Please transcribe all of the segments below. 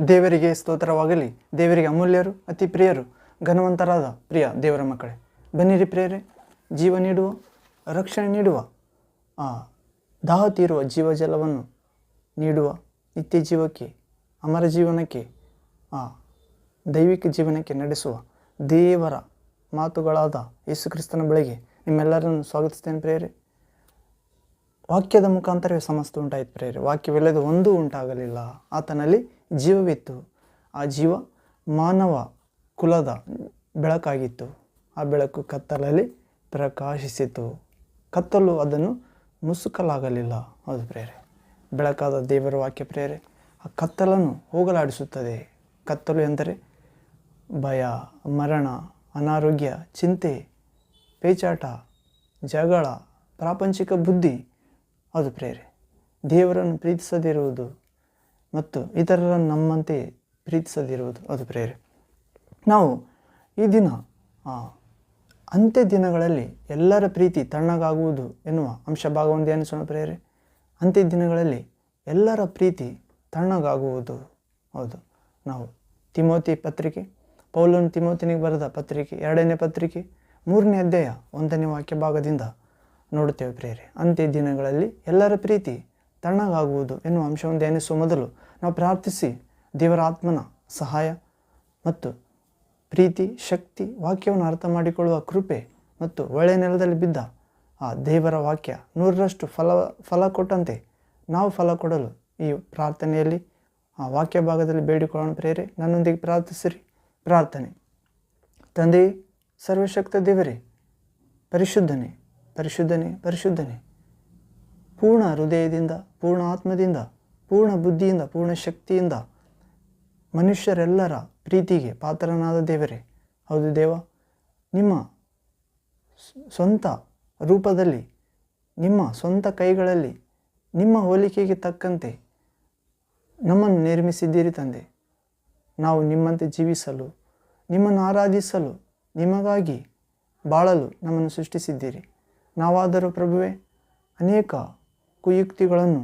ದೇವರಿಗೆ ಸ್ತೋತ್ರವಾಗಲಿ. ದೇವರಿಗೆ ಅಮೂಲ್ಯರು, ಅತಿ ಪ್ರಿಯರು, ಘನವಂತರಾದ ಪ್ರಿಯ ದೇವರ ಮಕ್ಕಳೇ, ಬನ್ನಿರಿ ಪ್ರಿಯರೇ. ಜೀವ ನೀಡುವ, ರಕ್ಷಣೆ ನೀಡುವ, ದಾಹ ತೀರುವ ಜೀವಜಲವನ್ನು ನೀಡುವ, ನಿತ್ಯ ಜೀವಕ್ಕೆ, ಅಮರ ಜೀವನಕ್ಕೆ, ದೈವಿಕ ಜೀವನಕ್ಕೆ ನಡೆಸುವ ದೇವರ ಮಾತುಗಳಾದ ಯೇಸು ಕ್ರಿಸ್ತನ ಬಳಿಗೆ ನಿಮ್ಮೆಲ್ಲರನ್ನು ಸ್ವಾಗತಿಸ್ತೇನೆ ಪ್ರಿಯರೇ. ವಾಕ್ಯದ ಮುಖಾಂತರವೇ ಸಮಸ್ತ ಉಂಟಾಯಿತು ಪ್ರಿಯರೇ. ವಾಕ್ಯವಿಲ್ಲದೆ ಒಂದೂ ಉಂಟಾಗಲಿಲ್ಲ. ಆತನಲ್ಲಿ ಜೀವವಿತ್ತು. ಆ ಜೀವ ಮಾನವ ಕುಲದ ಬೆಳಕಾಗಿತ್ತು. ಆ ಬೆಳಕು ಕತ್ತಲಲ್ಲಿ ಪ್ರಕಾಶಿಸಿತು. ಕತ್ತಲು ಅದನ್ನು ಮುಸುಕಲಾಗಲಿಲ್ಲ. ಹೌದು ಪ್ರಿಯರೇ, ಬೆಳಕಾದ ದೇವರ ವಾಕ್ಯ ಪ್ರಿಯರೇ ಆ ಕತ್ತಲನ್ನು ಹೋಗಲಾಡಿಸುತ್ತದೆ. ಕತ್ತಲು ಎಂದರೆ ಭಯ, ಮರಣ, ಅನಾರೋಗ್ಯ, ಚಿಂತೆ, ಪೇಚಾಟ, ಜಗಳ, ಪ್ರಾಪಂಚಿಕ ಬುದ್ಧಿ. ಹೌದು ಪ್ರಿಯರೇ, ದೇವರನ್ನು ಪ್ರೀತಿಸದಿರುವುದು ಮತ್ತು ಇತರರನ್ನು ನಮ್ಮಂತೆ ಪ್ರೀತಿಸದಿರುವುದು. ಅದು ಪ್ರಿಯರೇ, ನಾವು ಈ ದಿನ ಅಂತ್ಯ ದಿನಗಳಲ್ಲಿ ಎಲ್ಲರ ಪ್ರೀತಿ ತಣ್ಣಗಾಗುವುದು ಎನ್ನುವ ಅಂಶ ಭಾಗವನ್ನು ಧ್ಯಾನಿಸೋಣ ಪ್ರಿಯರೇ. ಅಂತ್ಯ ದಿನಗಳಲ್ಲಿ ಎಲ್ಲರ ಪ್ರೀತಿ ತಣ್ಣಗಾಗುವುದು. ಹೌದು, ನಾವು ತಿಮೋತಿ ಪತ್ರಿಕೆ, ಪೌಲನು ತಿಮೋತಿನಿಗೆ ಬರೆದ ಪತ್ರಿಕೆ 2ನೇ ಪತ್ರಿಕೆ 3ನೇ ಅಧ್ಯಾಯ 1ನೇ ವಾಕ್ಯ ಭಾಗದಿಂದ ನೋಡುತ್ತೇವೆ ಪ್ರಿಯರೇ. ಅಂತ್ಯ ದಿನಗಳಲ್ಲಿ ಎಲ್ಲರ ಪ್ರೀತಿ ತಣ್ಣಗಾಗುವುದು ಎನ್ನುವ ಅಂಶವನ್ನು ಧ್ಯಾನಿಸುವ ಮೊದಲು ನಾವು ಪ್ರಾರ್ಥಿಸಿ ದೇವರ ಆತ್ಮನ ಸಹಾಯ ಮತ್ತು ಪ್ರೀತಿ, ಶಕ್ತಿ, ವಾಕ್ಯವನ್ನು ಅರ್ಥ ಮಾಡಿಕೊಳ್ಳುವ ಕೃಪೆ ಮತ್ತು ಒಳ್ಳೆಯ ನೆಲದಲ್ಲಿ ಬಿದ್ದ ಆ ದೇವರ ವಾಕ್ಯ 100ರಷ್ಟು ಫಲ ಕೊಟ್ಟಂತೆ ನಾವು ಫಲ ಕೊಡಲು ಈ ಪ್ರಾರ್ಥನೆಯಲ್ಲಿ ಆ ವಾಕ್ಯ ಭಾಗದಲ್ಲಿ ಬೇಡಿಕೊಳ್ಳೋಣ ಪ್ರಿಯರೇ. ನನ್ನೊಂದಿಗೆ ಪ್ರಾರ್ಥಿಸಿರಿ. ಪ್ರಾರ್ಥನೆ. ತಂದೆಯೇ, ಸರ್ವಶಕ್ತ ದೇವರೇ, ಪರಿಶುದ್ಧನೇ, ಪರಿಶುದ್ಧನೇ, ಪರಿಶುದ್ಧನೇ, ಪೂರ್ಣ ಹೃದಯದಿಂದ, ಪೂರ್ಣ ಆತ್ಮದಿಂದ, ಪೂರ್ಣ ಬುದ್ಧಿಯಿಂದ, ಪೂರ್ಣ ಶಕ್ತಿಯಿಂದ ಮನುಷ್ಯರೆಲ್ಲರ ಪ್ರೀತಿಗೆ ಪಾತ್ರನಾದ ದೇವರೇ. ಹೌದು ದೇವ, ನಿಮ್ಮ ಸ್ವಂತ ರೂಪದಲ್ಲಿ, ನಿಮ್ಮ ಸ್ವಂತ ಕೈಗಳಲ್ಲಿ, ನಿಮ್ಮ ಹೋಲಿಕೆಗೆ ತಕ್ಕಂತೆ ನಮ್ಮನ್ನು ನಿರ್ಮಿಸಿದ್ದೀರಿ ತಂದೆ. ನಾವು ನಿಮ್ಮಂತೆ ಜೀವಿಸಲು, ನಿಮ್ಮನ್ನು ಆರಾಧಿಸಲು, ನಿಮಗಾಗಿ ಬಾಳಲು ನಮ್ಮನ್ನು ಸೃಷ್ಟಿಸಿದ್ದೀರಿ. ನಾವಾದರೂ ಪ್ರಭುವೇ ಅನೇಕ ಕುಯುಕ್ತಿಗಳನ್ನು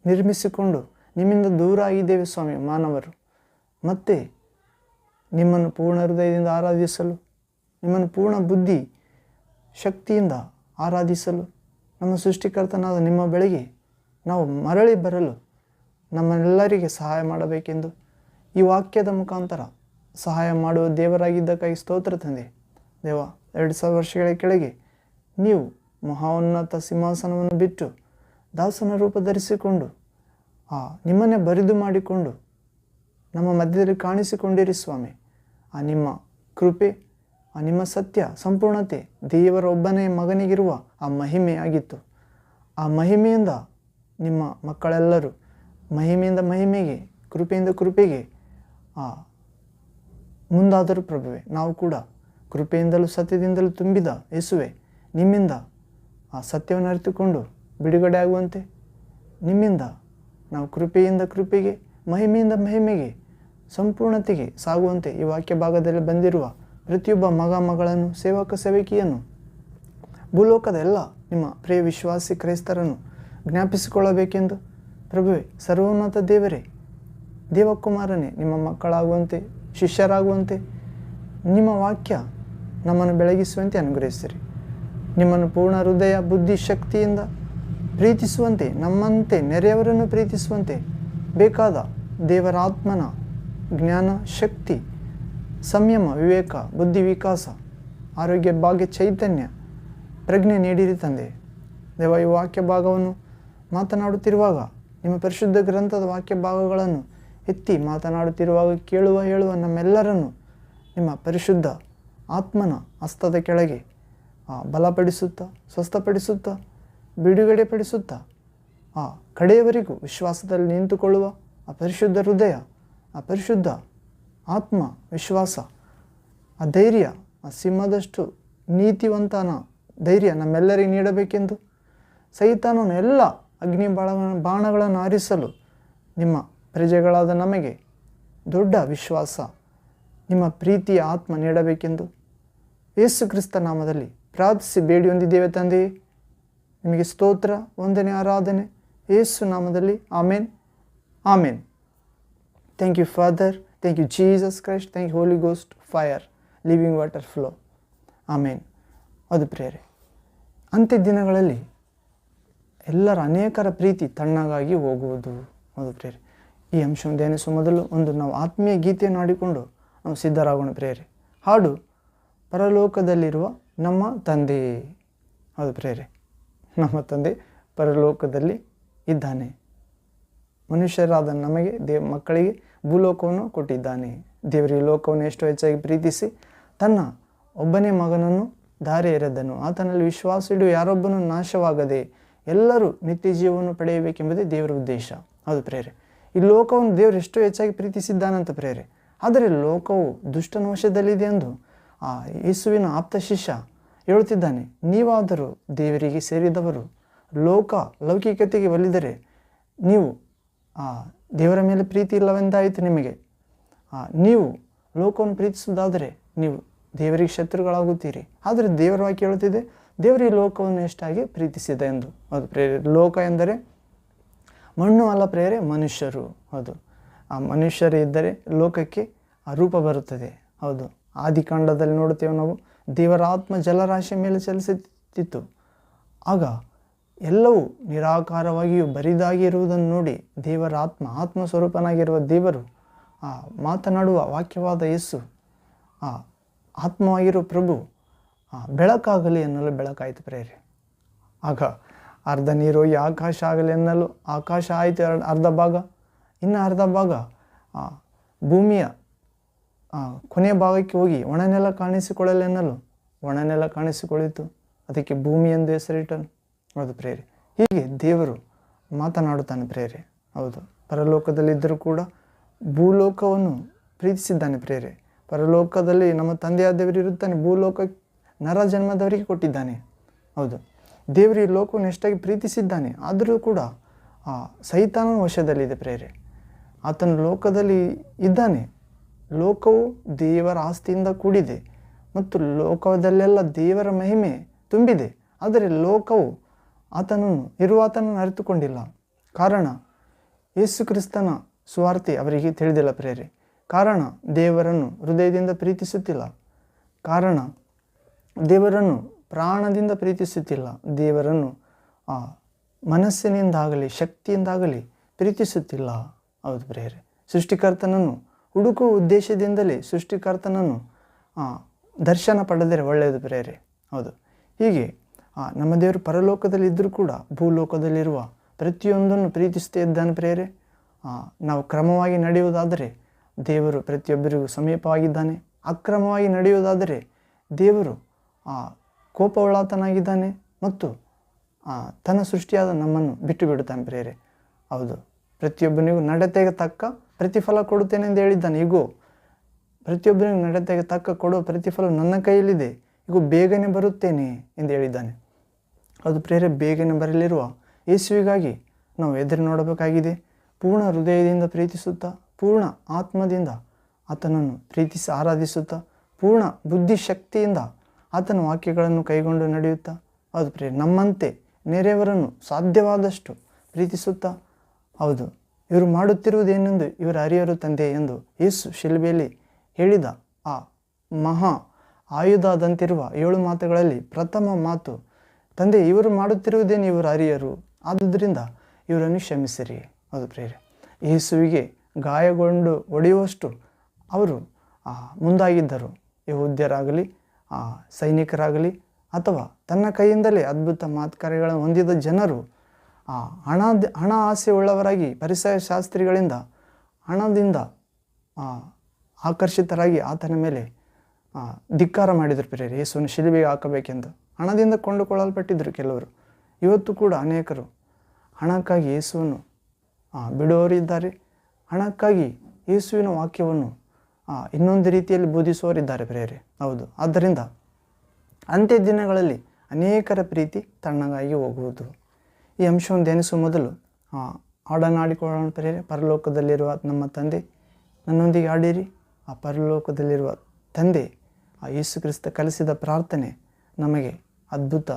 ನಿರ್ಮಿಸಿಕೊಂಡು ನಿಮ್ಮಿಂದ ದೂರ ಆಗಿದ್ದೇವೆ ಸ್ವಾಮಿ. ಮಾನವರು ಮತ್ತೆ ನಿಮ್ಮನ್ನು ಪೂರ್ಣ ಹೃದಯದಿಂದ ಆರಾಧಿಸಲು, ನಿಮ್ಮನ್ನು ಪೂರ್ಣ ಬುದ್ಧಿ ಶಕ್ತಿಯಿಂದ ಆರಾಧಿಸಲು ನಮ್ಮ ಸೃಷ್ಟಿಕರ್ತನಾದ ನಿಮ್ಮ ಬಳಿಗೆ ನಾವು ಮರಳಿ ಬರಲು ನಮ್ಮೆಲ್ಲರಿಗೆ ಸಹಾಯ ಮಾಡಬೇಕೆಂದು ಈ ವಾಕ್ಯದ ಮುಖಾಂತರ ಸಹಾಯ ಮಾಡುವ ದೇವರಾಗಿದ್ದಕ್ಕಾಗಿ ಸ್ತೋತ್ರ ತಂದೆ. ದೇವ, 2000 ವರ್ಷಗಳ ಕೆಳಗೆ ನೀವು ಮಹೋನ್ನತ ಸಿಂಹಾಸನವನ್ನು ಬಿಟ್ಟು ದಾಸನ ರೂಪ ಧರಿಸಿಕೊಂಡು ನಿಮ್ಮನ್ನೇ ಬರಿದು ಮಾಡಿಕೊಂಡು ನಮ್ಮ ಮಧ್ಯದಲ್ಲಿ ಕಾಣಿಸಿಕೊಂಡಿರಿ ಸ್ವಾಮಿ. ಆ ನಿಮ್ಮ ಕೃಪೆ, ಆ ನಿಮ್ಮ ಸತ್ಯ, ಸಂಪೂರ್ಣತೆ ದೇವರ ಒಬ್ಬನೇ ಮಗನಿಗಿರುವ ಆ ಮಹಿಮೆ ಆಗಿತ್ತು. ಆ ಮಹಿಮೆಯಿಂದ ನಿಮ್ಮ ಮಕ್ಕಳೆಲ್ಲರೂ ಮಹಿಮೆಯಿಂದ ಮಹಿಮೆಗೆ, ಕೃಪೆಯಿಂದ ಕೃಪೆಗೆ ಮುಂದಾದರೂ ಪ್ರಭುವೆ. ನಾವು ಕೂಡ ಕೃಪೆಯಿಂದಲೂ ಸತ್ಯದಿಂದಲೂ ತುಂಬಿದ ಯೇಸುವೆ, ನಿಮ್ಮಿಂದ ಆ ಸತ್ಯವನ್ನು ಅರಿತುಕೊಂಡು ಬಿಡುಗಡೆ ಆಗುವಂತೆ, ನಿಮ್ಮಿಂದ ನಾವು ಕೃಪೆಯಿಂದ ಕೃಪೆಗೆ, ಮಹಿಮೆಯಿಂದ ಮಹಿಮೆಗೆ, ಸಂಪೂರ್ಣತೆಗೆ ಸಾಗುವಂತೆ ಈ ವಾಕ್ಯ ಭಾಗದಲ್ಲಿ ಬಂದಿರುವ ಪ್ರತಿಯೊಬ್ಬ ಮಗ ಮಗಳನ್ನು, ಸೇವಕ ಸೇವಕಿಯನ್ನು, ಭೂಲೋಕದ ಎಲ್ಲ ನಿಮ್ಮ ಪ್ರಿಯ ವಿಶ್ವಾಸಿ ಕ್ರೈಸ್ತರನ್ನು ಜ್ಞಾಪಿಸಿಕೊಳ್ಳಬೇಕೆಂದು ಪ್ರಭುವೆ, ಸರ್ವೋನ್ನತ ದೇವರೇ, ದೇವಕುಮಾರನೇ, ನಿಮ್ಮ ಮಕ್ಕಳಾಗುವಂತೆ, ಶಿಷ್ಯರಾಗುವಂತೆ, ನಿಮ್ಮ ವಾಕ್ಯ ನಮ್ಮನ್ನು ಬೆಳಗಿಸುವಂತೆ ಅನುಗ್ರಹಿಸಿರಿ. ನಿಮ್ಮನ್ನು ಪೂರ್ಣ ಹೃದಯ, ಬುದ್ಧಿ, ಶಕ್ತಿಯಿಂದ ಪ್ರೀತಿಸುವಂತೆ, ನಮ್ಮಂತೆ ನೆರೆಯವರನ್ನು ಪ್ರೀತಿಸುವಂತೆ ಬೇಕಾದ ದೇವರ ಆತ್ಮನ ಜ್ಞಾನ, ಶಕ್ತಿ, ಸಂಯಮ, ವಿವೇಕ, ಬುದ್ಧಿ ವಿಕಾಸ, ಆರೋಗ್ಯ, ಭಾಗ್ಯ, ಚೈತನ್ಯ, ಪ್ರಜ್ಞೆ ನೀಡಿರಿ ತಂದೆ. ದೇವ, ಈ ವಾಕ್ಯ ಭಾಗವನ್ನು ಮಾತನಾಡುತ್ತಿರುವಾಗ ನಿಮ್ಮ ಪರಿಶುದ್ಧ ಗ್ರಂಥದ ವಾಕ್ಯ ಭಾಗಗಳನ್ನು ಎತ್ತಿ ಮಾತನಾಡುತ್ತಿರುವಾಗ ಕೇಳುವ ಹೇಳುವ ನಮ್ಮೆಲ್ಲರನ್ನು ನಿಮ್ಮ ಪರಿಶುದ್ಧ ಆತ್ಮನ ಹಸ್ತದ ಕೆಳಗೆ ಬಲಪಡಿಸುತ್ತಾ, ಸ್ವಸ್ಥಪಡಿಸುತ್ತಾ, ಬಿಡುಗಡೆ ಪಡಿಸುತ್ತಾ ಕಡೆಯವರೆಗೂ ವಿಶ್ವಾಸದಲ್ಲಿ ನಿಂತುಕೊಳ್ಳುವ ಆ ಪರಿಶುದ್ಧ ಹೃದಯ, ಆ ಪರಿಶುದ್ಧ ಆತ್ಮ, ವಿಶ್ವಾಸ, ಆ ಧೈರ್ಯ, ಆ ಸಿಂಹದಷ್ಟು ನೀತಿವಂತನ ಧೈರ್ಯ ನಮ್ಮೆಲ್ಲರಿಗೆ ನೀಡಬೇಕೆಂದು ಸೈತಾನನ ಎಲ್ಲ ಅಗ್ನಿ ಬಾಣಗಳನ್ನು ಹಾರಿಸಲು ನಿಮ್ಮ ಪ್ರಜೆಗಳಾದ ನಮಗೆ ದೊಡ್ಡ ವಿಶ್ವಾಸ, ನಿಮ್ಮ ಪ್ರೀತಿಯ ಆತ್ಮ ನೀಡಬೇಕೆಂದು ಯೇಸು ಕ್ರಿಸ್ತ ನಾಮದಲ್ಲಿ ಪ್ರಾರ್ಥಿಸಿ ಬೇಡಿ ಹೊಂದಿದ್ದೇವೆ ತಂದೆಯೇ. ನಿಮಗೆ ಸ್ತೋತ್ರ, ವಂದನೆ, ಆರಾಧನೆ ಯೇಸು ನಾಮದಲ್ಲಿ. ಆಮೇನ್, ಆಮೇನ್. Thank you father, thank you Jesus Christ, thank you Holy Ghost fire, living water flow. ಆಮೇನ್. ಅದು ಪ್ರೇರೆ, ಅಂತ್ಯ ದಿನಗಳಲ್ಲಿ ಎಲ್ಲರ ಅನೇಕರ ಪ್ರೀತಿ ತಣ್ಣಗಾಗಿ ಹೋಗುವುದು. ಅದು ಪ್ರೇರೆ. ಈ ಅಂಶವನ್ನು ಧ್ಯಾನಿಸುವ ಮೊದಲು ನಾವು ಆತ್ಮೀಯ ಗೀತೆಯನ್ನು ಹಾಡಿಕೊಂಡು ನಾವು ಸಿದ್ಧರಾಗೋಣ ಪ್ರೇರೆ. ಹಾಡು ಪರಲೋಕದಲ್ಲಿರುವ ನಮ್ಮ ತಂದೆ. ಹೌದು ಪ್ರೇರೆ, ನಮ್ಮ ತಂದೆ ಪರಲೋಕದಲ್ಲಿ ಇದ್ದಾನೆ. ಮನುಷ್ಯರಾದ ನಮಗೆ ಮಕ್ಕಳಿಗೆ ಭೂಲೋಕವನ್ನು ಕೊಟ್ಟಿದ್ದಾನೆ. ದೇವರು ಈ ಲೋಕವನ್ನು ಎಷ್ಟು ಹೆಚ್ಚಾಗಿ ಪ್ರೀತಿಸಿ ತನ್ನ ಒಬ್ಬನೇ ಮಗನನ್ನು ದಾರಿ ಎರೆದನು. ಆತನಲ್ಲಿ ವಿಶ್ವಾಸ ಇಡುವ ಯಾರೊಬ್ಬನು ನಾಶವಾಗದೆ ಎಲ್ಲರೂ ನಿತ್ಯ ಜೀವವನ್ನು ಪಡೆಯಬೇಕೆಂಬುದೇ ದೇವರ ಉದ್ದೇಶ. ಹೌದು ಪ್ರೇರೆ, ಈ ಲೋಕವನ್ನು ದೇವರು ಎಷ್ಟು ಹೆಚ್ಚಾಗಿ ಪ್ರೀತಿಸಿದ್ದಾನಂತ ಪ್ರೇರೆ. ಆದರೆ ಲೋಕವು ದುಷ್ಟನ ವಶದಲ್ಲಿದೆ ಎಂದು ಯೇಸುವಿನ ಆಪ್ತ ಶಿಷ್ಯ ಹೇಳುತ್ತಿದ್ದಾನೆ. ನೀವಾದರೂ ದೇವರಿಗೆ ಸೇರಿದವರು ಲೌಕಿಕತೆಗೆ ಒಲಿದರೆ ನೀವು ದೇವರ ಮೇಲೆ ಪ್ರೀತಿ ಇಲ್ಲವೆಂದಾಯಿತು ನಿಮಗೆ. ನೀವು ಲೋಕವನ್ನು ಪ್ರೀತಿಸುವುದಾದರೆ ನೀವು ದೇವರಿಗೆ ಶತ್ರುಗಳಾಗುತ್ತೀರಿ. ಆದರೆ ದೇವರ ವಾಕ್ಯ ಹೇಳುತ್ತಿದೆ, ದೇವರು ಈ ಲೋಕವನ್ನು ಎಷ್ಟಾಗಿ ಪ್ರೀತಿಸಿದೆ ಎಂದು. ಅದು ಪ್ರೇರೆ, ಲೋಕ ಎಂದರೆ ಮಣ್ಣು ಅಲ್ಲ ಪ್ರೇರೆ, ಮನುಷ್ಯರು. ಹೌದು, ಆ ಮನುಷ್ಯರು ಇದ್ದರೆ ಲೋಕಕ್ಕೆ ಆ ರೂಪ ಬರುತ್ತದೆ. ಹೌದು, ಆದಿಕಾಂಡದಲ್ಲಿ ನೋಡುತ್ತೇವೆ ನಾವು, ದೇವರ ಆತ್ಮ ಜಲರಾಶಿಯ ಮೇಲೆ ಚಲಿಸುತ್ತಿತ್ತು. ಆಗ ಎಲ್ಲವೂ ನಿರಾಕಾರವಾಗಿಯೂ ಬರಿದಾಗಿ ಇರುವುದನ್ನು ನೋಡಿ ದೇವರ ಆತ್ಮ ಸ್ವರೂಪನಾಗಿರುವ ದೇವರು ಮಾತನಾಡುವ ವಾಕ್ಯವಾದ ಯೇಸು ಆತ್ಮವಾಗಿರುವ ಪ್ರಭು ಬೆಳಕಾಗಲಿ ಎನ್ನಲು ಬೆಳಕಾಯಿತು ಪ್ರೇರೆ. ಆಗ ಅರ್ಧ ನೀರು ಹೋಗಿ ಆಕಾಶ ಆಗಲಿ ಎನ್ನಲು ಆಕಾಶ ಆಯಿತು ಅರ್ಧ ಭಾಗ. ಇನ್ನು ಅರ್ಧ ಭಾಗ ಭೂಮಿಯ ಕೊನೆಯ ಭಾಗಕ್ಕೆ ಹೋಗಿ ಒಣನೆಲ ಕಾಣಿಸಿಕೊಳ್ಳಲೆನ್ನಲು ಒಣನೆಲ ಕಾಣಿಸಿಕೊಳ್ಳಿತು. ಅದಕ್ಕೆ ಭೂಮಿ ಎಂದು ಹೆಸರಿಟ್ಟನು. ಹೌದು ಪ್ರೇರೆ, ಹೀಗೆ ದೇವರು ಮಾತನಾಡುತ್ತಾನೆ ಪ್ರೇರೆ. ಹೌದು, ಪರಲೋಕದಲ್ಲಿದ್ದರೂ ಕೂಡ ಭೂಲೋಕವನ್ನು ಪ್ರೀತಿಸಿದ್ದಾನೆ ಪ್ರೇರೆ. ಪರಲೋಕದಲ್ಲಿ ನಮ್ಮ ತಂದೆಯಾದ ದೇವರು ಇರುತ್ತಾನೆ, ಭೂಲೋಕ ನರ ಜನ್ಮದವರಿಗೆ ಕೊಟ್ಟಿದ್ದಾನೆ. ಹೌದು, ದೇವರು ಈ ಲೋಕವನ್ನು ಎಷ್ಟಾಗಿ ಪ್ರೀತಿಸಿದ್ದಾನೆ. ಆದರೂ ಕೂಡ ಸೈತಾನನ ವಶದಲ್ಲಿದೆ ಪ್ರೇರೆ. ಆತನು ಲೋಕದಲ್ಲಿ ಇದ್ದಾನೆ. ಲೋಕವು ದೇವರ ಆಸ್ತಿಯಿಂದ ಕೂಡಿದೆ ಮತ್ತು ಲೋಕದಲ್ಲೆಲ್ಲ ದೇವರ ಮಹಿಮೆ ತುಂಬಿದೆ. ಆದರೆ ಲೋಕವು ಆತನನ್ನು ಅರಿತುಕೊಂಡಿಲ್ಲ. ಕಾರಣ ಯೇಸು ಕ್ರಿಸ್ತನ ಸುವಾರ್ತೆ ಅವರಿಗೆ ತಿಳಿದಿಲ್ಲ ಪ್ರೇರೆ. ಕಾರಣ ದೇವರನ್ನು ಹೃದಯದಿಂದ ಪ್ರೀತಿಸುತ್ತಿಲ್ಲ. ಕಾರಣ ದೇವರನ್ನು ಪ್ರಾಣದಿಂದ ಪ್ರೀತಿಸುತ್ತಿಲ್ಲ. ದೇವರನ್ನು ಮನಸ್ಸಿನಿಂದಾಗಲಿ ಶಕ್ತಿಯಿಂದಾಗಲಿ ಪ್ರೀತಿಸುತ್ತಿಲ್ಲ. ಹೌದು ಪ್ರೇರೆ, ಸೃಷ್ಟಿಕರ್ತನನ್ನು ಹುಡುಕುವ ಉದ್ದೇಶದಿಂದಲೇ ಸೃಷ್ಟಿಕರ್ತನನ್ನು ದರ್ಶನ ಪಡೆದರೆ ಒಳ್ಳೆಯದು ಪ್ರೇರೆ. ಹೌದು, ಹೀಗೆ ನಮ್ಮ ದೇವರು ಪರಲೋಕದಲ್ಲಿ ಇದ್ದರೂ ಕೂಡ ಭೂಲೋಕದಲ್ಲಿರುವ ಪ್ರತಿಯೊಂದನ್ನು ಪ್ರೀತಿಸ್ತೇ ಇದ್ದಾನೆ ಪ್ರೇರೆ. ನಾವು ಕ್ರಮವಾಗಿ ನಡೆಯುವುದಾದರೆ ದೇವರು ಪ್ರತಿಯೊಬ್ಬರಿಗೂ ಸಮೀಪವಾಗಿದ್ದಾನೆ. ಅಕ್ರಮವಾಗಿ ನಡೆಯುವುದಾದರೆ ದೇವರು ಕೋಪವುಳ್ಳಾತನಾಗಿದ್ದಾನೆ ಮತ್ತು ತನ್ನ ಸೃಷ್ಟಿಯಾದ ನಮ್ಮನ್ನು ಬಿಟ್ಟು ಬಿಡುತ್ತಾನೆ ಪ್ರೇರೆ. ಹೌದು, ಪ್ರತಿಯೊಬ್ಬನಿಗೂ ನಡತೆಗೆ ತಕ್ಕ ಪ್ರತಿಫಲ ಕೊಡುತ್ತೇನೆ ಎಂದು ಹೇಳಿದ್ದಾನೆ. ಈಗೋ ಪ್ರತಿಯೊಬ್ಬನಿಗೂ ನಡತೆಗೆ ತಕ್ಕ ಕೊಡುವ ಪ್ರತಿಫಲ ನನ್ನ ಕೈಯಲ್ಲಿದೆ, ಈಗ ಬೇಗನೆ ಬರುತ್ತೇನೆ ಎಂದು ಹೇಳಿದ್ದಾನೆ. ಅದು ಪ್ರೇರೆ, ಬೇಗನೆ ಬರಲಿರುವ ಯೇಸುವಿಗಾಗಿ ನಾವು ಎದುರು ನೋಡಬೇಕಾಗಿದೆ. ಪೂರ್ಣ ಹೃದಯದಿಂದ ಪ್ರೀತಿಸುತ್ತಾ, ಪೂರ್ಣ ಆತ್ಮದಿಂದ ಆತನನ್ನು ಪ್ರೀತಿಸಿ ಆರಾಧಿಸುತ್ತಾ, ಪೂರ್ಣ ಬುದ್ಧಿಶಕ್ತಿಯಿಂದ ಆತನ ವಾಕ್ಯಗಳನ್ನು ಕೈಗೊಂಡು ನಡೆಯುತ್ತಾ, ಹೌದು ಪ್ರೇರೆ, ನಮ್ಮಂತೆ ನೆರೆಯವರನ್ನು ಸಾಧ್ಯವಾದಷ್ಟು ಪ್ರೀತಿಸುತ್ತಾ, ಹೌದು, ಇವರು ಮಾಡುತ್ತಿರುವುದೇನೆಂದು ಇವರು ಅರಿಯರು ತಂದೆ ಎಂದು ಯೇಸು ಶಿಲುಬೆಯಲ್ಲಿ ಹೇಳಿದ ಆ ಮಹಾ ಆಯುಧದಂತಿರುವ 7 ಮಾತುಗಳಲ್ಲಿ ಪ್ರಥಮ ಮಾತು, ತಂದೆ ಇವರು ಮಾಡುತ್ತಿರುವುದೇನು ಇವರು ಅರಿಯರು, ಆದುದರಿಂದ ಇವರನ್ನು ಕ್ಷಮಿಸಿರಿ. ಹೌದು ಪ್ರೇರೆ, ಯೇಸುವಿಗೆ ಗಾಯಗೊಂಡು ಹೊಡೆಯುವಷ್ಟು ಅವರು ಮುಂದಾಗಿದ್ದರು. ಯಹೂದ್ಯರಾಗಲಿ ಸೈನಿಕರಾಗಲಿ ಅಥವಾ ತನ್ನ ಕೈಯಿಂದಲೇ ಅದ್ಭುತ ಮಾತುಕತೆಗಳನ್ನು ಹೊಂದಿದ ಜನರು ಹಣ ಆಸೆ ಉಳ್ಳವರಾಗಿ ಪರಿಸರ ಶಾಸ್ತ್ರಿಗಳಿಂದ ಹಣದಿಂದ ಆಕರ್ಷಿತರಾಗಿ ಆತನ ಮೇಲೆ ಧಿಕ್ಕಾರ ಮಾಡಿದರು ಪ್ರೇರೆ. ಯೇಸುವನ್ನು ಶಿಲುಬೆಗೆ ಹಾಕಬೇಕೆಂದು ಹಣದಿಂದ ಕೊಂಡುಕೊಳ್ಳಲ್ಪಟ್ಟಿದ್ದರು ಕೆಲವರು. ಇವತ್ತು ಕೂಡ ಅನೇಕರು ಹಣಕ್ಕಾಗಿ ಯೇಸುವನ್ನು ಬಿಡುವವರಿದ್ದಾರೆ. ಹಣಕ್ಕಾಗಿ ಯೇಸುವಿನ ವಾಕ್ಯವನ್ನು ಇನ್ನೊಂದು ರೀತಿಯಲ್ಲಿ ಬೋಧಿಸುವವರಿದ್ದಾರೆ ಪ್ರೇರೆ. ಹೌದು, ಆದ್ದರಿಂದ ಅಂತ್ಯ ದಿನಗಳಲ್ಲಿ ಅನೇಕರ ಪ್ರೀತಿ ತಣ್ಣಗಾಗಿ ಹೋಗುವುದು. ಈ ಅಂಶವನ್ನು ಧ್ಯಾನಿಸುವ ಮೊದಲು ಹಾಡನ್ನಾಡಿಕೊಳ್ಳೋಣ ಪ್ರೇರೆ. ಪರಲೋಕದಲ್ಲಿರುವ ನಮ್ಮ ತಂದೆ, ನನ್ನೊಂದಿಗೆ ಆಡಿರಿ. ಆ ಪರಲೋಕದಲ್ಲಿರುವ ತಂದೆ ಯೇಸು ಕ್ರಿಸ್ತ ಕಲಿಸಿದ ಪ್ರಾರ್ಥನೆ ನಮಗೆ ಅದ್ಭುತ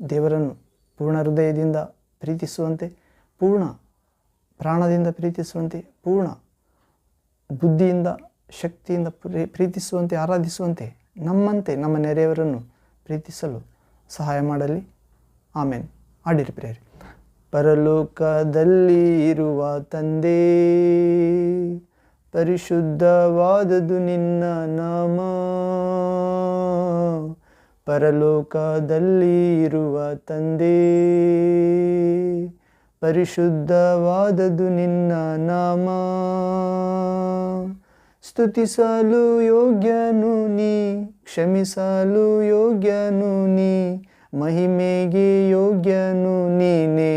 ದೇವರನ್ನು ಪೂರ್ಣ ಹೃದಯದಿಂದ ಪ್ರೀತಿಸುವಂತೆ, ಪೂರ್ಣ ಪ್ರಾಣದಿಂದ ಪ್ರೀತಿಸುವಂತೆ, ಪೂರ್ಣ ಬುದ್ಧಿಯಿಂದ ಶಕ್ತಿಯಿಂದ ಪ್ರೀತಿಸುವಂತೆ, ಆರಾಧಿಸುವಂತೆ, ನಮ್ಮಂತೆ ನಮ್ಮ ನೆರೆಯವರನ್ನು ಪ್ರೀತಿಸಲು ಸಹಾಯ ಮಾಡಲಿ. ಆಮೇನ್. ಹಾಡಿರಿ ಪ್ರಿಯರೇ. ಪರಲೋಕದಲ್ಲಿ ಇರುವ ತಂದೆ, ಪರಿಶುದ್ಧವಾದದು ನಿನ್ನ ನಾಮ. ಪರಲೋಕದಲ್ಲಿ ಇರುವ ತಂದೆ, ಪರಿಶುದ್ಧವಾದದು ನಿನ್ನ ನಾಮ. ಸ್ತುತಿಸಲು ಯೋಗ್ಯನು ನೀ, ಕ್ಷಮಿಸಲು ಯೋಗ್ಯನು ನೀ, ಮಹಿಮೆಗೆ ಯೋಗ್ಯನು ನೀನೇ.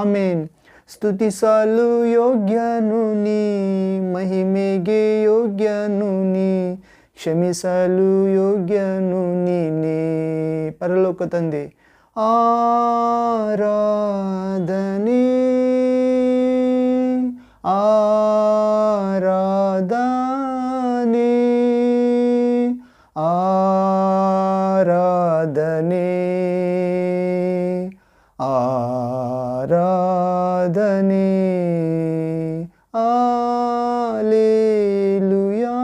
ಆಮೇನ್. ಸ್ತುತಿಸಲು ಯೋಗ್ಯನು ನೀ, ಮಹಿಮೆಗೆ ಯೋಗ್ಯನು ನೀ, ಕ್ಷಮಿಸಲು ಯೋಗ್ಯನು ನೀನೇ. ಪರಲೋಕ ತಂದೆ, ಆರಾಧನೆ ಆರಾಧನೆ ಆರಾಧನೆ ಆರಾಧನೆ. ಹಾಲೆಲೂಯಾ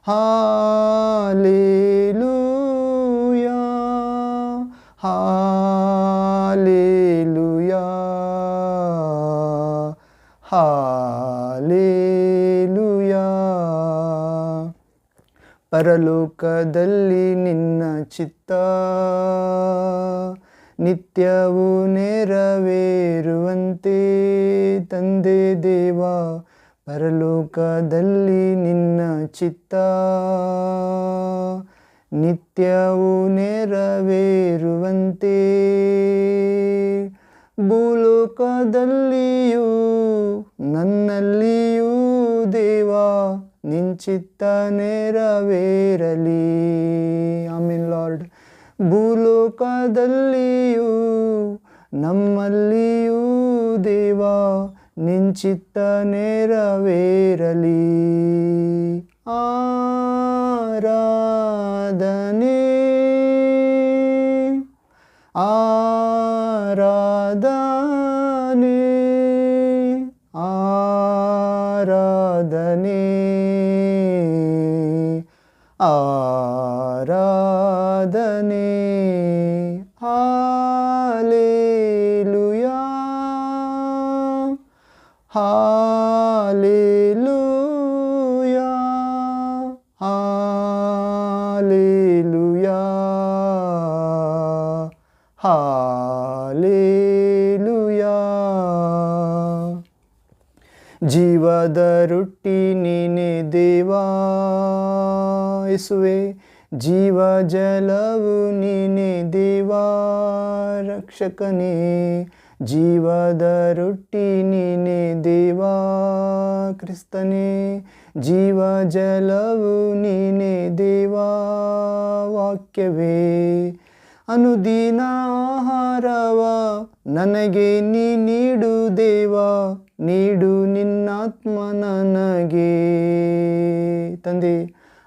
ಹಾಲೆಲೂಯಾ ಹಾಲೆಲೂಯಾ ಹಾಲೆಲೂಯಾ. ಪರಲೋಕದಲ್ಲಿ ನಿನ್ನ ಚಿತ್ತ ನಿತ್ಯವೂ ನೆರವೇರುವಂತೆ ತಂದೆ ದೇವ. ಪರಲೋಕದಲ್ಲಿ ನಿನ್ನ ಚಿತ್ತ ನಿತ್ಯವೂ ನೆರವೇರುವಂತೆ, ಭೂಲೋಕದಲ್ಲಿಯೂ ನನ್ನಲ್ಲಿಯೂ ದೇವ ನಿನ್ನ ಚಿತ್ತ ನೆರವೇರಲಿ. Amen lord. ಭೂಲೋಕದಲ್ಲಿಯೂ ನಮ್ಮಲ್ಲಿಯೂ ದೇವ ನಿನ್ನ ಚಿತ್ತ ನೆರವೇರಲಿ. ಆರಾಧನೆ ಆರಾಧನೆ ಆರಾಧನೆ ಆರಾಧನೆ. ಹಾಲೆಲೂಯಾ ಹಾಲೆಲೂಯಾ ಹಾಲೆಲೂಯಾ ಹಾಲೆಲೂಯಾ. ಜೀವದ ರೊಟ್ಟಿ ನೀನೇ ದೇವಾ ಯೇಸುವೆ, ಜೀವ ಜಲವು ನೀನೇ ದೇವಾ ರಕ್ಷಕನೇ. ಜೀವದ ರೊಟ್ಟಿ ನೀನೇ ದೇವಾ ಕ್ರಿಸ್ತನೇ, ಜೀವ ಜಲವು ನೀನೇ ದೇವಾ ವಾಕ್ಯವೇ. ಅನುದಿನ ಆಹಾರವ ನನಗೆ ನೀ ನೀಡು ದೇವಾ, ನೀಡು ನಿನ್ನಾತ್ಮ ನನಗೆ. ತಂದೆ,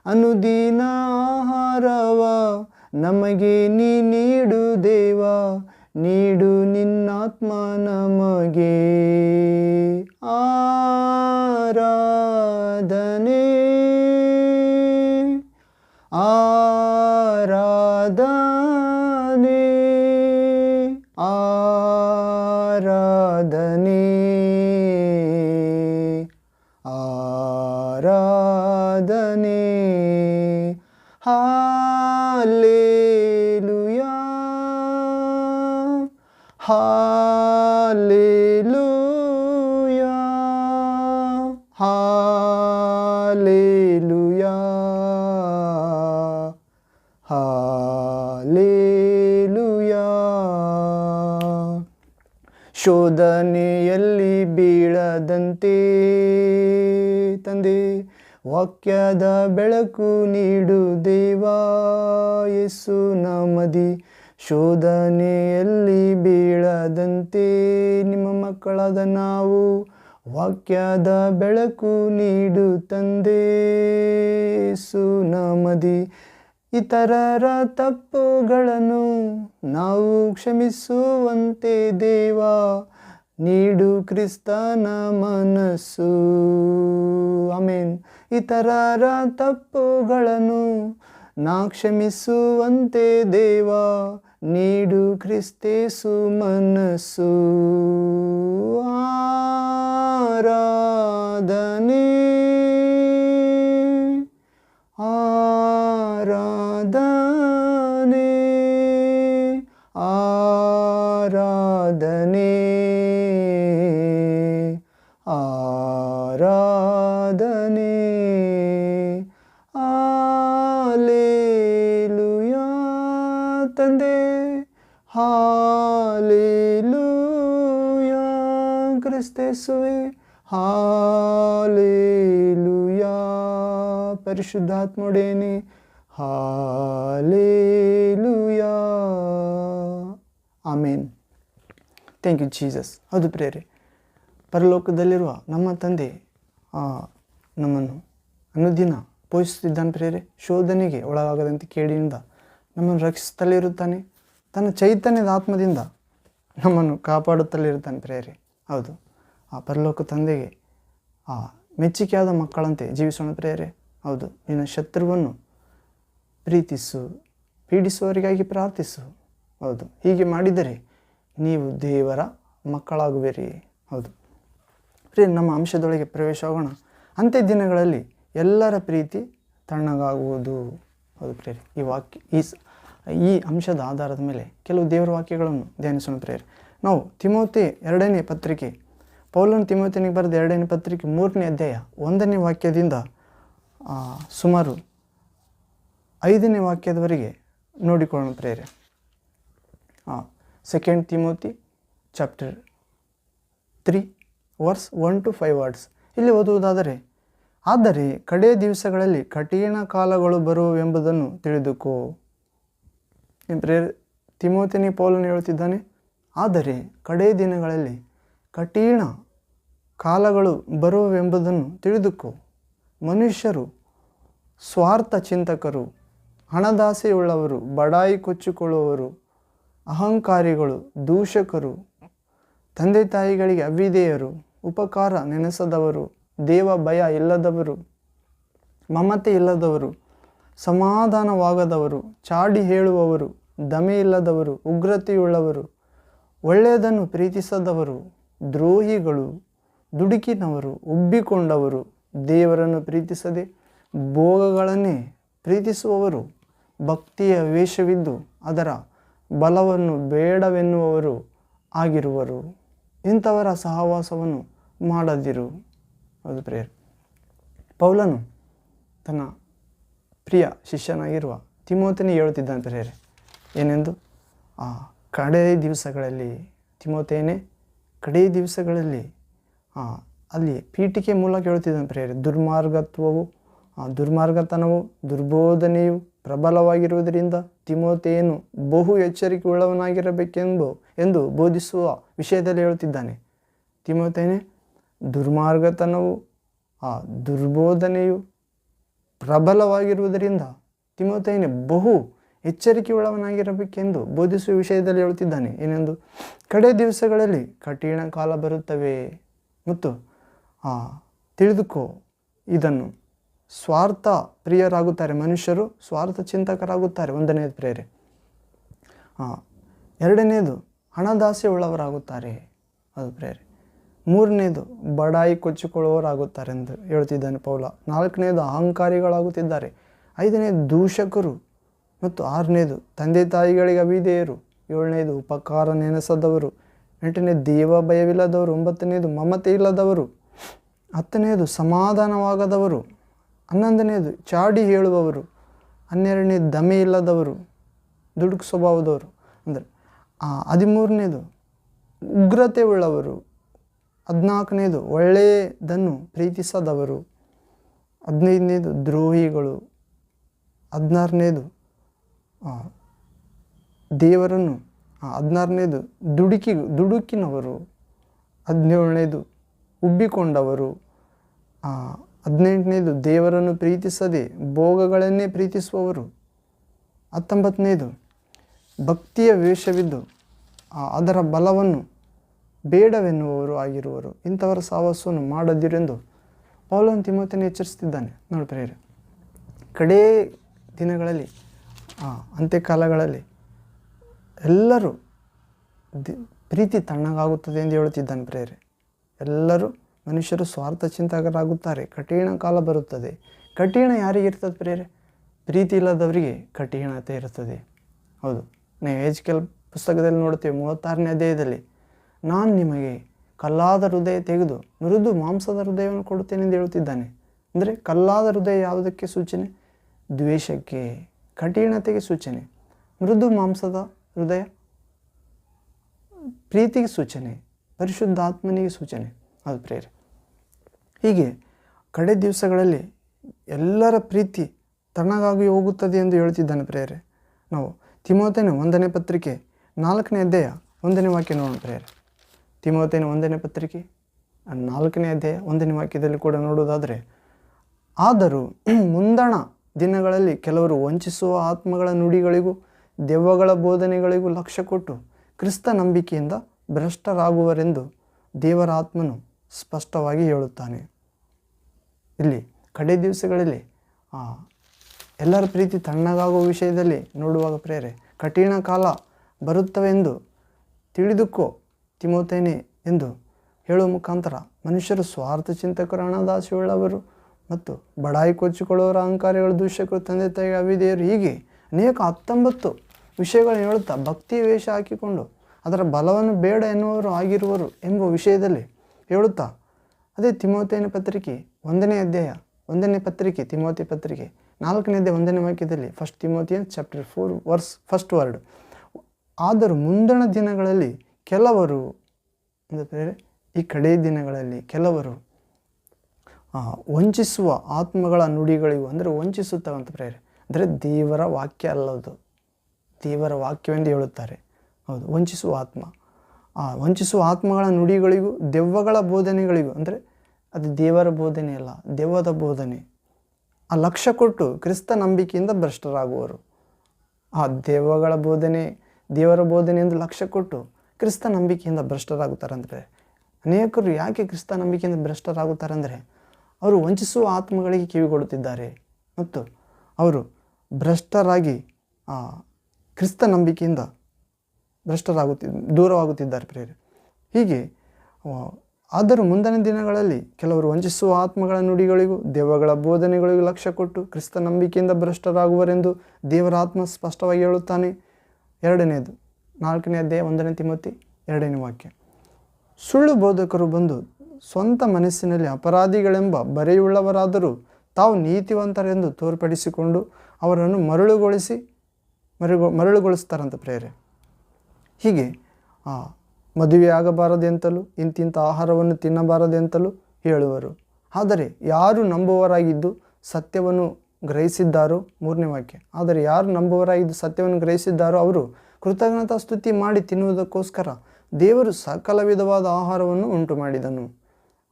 ಅನುದಿನ ಆಹಾರವ ನಮಗೆ ನೀ ನೀಡು ದೇವಾ, ನೀಡು ನಿನ್ನಾತ್ಮ ನಮಗೆ. ಆರಾಧನೆ ಆರಾಧನೆ ಆರಾಧನೆ ಆರಾಧನೆ. ಹಾಲೆಲೂಯಾ ಹಾಲೆಲೂಯಾ ಹಾಲೆಲೂಯಾ ಹಾಲೆಲೂಯಾ. ಶೋಧನೆಯಲ್ಲಿ ಬೀಳದಂತೆ ತಂದೆ, ವಾಕ್ಯದ ಬೆಳಕು ನೀಡು ದೇವಾ ಯೇಸು ನಮದಿ. ಶೋಧನೆಯಲ್ಲಿ ಬೀಳದಂತೆ ನಿಮ್ಮ ಮಕ್ಕಳಾದ ನಾವು ವಾಕ್ಯದ ಬೆಳಕು ನೀಡು ತಂದೆ ಯೇಸು ನಮದಿ. ಇತರರ ತಪ್ಪುಗಳನ್ನು ನಾವು ಕ್ಷಮಿಸುವಂತೆ ದೇವ ನೀಡು ಕ್ರಿಸ್ತನ ಮನಸ್ಸು. ಆಮೇನ್. ಇತರರ ತಪ್ಪುಗಳನ್ನು ನಾ ಕ್ಷಮಿಸುವಂತೆ ದೇವ ನೀಡು ಕ್ರಿಸ್ತೇಸು ಮನಸ್ಸು. ಆರಾಧನೆ ಆರಾಧನೆ ಆರಾಧನೆ ಆರಾಧನೆ. ಹಾಲೆಲೂಯಾ ತಂದೆ, ಹಾಲೆಲೂಯಾ ಕ್ರಿಸ್ತೇಸುವೆ, ಹಾಲೆಲೂಯಾ ಪರಿಶುದ್ಧಾತ್ಮೊಡನೆ, ಹಾಲೆಲೂಯಾ. ಆಮೇನ್. Thank you Jesus. ಹೌದು ಪ್ರಿಯರೇ, ಪರಲೋಕದಲ್ಲಿರುವ ನಮ್ಮ ತಂದೆ ನಮ್ಮನ್ನು ಅನುದಿನ ಪೋಷಿಸುತ್ತಿದ್ದಾನೆ ಪ್ರಿಯರೇ. ಶೋಧನೆಗೆ ಒಳಗಾಗದಂತೆ ಕೇಡಿನಿಂದ ನಮ್ಮನ್ನು ರಕ್ಷಿಸುತ್ತಲೇ ಇರುತ್ತಾನೆ. ತನ್ನ ಚೈತನ್ಯದ ಆತ್ಮದಿಂದ ನಮ್ಮನ್ನು ಕಾಪಾಡುತ್ತಲೇ ಇರುತ್ತಾನೆ ಪ್ರಿಯರೇ. ಹೌದು, ಆ ಪರಲೋಕ ತಂದೆಗೆ ಮೆಚ್ಚುಗೆಯಾದ ಮಕ್ಕಳಂತೆ ಜೀವಿಸೋಣ ಪ್ರಿಯರೇ. ಹೌದು, ನಿನ್ನ ಶತ್ರುವನ್ನು ಪ್ರೀತಿಸು, ಪೀಡಿಸುವವರಿಗಾಗಿ ಪ್ರಾರ್ಥಿಸು. ಹೌದು, ಹೀಗೆ ಮಾಡಿದರೆ ನೀವು ದೇವರ ಮಕ್ಕಳಾಗುವಿರಿ. ಹೌದು ಪ್ರಿಯ, ನಮ್ಮ ಅಂಶದೊಳಗೆ ಪ್ರವೇಶವಾಗೋಣ. ಅಂತ್ಯ ದಿನಗಳಲ್ಲಿ ಎಲ್ಲರ ಪ್ರೀತಿ ತಣ್ಣಗಾಗುವುದು. ಹೌದು ಪ್ರಿಯರೇ, ಈ ವಾಕ್ಯ ಈ ಅಂಶದ ಆಧಾರದ ಮೇಲೆ ಕೆಲವು ದೇವರ ವಾಕ್ಯಗಳನ್ನು ಧ್ಯಾನಿಸೋಣ ಪ್ರಿಯರೇ. ನಾವು ತಿಮೋಥೆ 2ನೇ ಪತ್ರಿಕೆ, ಪೌಲನು ತಿಮೋಥೆನಿಗೆ ಬರೆದ 2ನೇ ಪತ್ರಿಕೆ 3ನೇ ಅಧ್ಯಾಯ 1ನೇ ವಾಕ್ಯದಿಂದ ಸುಮಾರು 5ನೇ ವಾಕ್ಯದವರೆಗೆ ನೋಡಿಕೊಳ್ಳೋಣ ಪ್ರಿಯರೇ. 2 Timothy chapter 3 verse 1 to 5 words. ಇಲ್ಲಿ ಓದುವುದಾದರೆ, ಆದರೆ ಕಡೇ ದಿವಸಗಳಲ್ಲಿ ಕಠಿಣ ಕಾಲಗಳು ಬರುವೆಂಬುದನ್ನು ತಿಳಿದುಕೋ. ಪ್ರಿಯರೇ, ತಿಮೋಥೆನಿಗೆ ಪೌಲನು ಹೇಳುತ್ತಿದ್ದಾನೆ, ಆದರೆ ಕಡೇ ದಿನಗಳಲ್ಲಿ ಕಠಿಣ ಕಾಲಗಳು ಬರುವೆಂಬುದನ್ನು ತಿಳಿದುಕೋ. ಮನುಷ್ಯರು ಸ್ವಾರ್ಥ ಚಿಂತಕರು, ಹಣದಾಸೆಯುಳ್ಳವರು, ಬಡಾಯಿ ಕೊಚ್ಚಿಕೊಳ್ಳುವವರು, ಅಹಂಕಾರಿಗಳು, ದೂಷಕರು, ತಂದೆ ತಾಯಿಗಳಿಗೆ ಅವಿಧೇಯರು, ಉಪಕಾರ ನೆನೆಸದವರು, ದೇವ ಭಯ ಇಲ್ಲದವರು, ಮಮತೆ ಇಲ್ಲದವರು, ಸಮಾಧಾನವಾಗದವರು, ಚಾಡಿ ಹೇಳುವವರು, ದಮೆ ಇಲ್ಲದವರು, ಉಗ್ರತೆಯುಳ್ಳವರು, ಒಳ್ಳೆಯದನ್ನು ಪ್ರೀತಿಸದವರು, ದ್ರೋಹಿಗಳು, ದುಡುಕಿನವರು, ಉಬ್ಬಿಕೊಂಡವರು, ದೇವರನ್ನು ಪ್ರೀತಿಸದೆ ಭೋಗಗಳನ್ನೇ ಪ್ರೀತಿಸುವವರು, ಭಕ್ತಿಯ ವೇಷವಿದ್ದು ಅದರ ಬಲವನ್ನು ಬೇಡವೆನ್ನುವವರು ಆಗಿರುವರು. ಇಂಥವರ ಸಹವಾಸವನ್ನು ಮಾಡದಿರು. ಅದು ಪ್ರಿಯರೇ, ಪೌಲನು ತನ್ನ ಪ್ರಿಯ ಶಿಷ್ಯನಾಗಿರುವ ತಿಮೋಥೆನಿಗೆ ಹೇಳುತ್ತಿದ್ದಾನೆ ಪ್ರಿಯರೇ, ಏನೆಂದು? ಕಡೇ ದಿವಸಗಳಲ್ಲಿ, ತಿಮೋಥೆಯನೇ, ಕಡೇ ದಿವಸಗಳಲ್ಲಿ ಅಲ್ಲಿ ಪೀಠಿಕೆ ಮೂಲಕ ಹೇಳ್ತಿದ್ದಾನೆ ಪ್ರಿಯರೇ, ದುರ್ಮಾರ್ಗತನವು, ದುರ್ಬೋಧನೆಯು ಪ್ರಬಲವಾಗಿರುವುದರಿಂದ ತಿಮೋಥೆಯನು ಬಹು ಎಚ್ಚರಿಕೆ ಉಳ್ಳವನಾಗಿರಬೇಕೆಂದು ಬೋಧಿಸುವ ವಿಷಯದಲ್ಲಿ ಹೇಳುತ್ತಿದ್ದಾನೆ. ತಿಮೋಥೆಯನೇ, ದುರ್ಮಾರ್ಗತನವು, ದುರ್ಬೋಧನೆಯು ಪ್ರಬಲವಾಗಿರುವುದರಿಂದ ತಿಮೋಥೆಯನೇ ಬಹು ಎಚ್ಚರಿಕೆ ಉಳ್ಳವನಾಗಿರಬೇಕೆಂದು ಬೋಧಿಸುವ ವಿಷಯದಲ್ಲಿ ಹೇಳುತ್ತಿದ್ದಾನೆ. ಏನೆಂದು? ಕಡೇ ದಿವಸಗಳಲ್ಲಿ ಕಠಿಣ ಕಾಲ ಬರುತ್ತವೆ ಮತ್ತು ತಿಳಿದುಕೋ ಇದನ್ನು. ಸ್ವಾರ್ಥ ಪ್ರಿಯರಾಗುತ್ತಾರೆ, ಮನುಷ್ಯರು ಸ್ವಾರ್ಥ ಚಿಂತಕರಾಗುತ್ತಾರೆ. 1ನೇದು ಪ್ರಿಯರೇ. 2ನೇದು ಹಣದಾಸೆ ಉಳ್ಳವರಾಗುತ್ತಾರೆ. ಅದು ಪ್ರಿಯರೇ. 3ನೇದು ಬಡಾಯಿ ಕೊಚ್ಚಿಕೊಳ್ಳುವವರಾಗುತ್ತಾರೆ ಎಂದು ಹೇಳ್ತಿದ್ದಾನೆ ಪೌಲ. 4ನೇದು ಅಹಂಕಾರಿಗಳಾಗುತ್ತಿದ್ದಾರೆ. 5ನೇದು ದೂಷಕರು ಮತ್ತು 6ನೇದು ತಂದೆ ತಾಯಿಗಳಿಗೆ ಅವಿಧೇಯರು. 7ನೇದು ಉಪಕಾರ ನೆನೆಸದವರು. 8ನೇದು ದೇವ ಭಯವಿಲ್ಲದವರು. 9ನೇದು ಮಮತೆ ಇಲ್ಲದವರು. 10ನೇದು ಸಮಾಧಾನವಾಗದವರು. 11ನೇದು ಚಾಡಿ ಹೇಳುವವರು. 12ನೇದು ದಮೆ ಇಲ್ಲದವರು, ದುಡುಕು ಸ್ವಭಾವದವರು. ಅಂದರೆ 13ನೇದು ಉಗ್ರತೆ ಉಳ್ಳವರು. 14ನೇದು ಒಳ್ಳೆಯದನ್ನು ಪ್ರೀತಿಸದವರು. 15ನೇದು ದ್ರೋಹಿಗಳು. 16ನೇದು ದೇವರನ್ನು 16ನೇದು ದುಡುಕಿನವರು. 17ನೇದು ಉಬ್ಬಿಕೊಂಡವರು. 18ನೇದು ದೇವರನ್ನು ಪ್ರೀತಿಸದೆ ಭೋಗಗಳನ್ನೇ ಪ್ರೀತಿಸುವವರು. 19ನೇದು, ಭಕ್ತಿಯ ವೇಷವಿದ್ದು ಅದರ ಬಲವನ್ನು ಬೇಡವೆನ್ನುವವರು ಆಗಿರುವರು. ಇಂಥವರ ಸಹವಾಸವನ್ನು ಮಾಡದಿರೆಂದು ಪೌಲನು ತಿಮೋಥೆಯನ್ನು ಎಚ್ಚರಿಸ್ತಿದ್ದಾನೆ. ನೋಡಿ ಪ್ರಿಯರೇ, ಕಡೇ ದಿನಗಳಲ್ಲಿ ಅಂತ್ಯಕಾಲಗಳಲ್ಲಿ ಎಲ್ಲರೂ ಪ್ರೀತಿ ತಣ್ಣಗಾಗುತ್ತದೆ ಎಂದು ಹೇಳುತ್ತಿದ್ದಾನೆ ಪ್ರಿಯರೇ. ಎಲ್ಲರೂ ಮನುಷ್ಯರು ಸ್ವಾರ್ಥ ಚಿಂತಕರಾಗುತ್ತಾರೆ. ಕಠಿಣ ಕಾಲ ಬರುತ್ತದೆ. ಕಠಿಣ ಯಾರಿಗಿರ್ತದೆ ಪ್ರಿಯರೇ? ಪ್ರೀತಿ ಇಲ್ಲದವರಿಗೆ ಕಠಿಣತೆ ಇರುತ್ತದೆ. ಹೌದು, ನೀವು ಎಜ್ಕೇಲ್ ಪುಸ್ತಕದಲ್ಲಿ ನೋಡ್ತೀವಿ 36ನೇ ಅಧ್ಯಾಯದಲ್ಲಿ, ನಾನು ನಿಮಗೆ ಕಲ್ಲಾದ ಹೃದಯ ತೆಗೆದು ಮೃದು ಮಾಂಸದ ಹೃದಯವನ್ನು ಕೊಡುತ್ತೇನೆ ಎಂದು ಹೇಳುತ್ತಿದ್ದಾನೆ. ಅಂದರೆ ಕಲ್ಲಾದ ಹೃದಯ ಯಾವುದಕ್ಕೆ ಸೂಚನೆ? ದ್ವೇಷಕ್ಕೆ, ಕಠಿಣತೆಗೆ ಸೂಚನೆ. ಮೃದು ಮಾಂಸದ ಹೃದಯ ಪ್ರೀತಿಗೆ ಸೂಚನೆ, ಪರಿಶುದ್ಧಾತ್ಮನಿಗೆ ಸೂಚನೆ. ಅದು ಪ್ರೇರೆ. ಹೀಗೆ ಕಡೆ ದಿವಸಗಳಲ್ಲಿ ಎಲ್ಲರ ಪ್ರೀತಿ ತಣ್ಣಗಾಗಿ ಹೋಗುತ್ತದೆ ಎಂದು ಹೇಳುತ್ತಿದ್ದಾನೆ ಪ್ರೇರೆ. ನಾವು ತಿಮೋಥೆಯನ 1ನೇ ಪತ್ರಿಕೆ 4ನೇ ಅಧ್ಯಾಯ 1ನೇ ವಾಕ್ಯ ನೋಡೋಣ ಪ್ರೇರೆ. ತಿಮೋಥೆಯನ 1ನೇ ಪತ್ರಿಕೆ 4ನೇ ಅಧ್ಯಾಯ 1ನೇ ವಾಕ್ಯದಲ್ಲಿ ಕೂಡ ನೋಡುವುದಾದರೆ, ಆದರೂ ಮುಂದಣ ದಿನಗಳಲ್ಲಿ ಕೆಲವರು ವಂಚಿಸುವ ಆತ್ಮಗಳ ನುಡಿಗಳಿಗೂ ದೆವ್ವಗಳ ಬೋಧನೆಗಳಿಗೂ ಲಕ್ಷ್ಯ ಕೊಟ್ಟು ಕ್ರಿಸ್ತ ನಂಬಿಕೆಯಿಂದ ಭ್ರಷ್ಟರಾಗುವರೆಂದು ದೇವರ ಆತ್ಮನು ಸ್ಪಷ್ಟವಾಗಿ ಹೇಳುತ್ತಾನೆ. ಇಲ್ಲಿ ಕಡೆ ದಿವಸಗಳಲ್ಲಿ ಎಲ್ಲರ ಪ್ರೀತಿ ತಣ್ಣಗಾಗುವ ವಿಷಯದಲ್ಲಿ ನೋಡುವಾಗ ಪ್ರೇರೆ, ಕಠಿಣ ಕಾಲ ಬರುತ್ತವೆಂದು ತಿಳಿದುಕೋ ತಿಮೋಥೆಯನೇ ಎಂದು ಹೇಳುವ ಮುಖಾಂತರ ಮನುಷ್ಯರು ಸ್ವಾರ್ಥ ಚಿಂತಕರು, ಹಣದಾಸೆಯುಳ್ಳವರು ಮತ್ತು ಬಡಾಯಿ ಕೊಚ್ಚಿಕೊಳ್ಳುವವರು, ಅಹಂಕಾರಿಗಳು, ದೂಷಕರು, ತಂದೆ ತಾಯಿಗೆ ಅವಿಧೇಯರು, ಹೀಗೆ ಅನೇಕ 19 ವಿಷಯಗಳನ್ನು ಹೇಳುತ್ತಾ ಭಕ್ತಿಯ ವೇಷ ಹಾಕಿಕೊಂಡು ಅದರ ಬಲವನ್ನು ಬೇಡ ಎನ್ನುವರು ಆಗಿರುವರು ಎಂಬ ವಿಷಯದಲ್ಲಿ ಹೇಳುತ್ತಾ, ಅದೇ ತಿಮೋಥೆಯನ ಪತ್ರಿಕೆ 1ನೇ ಅಧ್ಯಾಯ 1ನೇ ಪತ್ರಿಕೆ ತಿಮೋಥಿ ಪತ್ರಿಕೆ 4ನೇ ಅಧ್ಯಾಯ 1ನೇ ವಾಕ್ಯದಲ್ಲಿ, 1 Timothians chapter 4 verse 1st word, ಆದರೂ ಮುಂದಣ ದಿನಗಳಲ್ಲಿ ಕೆಲವರು ಅಂದರೆ ಈ ಕಡೆ ದಿನಗಳಲ್ಲಿ ಕೆಲವರು ವಂಚಿಸುವ ಆತ್ಮಗಳ ನುಡಿಗಳಿಗೂ, ಅಂದರೆ ವಂಚಿಸುತ್ತವಂತ ಪ್ರೇರೆ, ಅಂದರೆ ದೇವರ ವಾಕ್ಯ ಅಲ್ಲದು, ದೇವರ ವಾಕ್ಯವೆಂದು ಹೇಳುತ್ತಾರೆ. ಹೌದು, ವಂಚಿಸುವ ಆತ್ಮ. ವಂಚಿಸುವ ಆತ್ಮಗಳ ನುಡಿಗಳಿಗೂ ದೆವ್ವಗಳ ಬೋಧನೆಗಳಿಗೂ, ಅಂದರೆ ಅದು ದೇವರ ಬೋಧನೆ ಅಲ್ಲ, ದೆವ್ವದ ಬೋಧನೆ. ಲಕ್ಷ್ಯ ಕೊಟ್ಟು ಕ್ರಿಸ್ತ ನಂಬಿಕೆಯಿಂದ ಭ್ರಷ್ಟರಾಗುವರು. ದೆವ್ವಗಳ ಬೋಧನೆ, ದೇವರ ಬೋಧನೆ ಎಂದು ಲಕ್ಷ್ಯ ಕೊಟ್ಟು ಕ್ರಿಸ್ತ ನಂಬಿಕೆಯಿಂದ ಭ್ರಷ್ಟರಾಗುತ್ತಾರೆ. ಅಂದರೆ ಅನೇಕರು ಯಾಕೆ ಕ್ರಿಸ್ತ ನಂಬಿಕೆಯಿಂದ ಭ್ರಷ್ಟರಾಗುತ್ತಾರೆ ಅಂದರೆ, ಅವರು ವಂಚಿಸುವ ಆತ್ಮಗಳಿಗೆ ಕಿವಿಗೊಡುತ್ತಿದ್ದಾರೆ ಮತ್ತು ಅವರು ಭ್ರಷ್ಟರಾಗಿ ಕ್ರಿಸ್ತ ನಂಬಿಕೆಯಿಂದ ದೂರವಾಗುತ್ತಿದ್ದಾರೆ ಪ್ರೇರೆ. ಹೀಗೆ ಆದರೂ ಮುಂದಿನ ದಿನಗಳಲ್ಲಿ ಕೆಲವರು ವಂಚಿಸುವ ಆತ್ಮಗಳ ನುಡಿಗಳಿಗೂ ದೆವ್ವಗಳ ಬೋಧನೆಗಳಿಗೂ ಲಕ್ಷ್ಯ ಕೊಟ್ಟು ಕ್ರಿಸ್ತ ನಂಬಿಕೆಯಿಂದ ಭ್ರಷ್ಟರಾಗುವರೆಂದು ದೇವರ ಆತ್ಮ ಸ್ಪಷ್ಟವಾಗಿ ಹೇಳುತ್ತಾನೆ. 2ನೇದು 4ನೇ ಅಧ್ಯಾಯ 1ನೇ ತಿಮೋಥಿ 2ನೇ ವಾಕ್ಯ, ಸುಳ್ಳು ಬೋಧಕರು ಬಂದು ಸ್ವಂತ ಮನಸ್ಸಿನಲ್ಲಿ ಅಪರಾಧಿಗಳೆಂಬ ಬರೆಯುಳ್ಳವರಾದರೂ ತಾವು ನೀತಿವಂತರೆಂದು ತೋರ್ಪಡಿಸಿಕೊಂಡು ಅವರನ್ನು ಮರಳುಗೊಳಿಸ್ತಾರಂತ ಪ್ರೇರೆ. ಹೀಗೆ ಮದುವೆಯಾಗಬಾರದೆಂತಲೂ ಇಂತಿಂಥ ಆಹಾರವನ್ನು ತಿನ್ನಬಾರದೆಂತಲೂ ಹೇಳುವರು. ಆದರೆ ಯಾರು ನಂಬುವವರಾಗಿದ್ದು ಸತ್ಯವನ್ನು ಗ್ರಹಿಸಿದ್ದಾರೋ, 3ನೇ ವಾಕ್ಯ, ಆದರೆ ಯಾರು ನಂಬುವವರಾಗಿದ್ದು ಸತ್ಯವನ್ನು ಗ್ರಹಿಸಿದ್ದಾರೋ ಅವರು ಕೃತಜ್ಞತಾ ಸ್ತುತಿ ಮಾಡಿ ತಿನ್ನುವುದಕ್ಕೋಸ್ಕರ ದೇವರು ಸಕಲ ವಿಧವಾದ ಆಹಾರವನ್ನು ಉಂಟು ಮಾಡಿದನು.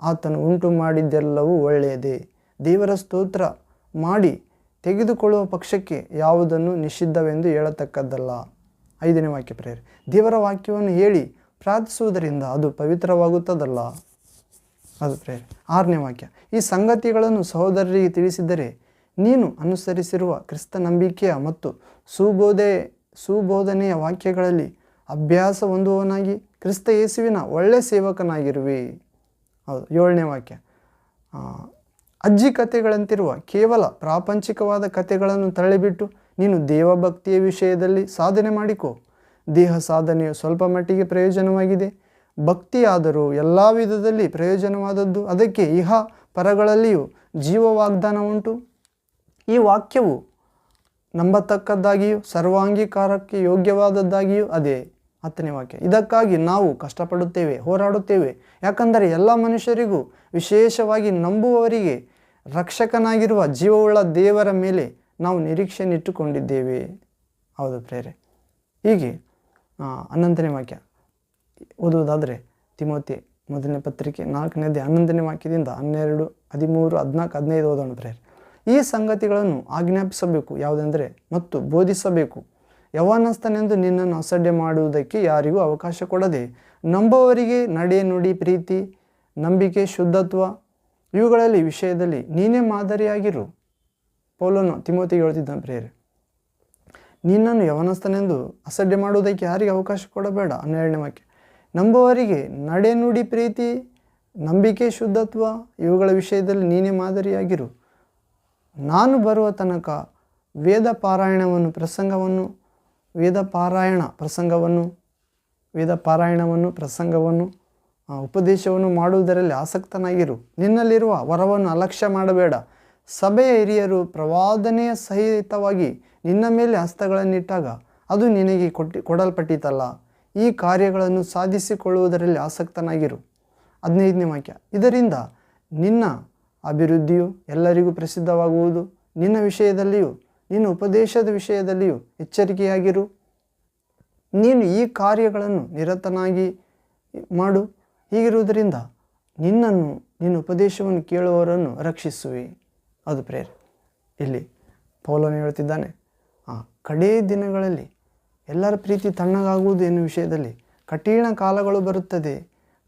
ಆತನು ಉಂಟು ಮಾಡಿದ್ದೆಲ್ಲವೂ ಒಳ್ಳೆಯದೇ. ದೇವರ ಸ್ತೋತ್ರ ಮಾಡಿ ತೆಗೆದುಕೊಳ್ಳುವ ಪಕ್ಷಕ್ಕೆ ಯಾವುದನ್ನು ನಿಷಿದ್ಧವೆಂದು ಹೇಳತಕ್ಕದ್ದಲ್ಲ. 5ನೇ ವಾಕ್ಯ ಪ್ರೇರೆ, ದೇವರ ವಾಕ್ಯವನ್ನು ಹೇಳಿ ಪ್ರಾರ್ಥಿಸುವುದರಿಂದ ಅದು ಪವಿತ್ರವಾಗುತ್ತದಲ್ಲ. ಅದು ಪ್ರೇರೆ. 6ನೇ ವಾಕ್ಯ, ಈ ಸಂಗತಿಗಳನ್ನು ಸಹೋದರರಿಗೆ ತಿಳಿಸಿದರೆ ನೀನು ಅನುಸರಿಸಿರುವ ಕ್ರಿಸ್ತ ನಂಬಿಕೆಯ ಮತ್ತು ಸುಬೋಧನೆಯ ವಾಕ್ಯಗಳಲ್ಲಿ ಅಭ್ಯಾಸ ಹೊಂದುವವನಾಗಿ ಕ್ರಿಸ್ತ ಯೇಸುವಿನ ಒಳ್ಳೆ ಸೇವಕನಾಗಿರುವೆ. ಹೌದು. 7ನೇ ವಾಕ್ಯ, ಅಜ್ಜಿ ಕಥೆಗಳಂತಿರುವ ಕೇವಲ ಪ್ರಾಪಂಚಿಕವಾದ ಕಥೆಗಳನ್ನು ತಳ್ಳಿಬಿಟ್ಟು ನೀನು ದೇವಭಕ್ತಿಯ ವಿಷಯದಲ್ಲಿ ಸಾಧನೆ ಮಾಡಿಕೊ. ದೇಹ ಸಾಧನೆಯು ಸ್ವಲ್ಪ ಮಟ್ಟಿಗೆ ಪ್ರಯೋಜನವಾಗಿದೆ, ಭಕ್ತಿಯಾದರೂ ಎಲ್ಲ ವಿಧದಲ್ಲಿ ಪ್ರಯೋಜನವಾದದ್ದು. ಅದಕ್ಕೆ ಇಹ ಪರಗಳಲ್ಲಿಯೂ ಜೀವ ವಾಗ್ದಾನ ಉಂಟು. ಈ ವಾಕ್ಯವು ನಂಬತಕ್ಕದ್ದಾಗಿಯೂ ಸರ್ವಾಂಗೀಕಾರಕ್ಕೆ ಯೋಗ್ಯವಾದದ್ದಾಗಿಯೂ ಅದೇ. 10ನೇ ವಾಕ್ಯ, ಇದಕ್ಕಾಗಿ ನಾವು ಕಷ್ಟಪಡುತ್ತೇವೆ, ಹೋರಾಡುತ್ತೇವೆ. ಯಾಕಂದರೆ ಎಲ್ಲ ಮನುಷ್ಯರಿಗೂ ವಿಶೇಷವಾಗಿ ನಂಬುವವರಿಗೆ ರಕ್ಷಕನಾಗಿರುವ ಜೀವವುಳ್ಳ ದೇವರ ಮೇಲೆ ನಾವು ನಿರೀಕ್ಷೆಯನ್ನಿಟ್ಟುಕೊಂಡಿದ್ದೇವೆ. ಹೌದು ಪ್ರೇರೆ. ಹೀಗೆ 11ನೇ ವಾಕ್ಯ ಓದುವುದಾದರೆ ತಿಮೋಥಿ 1ನೇ ಪತ್ರಿಕೆ 4ನೇ ಅಧ್ಯಾಯ 11ನೇ ವಾಕ್ಯದಿಂದ 12, 13, 14, 15 ಓದೋಣ ಪ್ರೇರೆ. ಈ ಸಂಗತಿಗಳನ್ನು ಆಜ್ಞಾಪಿಸಬೇಕು. ಯಾವುದೆಂದರೆ ಮತ್ತು ಬೋಧಿಸಬೇಕು. ಯೌವನಸ್ಥನೆಂದು ನಿನ್ನನ್ನು ಅಸಡ್ಡೆ ಮಾಡುವುದಕ್ಕೆ ಯಾರಿಗೂ ಅವಕಾಶ ಕೊಡದೆ, ನಂಬುವವರಿಗೆ ನಡೆ, ನುಡಿ, ಪ್ರೀತಿ, ನಂಬಿಕೆ, ಶುದ್ಧತ್ವ ಇವುಗಳಲ್ಲಿ ವಿಷಯದಲ್ಲಿ ನೀನೇ ಮಾದರಿಯಾಗಿರು. ಪೌಲನು ತಿಮೋತಿಗೆ ಹೇಳ್ತಿದ್ದಾನೆ ಪ್ರಿಯರೇ, ನಿನ್ನನ್ನು ಯೌವನಸ್ಥನೆಂದು ಅಸಡ್ಡೆ ಮಾಡುವುದಕ್ಕೆ ಯಾರಿಗೆ ಅವಕಾಶ ಕೊಡಬೇಡ. 12ನೇ ವಾಕ್ಯ, ನಂಬುವವರಿಗೆ ನಡೆ, ನುಡಿ, ಪ್ರೀತಿ, ನಂಬಿಕೆ, ಶುದ್ಧತ್ವ ಇವುಗಳ ವಿಷಯದಲ್ಲಿ ನೀನೇ ಮಾದರಿಯಾಗಿರು. ನಾನು ಬರುವ ತನಕ ವೇದ ಪಾರಾಯಣವನ್ನು ಪ್ರಸಂಗವನ್ನು ಉಪದೇಶವನ್ನು ಮಾಡುವುದರಲ್ಲಿ ಆಸಕ್ತನಾಗಿರು. ನಿನ್ನಲ್ಲಿರುವ ವರವನ್ನು ಅಲಕ್ಷ್ಯ ಮಾಡಬೇಡ. ಸಭೆಯ ಹಿರಿಯರು ಪ್ರವಾದನೆಯ ಸಹಿತವಾಗಿ ನಿನ್ನ ಮೇಲೆ ಹಸ್ತಗಳನ್ನಿಟ್ಟಾಗ ಅದು ನಿನಗೆ ಕೊಡಲ್ಪಟ್ಟಿತಲ್ಲ. ಈ ಕಾರ್ಯಗಳನ್ನು ಸಾಧಿಸಿಕೊಳ್ಳುವುದರಲ್ಲಿ ಆಸಕ್ತನಾಗಿರು. 15ನೇ ವಾಕ್ಯ, ಇದರಿಂದ ನಿನ್ನ ಅಭಿವೃದ್ಧಿಯು ಎಲ್ಲರಿಗೂ ಪ್ರಸಿದ್ಧವಾಗುವುದು. ನಿನ್ನ ವಿಷಯದಲ್ಲಿಯೂ ನಿನ್ನ ಉಪದೇಶದ ವಿಷಯದಲ್ಲಿಯೂ ಎಚ್ಚರಿಕೆಯಾಗಿರು. ನೀನು ಈ ಕಾರ್ಯಗಳನ್ನು ನಿರತನಾಗಿ ಮಾಡು. ಹೀಗಿರುವುದರಿಂದ ನಿನ್ನ ಉಪದೇಶವನ್ನು ಕೇಳುವವರನ್ನು ರಕ್ಷಿಸುವೆ. ಅದು ಪ್ರೇರೆ. ಇಲ್ಲಿ ಪೌಲನು ಹೇಳ್ತಿದ್ದಾನೆ, ಕಡೇ ದಿನಗಳಲ್ಲಿ ಎಲ್ಲರ ಪ್ರೀತಿ ತಣ್ಣಗಾಗುವುದು ಎನ್ನುವ ವಿಷಯದಲ್ಲಿ ಕಠಿಣ ಕಾಲಗಳು ಬರುತ್ತದೆ.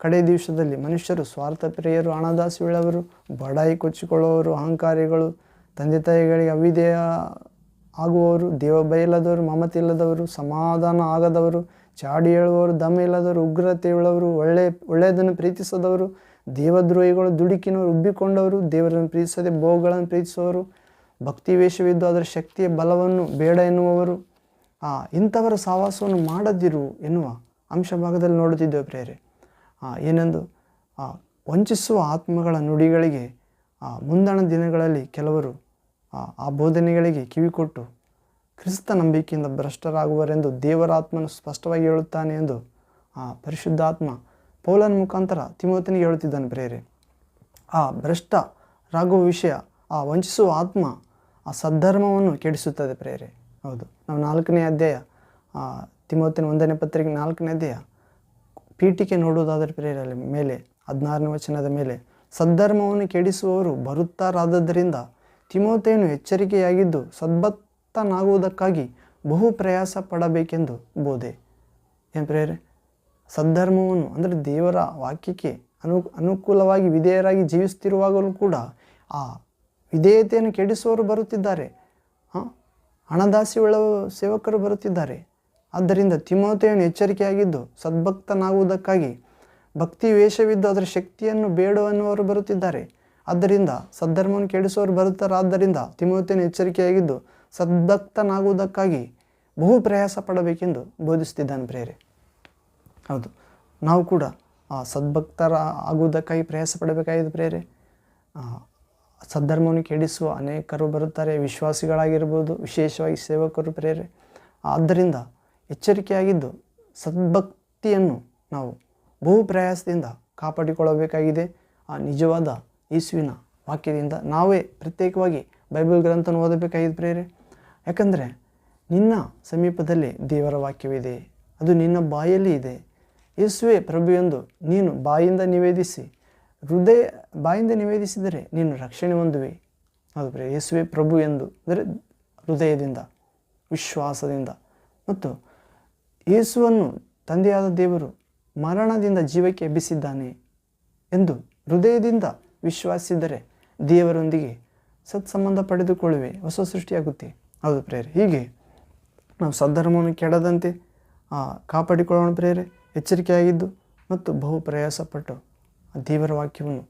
ಕಡೇ ದಿವಸದಲ್ಲಿ ಮನುಷ್ಯರು ಸ್ವಾರ್ಥಪ್ರಿಯರು, ಹಣದಾಸೆಯುಳ್ಳವರು, ಬಡಾಯಿ ಕೊಚ್ಚಿಕೊಳ್ಳುವವರು, ಅಹಂಕಾರಿಗಳು, ತಂದೆ ತಾಯಿಗಳಿಗೆ ಅವಿಧೇಯ ಆಗುವವರು, ದೇವ ಬಯಲದವರು, ಮಮತೆ ಇಲ್ಲದವರು, ಸಮಾಧಾನ ಆಗದವರು, ಚಾಡಿ ಹೇಳುವವರು, ದಮ ಇಲ್ಲದವರು, ಉಗ್ರತೆಯುಳ್ಳವರು, ಒಳ್ಳೆಯದನ್ನು ಪ್ರೀತಿಸದವರು, ದೇವದ್ರೋಹಿಗಳು, ದುಡುಕಿನವರು, ಉಬ್ಬಿಕೊಂಡವರು, ದೇವರನ್ನು ಪ್ರೀತಿಸದೆ ಭೋಗಗಳನ್ನು ಪ್ರೀತಿಸುವವರು, ಭಕ್ತಿ ವೇಷವಿದ್ದು ಅದರ ಶಕ್ತಿಯ ಬಲವನ್ನು ಬೇಡ ಎನ್ನುವವರು, ಇಂಥವರ ಸಹವಾಸವನ್ನು ಮಾಡದಿರು ಎನ್ನುವ ಅಂಶ ಭಾಗದಲ್ಲಿ ನೋಡುತ್ತಿದ್ದೇವೆ ಪ್ರೇರೆ. ಏನೆಂದು ವಂಚಿಸುವ ಆತ್ಮಗಳ ನುಡಿಗಳಿಗೆ ಮುಂದಣ ದಿನಗಳಲ್ಲಿ ಕೆಲವರು ಆ ಬೋಧನೆಗಳಿಗೆ ಕಿವಿಕೊಟ್ಟು ಕ್ರಿಸ್ತ ನಂಬಿಕೆಯಿಂದ ಭ್ರಷ್ಟರಾಗುವರೆಂದು ದೇವರಾತ್ಮನು ಸ್ಪಷ್ಟವಾಗಿ ಹೇಳುತ್ತಾನೆ ಎಂದು ಪರಿಶುದ್ಧಾತ್ಮ ಪೌಲನ ಮುಖಾಂತರ ತಿಮೋತಿನಿಗೆ ಹೇಳುತ್ತಿದ್ದಾನೆ ಪ್ರೇರೆ. ಭ್ರಷ್ಟರಾಗುವ ವಿಷಯ, ವಂಚಿಸುವ ಆತ್ಮ ಸದ್ಧರ್ಮವನ್ನು ಕೆಡಿಸುತ್ತದೆ ಪ್ರೇರೆ. ಹೌದು, ನಾವು 4ನೇ ಅಧ್ಯಾಯ ತಿಮೋತಿನ 1ನೇ ಪತ್ರಿಕೆ 4ನೇ ಅಧ್ಯಾಯ ಪೀಠಿಕೆ ನೋಡುವುದಾದರೆ ಪ್ರೇರಲ್ಲಿ ಮೇಲೆ 16ನೇ ವಚನದ ಮೇಲೆ, ಸದ್ಧರ್ಮವನ್ನು ಕೆಡಿಸುವವರು ಬರುತ್ತಾರಾದ್ದರಿಂದ ತಿಮೋಥೆಯನು ಎಚ್ಚರಿಕೆಯಾಗಿದ್ದು ಸದ್ಭಕ್ತನಾಗುವುದಕ್ಕಾಗಿ ಬಹು ಪ್ರಯಾಸ ಪಡಬೇಕೆಂದು ಬೋಧೆ. ಏನು ಪ್ರೇರೆ? ಸದ್ಧರ್ಮವನ್ನು ಅಂದರೆ ದೇವರ ವಾಕ್ಯಕ್ಕೆ ಅನುಕೂಲವಾಗಿ ವಿಧೇಯರಾಗಿ ಜೀವಿಸ್ತಿರುವಾಗಲೂ ಕೂಡ ಆ ವಿಧೇಯತೆಯನ್ನು ಕೆಡಿಸುವವರು ಬರುತ್ತಿದ್ದಾರೆ. ಹಣದಾಸೆಯುಳ್ಳ ಸೇವಕರು ಬರುತ್ತಿದ್ದಾರೆ. ಆದ್ದರಿಂದ ತಿಮೋಥೆಯನು ಎಚ್ಚರಿಕೆಯಾಗಿದ್ದು ಸದ್ಭಕ್ತನಾಗುವುದಕ್ಕಾಗಿ, ಭಕ್ತಿ ವೇಷವಿದ್ದು ಅದರ ಶಕ್ತಿಯನ್ನು ಬೇಡ ಎನ್ನುವರು ಬರುತ್ತಿದ್ದಾರೆ. ಆದ್ದರಿಂದ ಸದ್ಧರ್ಮವನ್ನು ಕೆಡಿಸುವವರು ಬರುತ್ತಾರೆ. ಆದ್ದರಿಂದ ತಿಮೋಥೆಯನು ಎಚ್ಚರಿಕೆಯಾಗಿದ್ದು ಸದ್ಭಕ್ತನಾಗುವುದಕ್ಕಾಗಿ ಬಹು ಪ್ರಯಾಸ ಪಡಬೇಕೆಂದು ಬೋಧಿಸುತ್ತಿದ್ದಾನೆ ಪ್ರೇರೆ. ಹೌದು, ನಾವು ಕೂಡ ಸದ್ಭಕ್ತರ ಆಗುವುದಕ್ಕಾಗಿ ಪ್ರಯಾಸ ಪಡಬೇಕಾಗಿದೆ ಪ್ರೇರೆ. ಸದ್ಧರ್ಮವನ್ನು ಕೆಡಿಸುವ ಅನೇಕರು ಬರುತ್ತಾರೆ, ವಿಶ್ವಾಸಿಗಳಾಗಿರ್ಬೋದು, ವಿಶೇಷವಾಗಿ ಸೇವಕರು ಪ್ರೇರೆ. ಆದ್ದರಿಂದ ಎಚ್ಚರಿಕೆಯಾಗಿದ್ದು ಸದ್ಭಕ್ತಿಯನ್ನು ನಾವು ಬಹು ಪ್ರಯಾಸದಿಂದ ಕಾಪಾಡಿಕೊಳ್ಳಬೇಕಾಗಿದೆ. ನಿಜವಾದ ಯೇಸುವಿನ ವಾಕ್ಯದಿಂದ ನಾವೇ ಪ್ರತ್ಯೇಕವಾಗಿ ಬೈಬಲ್ ಗ್ರಂಥವನ್ನು ಓದಬೇಕಾಗಿದೆ ಪ್ರೇರೆ. ಯಾಕಂದರೆ ನಿನ್ನ ಸಮೀಪದಲ್ಲಿ ದೇವರ ವಾಕ್ಯವಿದೆ, ಅದು ನಿನ್ನ ಬಾಯಲ್ಲಿ ಇದೆ. ಯೇಸುವೇ ಪ್ರಭು ಎಂದು ನೀನು ಬಾಯಿಂದ ನಿವೇದಿಸಿದರೆ ನೀನು ರಕ್ಷಣೆ ಹೊಂದುವೆ. ಹೌದು ಪ್ರಿಯ, ಯೇಸುವೇ ಪ್ರಭು ಎಂದು ಅಂದರೆ ಹೃದಯದಿಂದ, ವಿಶ್ವಾಸದಿಂದ, ಮತ್ತು ಯೇಸುವನ್ನು ತಂದೆಯಾದ ದೇವರು ಮರಣದಿಂದ ಜೀವಕ್ಕೆ ಎಬ್ಬಿಸಿದ್ದಾನೆ ಎಂದು ಹೃದಯದಿಂದ ವಿಶ್ವಾಸಿಸಿದರೆ ದೇವರೊಂದಿಗೆ ಸತ್ಸಂಬಂಧ ಪಡೆದುಕೊಳ್ಳುವೆ, ಹೊಸ ಸೃಷ್ಟಿಯಾಗುತ್ತೆ. ಹೌದು ಪ್ರೇರೆ. ಹೀಗೆ ನಾವು ಸದ್ಧರ್ಮವನ್ನು ಕೆಡದಂತೆ ಕಾಪಾಡಿಕೊಳ್ಳೋಣ ಪ್ರೇರೆ. ಎಚ್ಚರಿಕೆಯಾಗಿದ್ದು ಮತ್ತು ಬಹು ಪ್ರಯಾಸಪಟ್ಟು ದೇವರ ವಾಕ್ಯವನ್ನು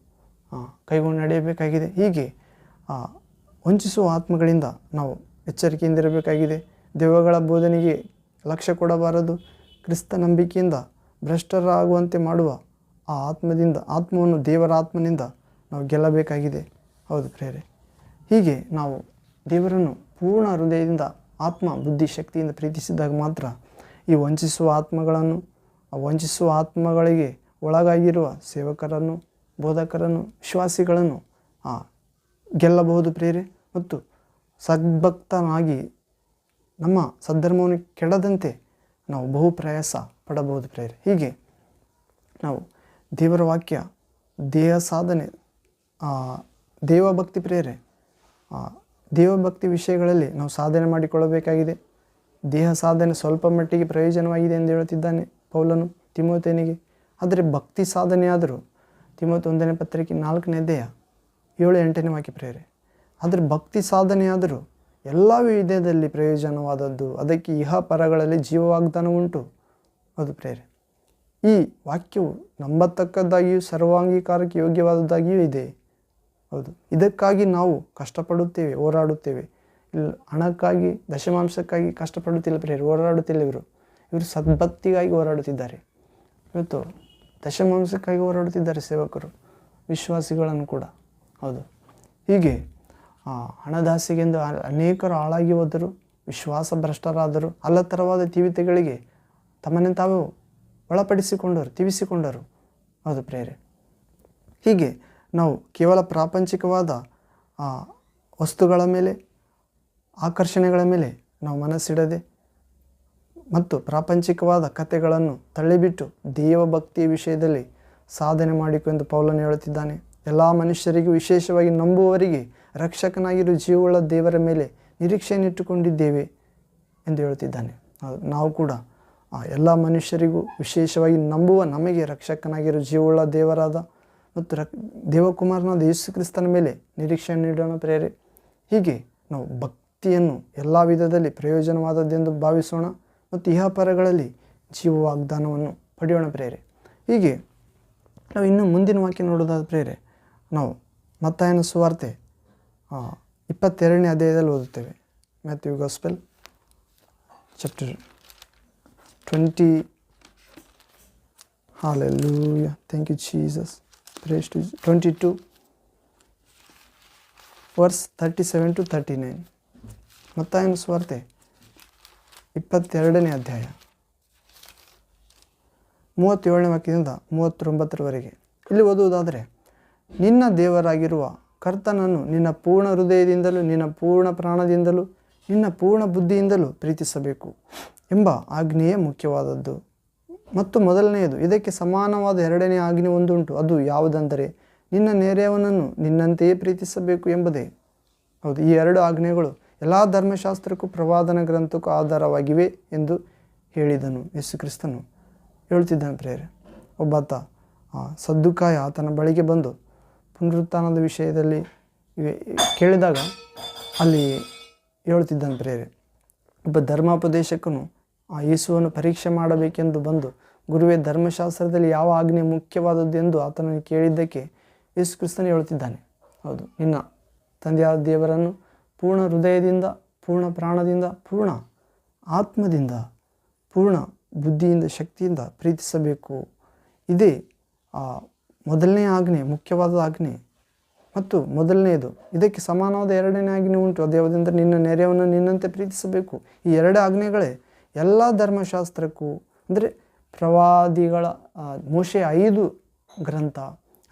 ಕೈಗೊಂಡು ನಡೆಯಬೇಕಾಗಿದೆ. ಹೀಗೆ ವಂಚಿಸುವ ಆತ್ಮಗಳಿಂದ ನಾವು ಎಚ್ಚರಿಕೆಯಿಂದಿರಬೇಕಾಗಿದೆ. ದೆವ್ವಗಳ ಬೋಧನೆಗೆ ಲಕ್ಷ್ಯ ಕೊಡಬಾರದು. ಕ್ರಿಸ್ತ ನಂಬಿಕೆಯಿಂದ ಭ್ರಷ್ಟರಾಗುವಂತೆ ಮಾಡುವ ಆತ್ಮವನ್ನು ದೇವರ ಆತ್ಮನಿಂದ ನಾವು ಗೆಲ್ಲಬೇಕಾಗಿದೆ. ಹೌದು ಪ್ರೇರೆ. ಹೀಗೆ ನಾವು ದೇವರನ್ನು ಪೂರ್ಣ ಹೃದಯದಿಂದ, ಆತ್ಮ, ಬುದ್ಧಿ, ಶಕ್ತಿಯಿಂದ ಪ್ರೀತಿಸಿದಾಗ ಮಾತ್ರ ಈ ವಂಚಿಸುವ ಆತ್ಮಗಳಿಗೆ ಒಳಗಾಗಿರುವ ಸೇವಕರನ್ನು, ಬೋಧಕರನ್ನು, ವಿಶ್ವಾಸಿಗಳನ್ನು ಗೆಲ್ಲಬಹುದು ಪ್ರೇರೆ. ಮತ್ತು ಸದ್ಭಕ್ತನಾಗಿ ನಮ್ಮ ಸದ್ಧರ್ಮವನ್ನು ಕೆಡದಂತೆ ನಾವು ಬಹು ಪ್ರಯಾಸ ಪಡಬಹುದು ಪ್ರೇರೆ. ಹೀಗೆ ನಾವು ದೇವರ ವಾಕ್ಯ, ದೇಹ ಸಾಧನೆ, ದೇವಭಕ್ತಿ ಪ್ರೇರೆ ದೇವಭಕ್ತಿ ವಿಷಯಗಳಲ್ಲಿ ನಾವು ಸಾಧನೆ ಮಾಡಿಕೊಳ್ಳಬೇಕಾಗಿದೆ. ದೇಹ ಸಾಧನೆ ಸ್ವಲ್ಪ ಮಟ್ಟಿಗೆ ಪ್ರಯೋಜನವಾಗಿದೆ ಎಂದು ಹೇಳುತ್ತಿದ್ದಾನೆ ಪೌಲನು ತಿಮೋಥೆಯನಿಗೆ. ಆದರೆ ಭಕ್ತಿ ಸಾಧನೆಯಾದರೂ ತಿಮೋಥೆ 1ನೇ ಪತ್ರಿಕೆ 4ನೇ ಅಧ್ಯಾಯ 7-8ನೇ ವಾಕ್ಯ ಪ್ರೇರೆ. ಆದರೆ ಭಕ್ತಿ ಸಾಧನೆಯಾದರೂ ಎಲ್ಲ ವಿಧದಲ್ಲಿ ಪ್ರಯೋಜನವಾದದ್ದು, ಅದಕ್ಕೆ ಇಹ ಪರಗಳಲ್ಲಿ ಜೀವ ವಾಗ್ದಾನ ಉಂಟು. ಅದು ಪ್ರೇರೆ. ಈ ವಾಕ್ಯವು ನಂಬತಕ್ಕದ್ದಾಗಿಯೂ ಸರ್ವಾಂಗೀಕಾರಕ್ಕೆ ಯೋಗ್ಯವಾದದ್ದಾಗಿಯೂ ಇದೆ. ಹೌದು, ಇದಕ್ಕಾಗಿ ನಾವು ಕಷ್ಟಪಡುತ್ತೇವೆ, ಹೋರಾಡುತ್ತೇವೆ. ಇಲ್ಲ ಹಣಕ್ಕಾಗಿ ದಶಮಾಂಶಕ್ಕಾಗಿ ಕಷ್ಟಪಡುತ್ತಿಲ್ಲ ಪ್ರೇರೆ, ಹೋರಾಡುತ್ತಿಲ್ಲ. ಇವರು ಸದ್ಭಕ್ತಿಗಾಗಿ ಹೋರಾಡುತ್ತಿದ್ದಾರೆ. ಇವತ್ತು ದಶಮಾಂಶಕ್ಕಾಗಿ ಹೋರಾಡುತ್ತಿದ್ದಾರೆ ಸೇವಕರು, ವಿಶ್ವಾಸಿಗಳನ್ನು ಕೂಡ. ಹೌದು, ಹೀಗೆ ಹಣದಾಸೆಗೆಂದು ಅನೇಕರು ಹಾಳಾಗಿ ಹೋದರು, ವಿಶ್ವಾಸ ಭ್ರಷ್ಟರಾದರು, ಹಲತರವಾದ ತೀವ್ರತೆಗಳಿಗೆ ತಮ್ಮನ್ನೇ ತಾವು ಒಳಪಡಿಸಿಕೊಂಡರು, ತಿವಿಸಿಕೊಂಡರು. ಹೌದು ಪ್ರೇರೆ. ಹೀಗೆ ನಾವು ಕೇವಲ ಪ್ರಾಪಂಚಿಕವಾದ ವಸ್ತುಗಳ ಮೇಲೆ, ಆಕರ್ಷಣೆಗಳ ಮೇಲೆ ನಾವು ಮನಸ್ಸಿಡದೆ ಮತ್ತು ಪ್ರಾಪಂಚಿಕವಾದ ಕಥೆಗಳನ್ನು ತಳ್ಳಿಬಿಟ್ಟು ದೇವಭಕ್ತಿಯ ವಿಷಯದಲ್ಲಿ ಸಾಧನೆ ಮಾಡಿಕೊಂಡು ಪೌಲನು ಹೇಳುತ್ತಿದ್ದಾನೆ. ಎಲ್ಲ ಮನುಷ್ಯರಿಗೂ ವಿಶೇಷವಾಗಿ ನಂಬುವವರಿಗೆ ರಕ್ಷಕನಾಗಿರುವ ಜೀವವುಳ್ಳ ದೇವರ ಮೇಲೆ ನಿರೀಕ್ಷೆಯನ್ನಿಟ್ಟುಕೊಂಡಿದ್ದೇವೆ ಎಂದು ಹೇಳುತ್ತಿದ್ದಾನೆ. ನಾವು ಕೂಡ ಎಲ್ಲ ಮನುಷ್ಯರಿಗೂ ವಿಶೇಷವಾಗಿ ನಂಬುವ ನಮಗೆ ರಕ್ಷಕನಾಗಿರುವ ಜೀವವುಳ್ಳ ದೇವರಾದ ಮತ್ತು ದೇವಕುಮಾರನಾದ ಯೇಸು ಕ್ರಿಸ್ತನ ಮೇಲೆ ನಿರೀಕ್ಷೆಯನ್ನು ನೀಡೋಣ ಪ್ರೇರೆ. ಹೀಗೆ ನಾವು ಭಕ್ತಿಯನ್ನು ಎಲ್ಲ ವಿಧದಲ್ಲಿ ಪ್ರಯೋಜನವಾದದ್ದೆಂದು ಭಾವಿಸೋಣ ಮತ್ತು ಇಹಪರಗಳಲ್ಲಿ ಜೀವ ವಾಗ್ದಾನವನ್ನು ಪಡೆಯೋಣ ಪ್ರೇರೆ. ಹೀಗೆ ನಾವು ಇನ್ನು ಮುಂದಿನ ವಾಕ್ಯ ನೋಡೋದಾದ ಪ್ರೇರೆ, ನಾವು ಮತ್ತಾಯನ ಸುವಾರ್ತೆ 22ನೇ ಅಧ್ಯಾಯದಲ್ಲಿ ಓದುತ್ತೇವೆ. Matthew gospel chapter 20. Hallelujah. Thank you, Jesus. Praise to 22, verse 37-39. ಮತ್ತಾಯನ ಸುವಾರ್ತೆ 22ನೇ ಅಧ್ಯಾಯ 37ನೇ ವಾಕ್ಯದಿಂದ 39ರವರೆಗೆ. ಇಲ್ಲಿ ಓದುವುದಾದರೆ, ನಿನ್ನ ದೇವರಾಗಿರುವ ಕರ್ತನನ್ನು ನಿನ್ನ ಪೂರ್ಣ ಹೃದಯದಿಂದಲೂ, ನಿನ್ನ ಪೂರ್ಣ ಪ್ರಾಣದಿಂದಲೂ, ನಿನ್ನ ಪೂರ್ಣ ಬುದ್ಧಿಯಿಂದಲೂ ಪ್ರೀತಿಸಬೇಕು ಎಂಬ ಆಜ್ಞೆಯೇ ಮುಖ್ಯವಾದದ್ದು. ಮತ್ತು ಮೊದಲನೆಯದು, ಇದಕ್ಕೆ ಸಮಾನವಾದ ಎರಡನೇ ಆಜ್ಞೆ ಒಂದುಂಟು. ಅದು ಯಾವುದೆಂದರೆ, ನಿನ್ನ ನೆರೆಯವನನ್ನು ನಿನ್ನಂತೆಯೇ ಪ್ರೀತಿಸಬೇಕು ಎಂಬುದೇ. ಹೌದು, ಈ ಎರಡು ಆಜ್ಞೆಗಳು ಎಲ್ಲ ಧರ್ಮಶಾಸ್ತ್ರಕ್ಕೂ ಪ್ರವಾದನ ಗ್ರಂಥಕ್ಕೂ ಆಧಾರವಾಗಿವೆ ಎಂದು ಹೇಳಿದನು. ಯೇಸು ಕ್ರಿಸ್ತನು ಹೇಳುತ್ತಿದ್ದಾನೆ ಪ್ರೇರೆ. ಒಬ್ಬಾತ ಸದ್ದುಕಾಯ ಆತನ ಬಳಿಗೆ ಬಂದು ಪುನರುತ್ಥಾನದ ವಿಷಯದಲ್ಲಿ ಕೇಳಿದಾಗ ಅಲ್ಲಿ ಹೇಳುತ್ತಿದ್ದಾನೆ ಪ್ರೇರೆ. ಒಬ್ಬ ಧರ್ಮೋಪದೇಶಕನು ಯೇಸುವನ್ನು ಪರೀಕ್ಷೆ ಮಾಡಬೇಕೆಂದು ಬಂದು, ಗುರುವೇ, ಧರ್ಮಶಾಸ್ತ್ರದಲ್ಲಿ ಯಾವ ಆಜ್ಞೆ ಮುಖ್ಯವಾದದ್ದು ಎಂದು ಆತನನ್ನು ಕೇಳಿದ್ದಕ್ಕೆ ಯೇಸು ಕ್ರಿಸ್ತನು ಹೇಳುತ್ತಿದ್ದಾನೆ. ಹೌದು, ನಿನ್ನ ತಂದೆಯಾದ ದೇವರನ್ನು ಪೂರ್ಣ ಹೃದಯದಿಂದ, ಪೂರ್ಣ ಪ್ರಾಣದಿಂದ, ಪೂರ್ಣ ಆತ್ಮದಿಂದ, ಪೂರ್ಣ ಬುದ್ಧಿಯಿಂದ, ಶಕ್ತಿಯಿಂದ ಪ್ರೀತಿಸಬೇಕು. ಇದೇ ಮೊದಲನೇ ಆಜ್ಞೆ, ಮುಖ್ಯವಾದ ಆಜ್ಞೆ. ಮತ್ತು ಮೊದಲನೆಯದು, ಇದಕ್ಕೆ ಸಮಾನವಾದ ಎರಡನೇ ಆಜ್ಞೆ ಉಂಟು. ಅದು ಯಾವುದೆಂದರೆ, ನಿನ್ನ ನೆರೆಯವನು ನಿನ್ನಂತೆ ಪ್ರೀತಿಸಬೇಕು. ಈ ಎರಡು ಆಜ್ಞೆಗಳೇ ಎಲ್ಲ ಧರ್ಮಶಾಸ್ತ್ರಕ್ಕೂ, ಅಂದರೆ ಪ್ರವಾದಿಗಳ ಮೋಶೆಯ 5 ಗ್ರಂಥ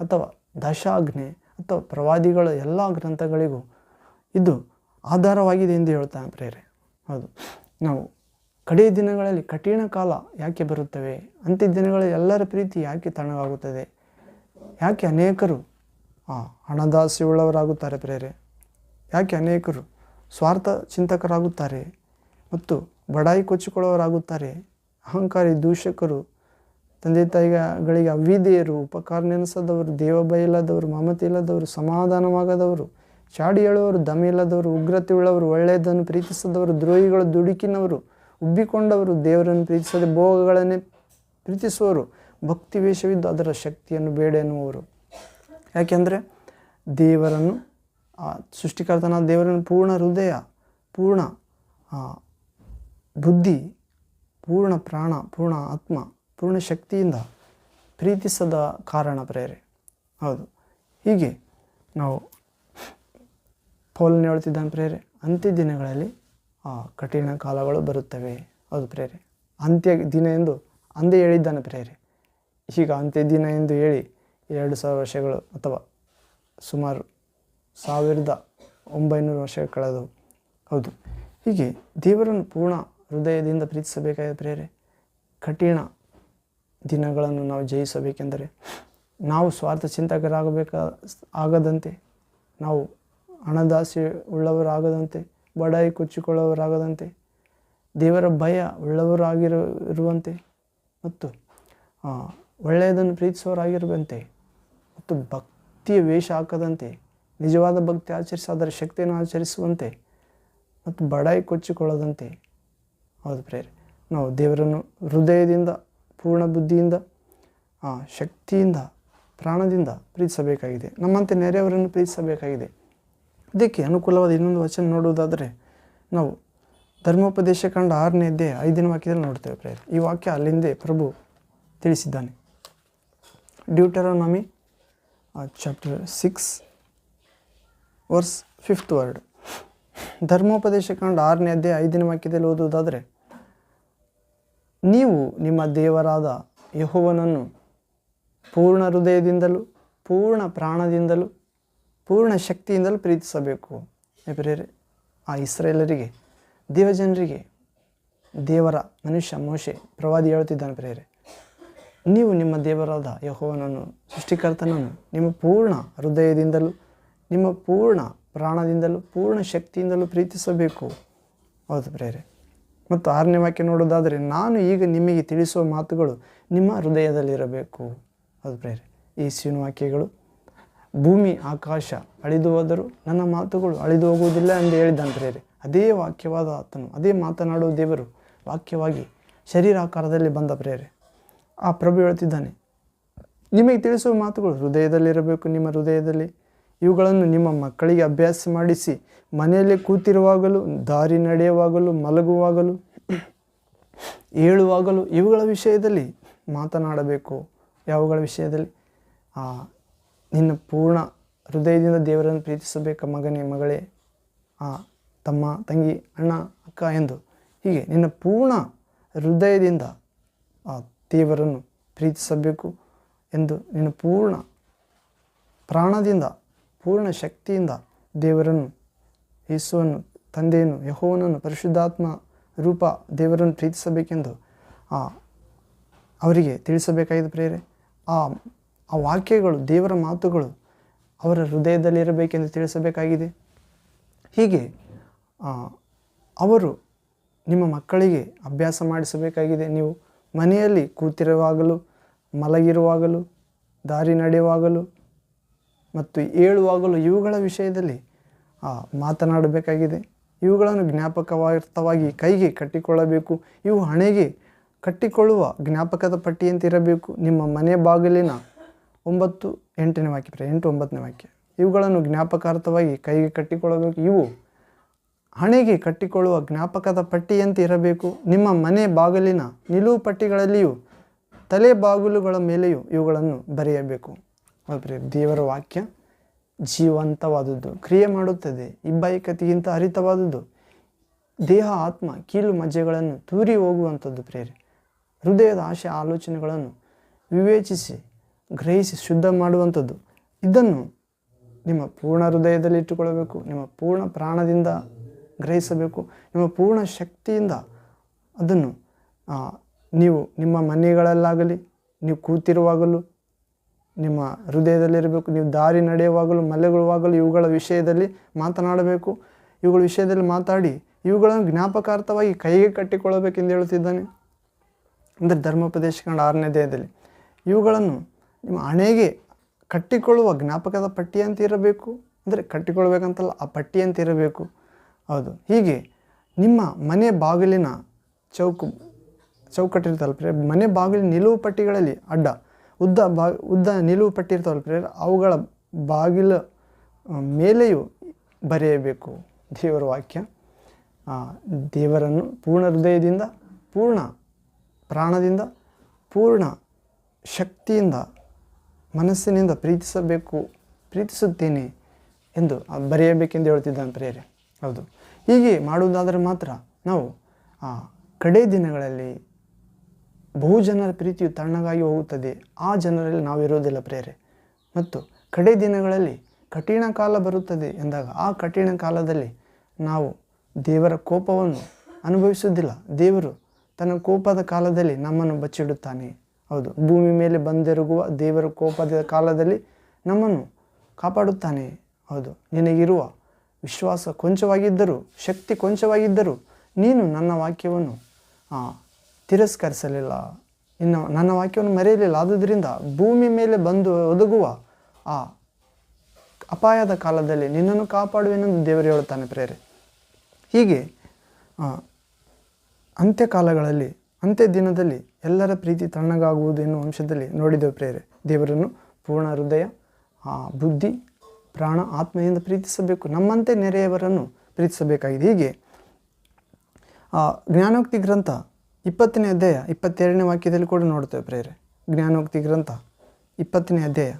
ಅಥವಾ ದಶಾಜ್ಞೆ ಅಥವಾ ಪ್ರವಾದಿಗಳ ಎಲ್ಲ ಗ್ರಂಥಗಳಿಗೂ ಇದು ಆಧಾರವಾಗಿದೆ ಎಂದು ಹೇಳ್ತಾನೆ ಪ್ರೇರೆ. ಹೌದು, ನಾವು ಕಡೆಯ ದಿನಗಳಲ್ಲಿ ಕಠಿಣ ಕಾಲ ಯಾಕೆ ಬರುತ್ತವೆ, ಅಂತ್ಯ ದಿನಗಳಲ್ಲಿ ಎಲ್ಲರ ಪ್ರೀತಿ ಯಾಕೆ ತಣ್ಣಗಾಗುತ್ತದೆ, ಯಾಕೆ ಅನೇಕರು ಹಣದಾಸೆಯುಳ್ಳವರಾಗುತ್ತಾರೆ ಪ್ರೇರೆ, ಯಾಕೆ ಅನೇಕರು ಸ್ವಾರ್ಥ ಚಿಂತಕರಾಗುತ್ತಾರೆ ಮತ್ತು ಬಡಾಯಿ ಕೊಚ್ಚಿಕೊಳ್ಳುವವರಾಗುತ್ತಾರೆ, ಅಹಂಕಾರಿ, ದೂಷಕರು, ತಂದೆ ತಾಯಿಗಳಿಗೆ ಅವಿಧೇಯರು, ಉಪಕಾರ ನೆನೆಸದವರು, ದೇವಭಯ ಇಲ್ಲದವರು, ಮಮತೆ ಇಲ್ಲದವರು, ಸಮಾಧಾನವಾಗದವರು, ಚಾಡಿ ಹೇಳುವವರು, ದಮೆ ಇಲ್ಲದವರು, ಉಗ್ರತೆ ಉಳ್ಳವರು, ಒಳ್ಳೆಯದನ್ನು ಪ್ರೀತಿಸದವರು, ದ್ರೋಹಿಗಳು, ದುಡುಕಿನವರು, ಉಬ್ಬಿಕೊಂಡವರು, ದೇವರನ್ನು ಪ್ರೀತಿಸದೆ ಭೋಗಗಳನ್ನೇ ಪ್ರೀತಿಸುವವರು, ಭಕ್ತಿ ವೇಷವಿದ್ದು ಅದರ ಶಕ್ತಿಯನ್ನು ಬೇಡ ಎನ್ನುವರು. ಯಾಕೆಂದರೆ ದೇವರನ್ನು, ಸೃಷ್ಟಿಕರ್ತನಾದ ದೇವರನ್ನು ಪೂರ್ಣ ಹೃದಯ, ಪೂರ್ಣ ಬುದ್ಧಿ, ಪೂರ್ಣ ಪ್ರಾಣ, ಪೂರ್ಣ ಆತ್ಮ, ಪೂರ್ಣ ಶಕ್ತಿಯಿಂದ ಪ್ರೀತಿಸದ ಕಾರಣ ಪ್ರೇರೆ. ಹೌದು, ಹೀಗೆ ನಾವು ಪೌಲನು ಹೇಳ್ತಿದ್ದಾನೆ ಪ್ರೇರೆ, ಅಂತ್ಯ ದಿನಗಳಲ್ಲಿ ಕಠಿಣ ಕಾಲಗಳು ಬರುತ್ತವೆ. ಹೌದು ಪ್ರೇರೆ, ಅಂತ್ಯ ದಿನ ಎಂದು ಅಂದೇ ಹೇಳಿದ್ದಾನೆ ಪ್ರೇರೆ. ಈಗ ಅಂತ್ಯ ದಿನ ಎಂದು ಹೇಳಿ 2000 ವರ್ಷಗಳು ಅಥವಾ ಸುಮಾರು 1900 ವರ್ಷಗಳು ಕಳೆದವು. ಹೌದು, ಹೀಗೆ ದೇವರನ್ನು ಪೂರ್ಣ ಹೃದಯದಿಂದ ಪ್ರೀತಿಸಬೇಕಾದ ಪ್ರೇರೆ. ಕಠಿಣ ದಿನಗಳನ್ನು ನಾವು ಜಯಿಸಬೇಕೆಂದರೆ ನಾವು ಸ್ವಾರ್ಥ ಚಿಂತಕರಾಗಬೇಕಾಗದಂತೆ, ನಾವು ಹಣದಾಸೆ ಉಳ್ಳವರಾಗದಂತೆ, ಬಡಾಯಿ ಕೊಚ್ಚಿಕೊಳ್ಳುವವರಾಗದಂತೆ, ದೇವರ ಭಯ ಇರುವಂತೆ ಮತ್ತು ಒಳ್ಳೆಯದನ್ನು ಪ್ರೀತಿಸುವವರಾಗಿರುವಂತೆ ಮತ್ತು ಭಕ್ತಿಯ ವೇಷ ಹಾಕದಂತೆ, ನಿಜವಾದ ಭಕ್ತಿ ಆಚರಿಸಿ ಅದರ ಶಕ್ತಿಯನ್ನು ಆಚರಿಸುವಂತೆ ಮತ್ತು ಬಡಾಯಿ ಕೊಚ್ಚಿಕೊಳ್ಳದಂತೆ. ಹೌದು ಪ್ರೇರೆ, ನಾವು ದೇವರನ್ನು ಹೃದಯದಿಂದ, ಪೂರ್ಣ ಬುದ್ಧಿಯಿಂದ, ಶಕ್ತಿಯಿಂದ, ಪ್ರಾಣದಿಂದ ಪ್ರೀತಿಸಬೇಕಾಗಿದೆ. ನಮ್ಮಂತೆ ನೆರೆಯವರನ್ನು ಪ್ರೀತಿಸಬೇಕಾಗಿದೆ. ಇದಕ್ಕೆ ಅನುಕೂಲವಾದ ಇನ್ನೊಂದು ವಚನ ನೋಡುವುದಾದರೆ ನಾವು ಧರ್ಮೋಪದೇಶ ಕಂಡ 6ನೇ ಅಧ್ಯಾಯ 5ನೇ ವಾಕ್ಯದಲ್ಲಿ ನೋಡ್ತೇವೆ ಪ್ರೇರೆ. ಈ ವಾಕ್ಯ ಅಲ್ಲಿಂದೇ ಪ್ರಭು ತಿಳಿಸಿದ್ದಾನೆ. ಡ್ಯೂಟರೋನಮಿ ಚಾಪ್ಟರ್ 6 ವರ್ಸ್ 5th ವರ್ಡ್. ಧರ್ಮೋಪದೇಶ ಕಂಡ 6ನೇ ಅಧ್ಯಾಯ 5ನೇ ವಾಕ್ಯದಲ್ಲಿ ಓದುವುದಾದರೆ, ನೀವು ನಿಮ್ಮ ದೇವರಾದ ಯೆಹೋವನನ್ನು ಪೂರ್ಣ ಹೃದಯದಿಂದಲೂ, ಪೂರ್ಣ ಪ್ರಾಣದಿಂದಲೂ, ಪೂರ್ಣ ಶಕ್ತಿಯಿಂದಲೂ ಪ್ರೀತಿಸಬೇಕು. ಪ್ರೇರೆ, ಆ ಇಸ್ರಾಯೇಲರಿಗೆ, ದೇವಜನರಿಗೆ ದೇವರ ಮನುಷ್ಯ ಮೋಶೆ ಪ್ರವಾದಿ ಹೇಳ್ತಿದ್ದಾನೆ ಪ್ರೇರೆ, ನೀವು ನಿಮ್ಮ ದೇವರಾದ ಯೆಹೋವನನ್ನು, ಸೃಷ್ಟಿಕರ್ತನನ್ನು ನಿಮ್ಮ ಪೂರ್ಣ ಹೃದಯದಿಂದಲೂ, ನಿಮ್ಮ ಪೂರ್ಣ ಪ್ರಾಣದಿಂದಲೂ, ಪೂರ್ಣ ಶಕ್ತಿಯಿಂದಲೂ ಪ್ರೀತಿಸಬೇಕು. ಹೌದು ಪ್ರೇರೆ. ಮತ್ತು 6ನೇ ವಾಕ್ಯ ನೋಡೋದಾದರೆ, ನಾನು ಈಗ ನಿಮಗೆ ತಿಳಿಸುವ ಮಾತುಗಳು ನಿಮ್ಮ ಹೃದಯದಲ್ಲಿರಬೇಕು. ಹೌದು ಪ್ರೇರೆ, ಈ ಶಿವನ ವಾಕ್ಯಗಳು, ಭೂಮಿ ಆಕಾಶ ಅಳಿದು ಹೋದರೂ ನನ್ನ ಮಾತುಗಳು ಅಳಿದು ಹೋಗುವುದಿಲ್ಲ ಎಂದು ಹೇಳಿದ್ದಾನೆ ಪ್ರೇರೆ. ಅದೇ ವಾಕ್ಯವಾದ ಆತನು, ಅದೇ ಮಾತನಾಡುವ ದೇವರು ವಾಕ್ಯವಾಗಿ ಶರೀರಾಕಾರದಲ್ಲಿ ಬಂದ ಪ್ರೇರೆ. ಆ ಪ್ರಭು ಹೇಳ್ತಿದ್ದಾನೆ, ನಿಮಗೆ ತಿಳಿಸುವ ಮಾತುಗಳು ಹೃದಯದಲ್ಲಿರಬೇಕು, ನಿಮ್ಮ ಹೃದಯದಲ್ಲಿ. ಇವುಗಳನ್ನು ನಿಮ್ಮ ಮಕ್ಕಳಿಗೆ ಅಭ್ಯಾಸ ಮಾಡಿಸಿ, ಮನೆಯಲ್ಲಿ ಕೂತಿರುವಾಗಲೂ, ದಾರಿ ನಡೆಯುವಾಗಲೂ, ಮಲಗುವಾಗಲೂ, ಏಳುವಾಗಲೂ ಇವುಗಳ ವಿಷಯದಲ್ಲಿ ಮಾತನಾಡಬೇಕು. ಯಾವುಗಳ ವಿಷಯದಲ್ಲಿ? ನಿನ್ನ ಪೂರ್ಣ ಹೃದಯದಿಂದ ದೇವರನ್ನು ಪ್ರೀತಿಸಬೇಕು ಮಗನೇ, ಮಗಳೇ, ತಮ್ಮ, ತಂಗಿ, ಅಣ್ಣ, ಅಕ್ಕ ಎಂದು. ಹೀಗೆ ನಿನ್ನ ಪೂರ್ಣ ಹೃದಯದಿಂದ ದೇವರನ್ನು ಪ್ರೀತಿಸಬೇಕು ಎಂದು, ನಿನ್ನ ಪೂರ್ಣ ಪ್ರಾಣದಿಂದ, ಪೂರ್ಣ ಶಕ್ತಿಯಿಂದ ದೇವರನ್ನು, ಯೇಸುವನ್ನು, ತಂದೆಯನ್ನು, ಯೆಹೋವನನ್ನು, ಪರಿಶುದ್ಧಾತ್ಮ ರೂಪ ದೇವರನ್ನು ಪ್ರೀತಿಸಬೇಕೆಂದು ಅವರಿಗೆ ತಿಳಿಸಬೇಕಾಗಿದೆ ಪ್ರೇರೆ. ಆ ವಾಕ್ಯಗಳು, ದೇವರ ಮಾತುಗಳು ಅವರ ಹೃದಯದಲ್ಲಿರಬೇಕೆಂದು ತಿಳಿಸಬೇಕಾಗಿದೆ. ಹೀಗೆ ಅವರು ನಿಮ್ಮ ಮಕ್ಕಳಿಗೆ ಅಭ್ಯಾಸ ಮಾಡಿಸಬೇಕಾಗಿದೆ. ನೀವು ಮನೆಯಲ್ಲಿ ಕೂತಿರುವಾಗಲೂ, ಮಲಗಿರುವಾಗಲೂ, ದಾರಿ ನಡೆಯುವಾಗಲೂ ಮತ್ತು ಏಳುವಾಗಲೂ ಇವುಗಳ ವಿಷಯದಲ್ಲಿ ಮಾತನಾಡಬೇಕಾಗಿದೆ. ಇವುಗಳನ್ನು ಜ್ಞಾಪಕವಾರ್ಥವಾಗಿ ಕೈಗೆ ಕಟ್ಟಿಕೊಳ್ಳಬೇಕು. ಇವು ಹಣೆಗೆ ಕಟ್ಟಿಕೊಳ್ಳುವ ಜ್ಞಾಪಕದ ಪಟ್ಟಿಯಂತಿರಬೇಕು. ನಿಮ್ಮ ಮನೆ ಬಾಗಿಲಿನ 9, 8ನೇ ವಾಕ್ಯ, 8, 9ನೇ ವಾಕ್ಯ. ಇವುಗಳನ್ನು ಜ್ಞಾಪಕಾರ್ಥವಾಗಿ ಕೈಗೆ ಕಟ್ಟಿಕೊಳ್ಳಬೇಕು. ಇವು ಹಣೆಗೆ ಕಟ್ಟಿಕೊಳ್ಳುವ ಜ್ಞಾಪಕದ ಪಟ್ಟಿಯಂತೆ ಇರಬೇಕು. ನಿಮ್ಮ ಮನೆ ಬಾಗಿಲಿನ ನಿಲುವು ಪಟ್ಟಿಗಳಲ್ಲಿಯೂ, ತಲೆ ಬಾಗಿಲುಗಳ ಮೇಲೆಯೂ ಇವುಗಳನ್ನು ಬರೆಯಬೇಕು. ದೇವರ ವಾಕ್ಯ ಜೀವಂತವಾದದ್ದು, ಕ್ರಿಯೆ ಮಾಡುತ್ತದೆ, ಇಬ್ಬಾಯಿಕತೆಗಿಂತ ಹರಿತವಾದದ್ದು, ದೇಹ, ಆತ್ಮ, ಕೀಲು ಮಜ್ಜೆಗಳನ್ನು ತೂರಿ ಹೋಗುವಂಥದ್ದು ಪ್ರೇರೆ. ಹೃದಯದ ಆಶೆ ಆಲೋಚನೆಗಳನ್ನು ವಿವೇಚಿಸಿ ಗ್ರಹಿಸಿ ಶುದ್ಧ ಮಾಡುವಂಥದ್ದು. ಇದನ್ನು ನಿಮ್ಮ ಪೂರ್ಣ ಹೃದಯದಲ್ಲಿ ಇಟ್ಟುಕೊಳ್ಳಬೇಕು. ನಿಮ್ಮ ಪೂರ್ಣ ಪ್ರಾಣದಿಂದ ಗ್ರಹಿಸಬೇಕು. ನಿಮ್ಮ ಪೂರ್ಣ ಶಕ್ತಿಯಿಂದ ಅದನ್ನು ನೀವು ನಿಮ್ಮ ಮನೆಗಳಲ್ಲಾಗಲಿ, ನೀವು ಕೂತಿರುವಾಗಲೂ ನಿಮ್ಮ ಹೃದಯದಲ್ಲಿರಬೇಕು. ನೀವು ದಾರಿ ನಡೆಯುವಾಗಲೂ, ಮಲಗುವಾಗಲೂ ಇವುಗಳ ವಿಷಯದಲ್ಲಿ ಮಾತನಾಡಬೇಕು. ಇವುಗಳ ವಿಷಯದಲ್ಲಿ ಮಾತಾಡಿ ಇವುಗಳನ್ನು ಜ್ಞಾಪಕಾರ್ಥವಾಗಿ ಕೈಗೆ ಕಟ್ಟಿಕೊಳ್ಳಬೇಕೆಂದು ಹೇಳುತ್ತಿದ್ದಾನೆ. ಅಂದರೆ ಧರ್ಮೋಪದೇಶ ಕಂಡ 6ನೇ ಅಧ್ಯಾಯದಲ್ಲಿ ಇವುಗಳನ್ನು ನಿಮ್ಮ ಹಣೆಗೆ ಕಟ್ಟಿಕೊಳ್ಳುವ ಜ್ಞಾಪಕದ ಪಟ್ಟಿಯಂತೆ ಇರಬೇಕು. ಅಂದರೆ ಕಟ್ಟಿಕೊಳ್ಬೇಕಂತಲ್ಲ, ಆ ಪಟ್ಟಿಯಂತೆ ಇರಬೇಕು. ಹೌದು. ಹೀಗೆ ನಿಮ್ಮ ಮನೆ ಬಾಗಿಲಿನ ಚೌಕಟ್ಟಿರ್ತಲ್ಲ ಪ್ರೇರ, ಮನೆ ಬಾಗಿಲಿನ ನಿಲುವು ಪಟ್ಟಿಗಳಲ್ಲಿ ಉದ್ದ ನಿಲುವು ಪಟ್ಟಿ ಇರ್ತಾವಲ್ಲ ಪ್ರೇರ, ಅವುಗಳ ಬಾಗಿಲ ಮೇಲೆಯೂ ಬರೆಯಬೇಕು ದೇವರ ವಾಕ್ಯ. ದೇವರನ್ನು ಪೂರ್ಣ ಹೃದಯದಿಂದ, ಪೂರ್ಣ ಪ್ರಾಣದಿಂದ, ಪೂರ್ಣ ಶಕ್ತಿಯಿಂದ, ಮನಸ್ಸಿನಿಂದ ಪ್ರೀತಿಸುತ್ತೇನೆ ಎಂದು ಬರೆಯಬೇಕೆಂದು ಹೇಳ್ತಿದ್ದಾನೆ ಪ್ರೇರೆ. ಹೌದು. ಹೀಗೆ ಮಾಡುವುದಾದರೆ ಮಾತ್ರ ನಾವು ಕಡೇ ದಿನಗಳಲ್ಲಿ ಬಹು ಜನರ ಪ್ರೀತಿಯು ತಣ್ಣಗಾಗಿ ಹೋಗುತ್ತದೆ. ಆ ಜನರಲ್ಲಿ ನಾವಿರೋದಿಲ್ಲ ಪ್ರೇರೆ. ಮತ್ತು ಕಡೇ ದಿನಗಳಲ್ಲಿ ಕಠಿಣ ಕಾಲ ಬರುತ್ತದೆ ಎಂದಾಗ ಆ ಕಠಿಣ ಕಾಲದಲ್ಲಿ ನಾವು ದೇವರ ಕೋಪವನ್ನು ಅನುಭವಿಸುವುದಿಲ್ಲ. ದೇವರು ತನ್ನ ಕೋಪದ ಕಾಲದಲ್ಲಿ ನಮ್ಮನ್ನು ಬಚ್ಚಿಡುತ್ತಾನೆ. ಹೌದು. ಭೂಮಿ ಮೇಲೆ ಬಂದೆರಗುವ ದೇವರ ಕೋಪದ ಕಾಲದಲ್ಲಿ ನಮ್ಮನ್ನು ಕಾಪಾಡುತ್ತಾನೆ. ಹೌದು. ನಿನಗಿರುವ ವಿಶ್ವಾಸ ಕೊಂಚವಾಗಿದ್ದರೂ, ಶಕ್ತಿ ಕೊಂಚವಾಗಿದ್ದರೂ ನೀನು ನನ್ನ ವಾಕ್ಯವನ್ನು ತಿರಸ್ಕರಿಸಲಿಲ್ಲ, ಇನ್ನು ನನ್ನ ವಾಕ್ಯವನ್ನು ಮರೆಯಲಿಲ್ಲ. ಆದುದರಿಂದ ಭೂಮಿ ಮೇಲೆ ಬಂದು ಒದಗುವ ಆ ಅಪಾಯದ ಕಾಲದಲ್ಲಿ ನಿನ್ನನ್ನು ಕಾಪಾಡುವೆನೆಂದು ದೇವರು ಹೇಳುತ್ತಾನೆ ಪ್ರೇರೆ. ಹೀಗೆ ಅಂತ್ಯಕಾಲಗಳಲ್ಲಿ, ಅಂತ್ಯ ದಿನದಲ್ಲಿ ಎಲ್ಲರ ಪ್ರೀತಿ ತಣ್ಣಗಾಗುವುದು ಎನ್ನುವ ಅಂಶದಲ್ಲಿ ನೋಡಿದೆವು ಪ್ರೇರೆ. ದೇವರನ್ನು ಪೂರ್ಣ ಹೃದಯ, ಬುದ್ಧಿ, ಪ್ರಾಣ, ಆತ್ಮದಿಂದ ಪ್ರೀತಿಸಬೇಕು. ನಮ್ಮಂತೆ ನೆರೆಯವರನ್ನು ಪ್ರೀತಿಸಬೇಕಾಗಿದೆ. ಹೀಗೆ ಜ್ಞಾನೋಕ್ತಿ ಗ್ರಂಥ 20ನೇ ಅಧ್ಯಾಯ 22ನೇ ವಾಕ್ಯದಲ್ಲಿ ಕೂಡ ನೋಡ್ತೇವೆ ಪ್ರೇರೆ. ಜ್ಞಾನೋಕ್ತಿ ಗ್ರಂಥ 20ನೇ ಅಧ್ಯಾಯ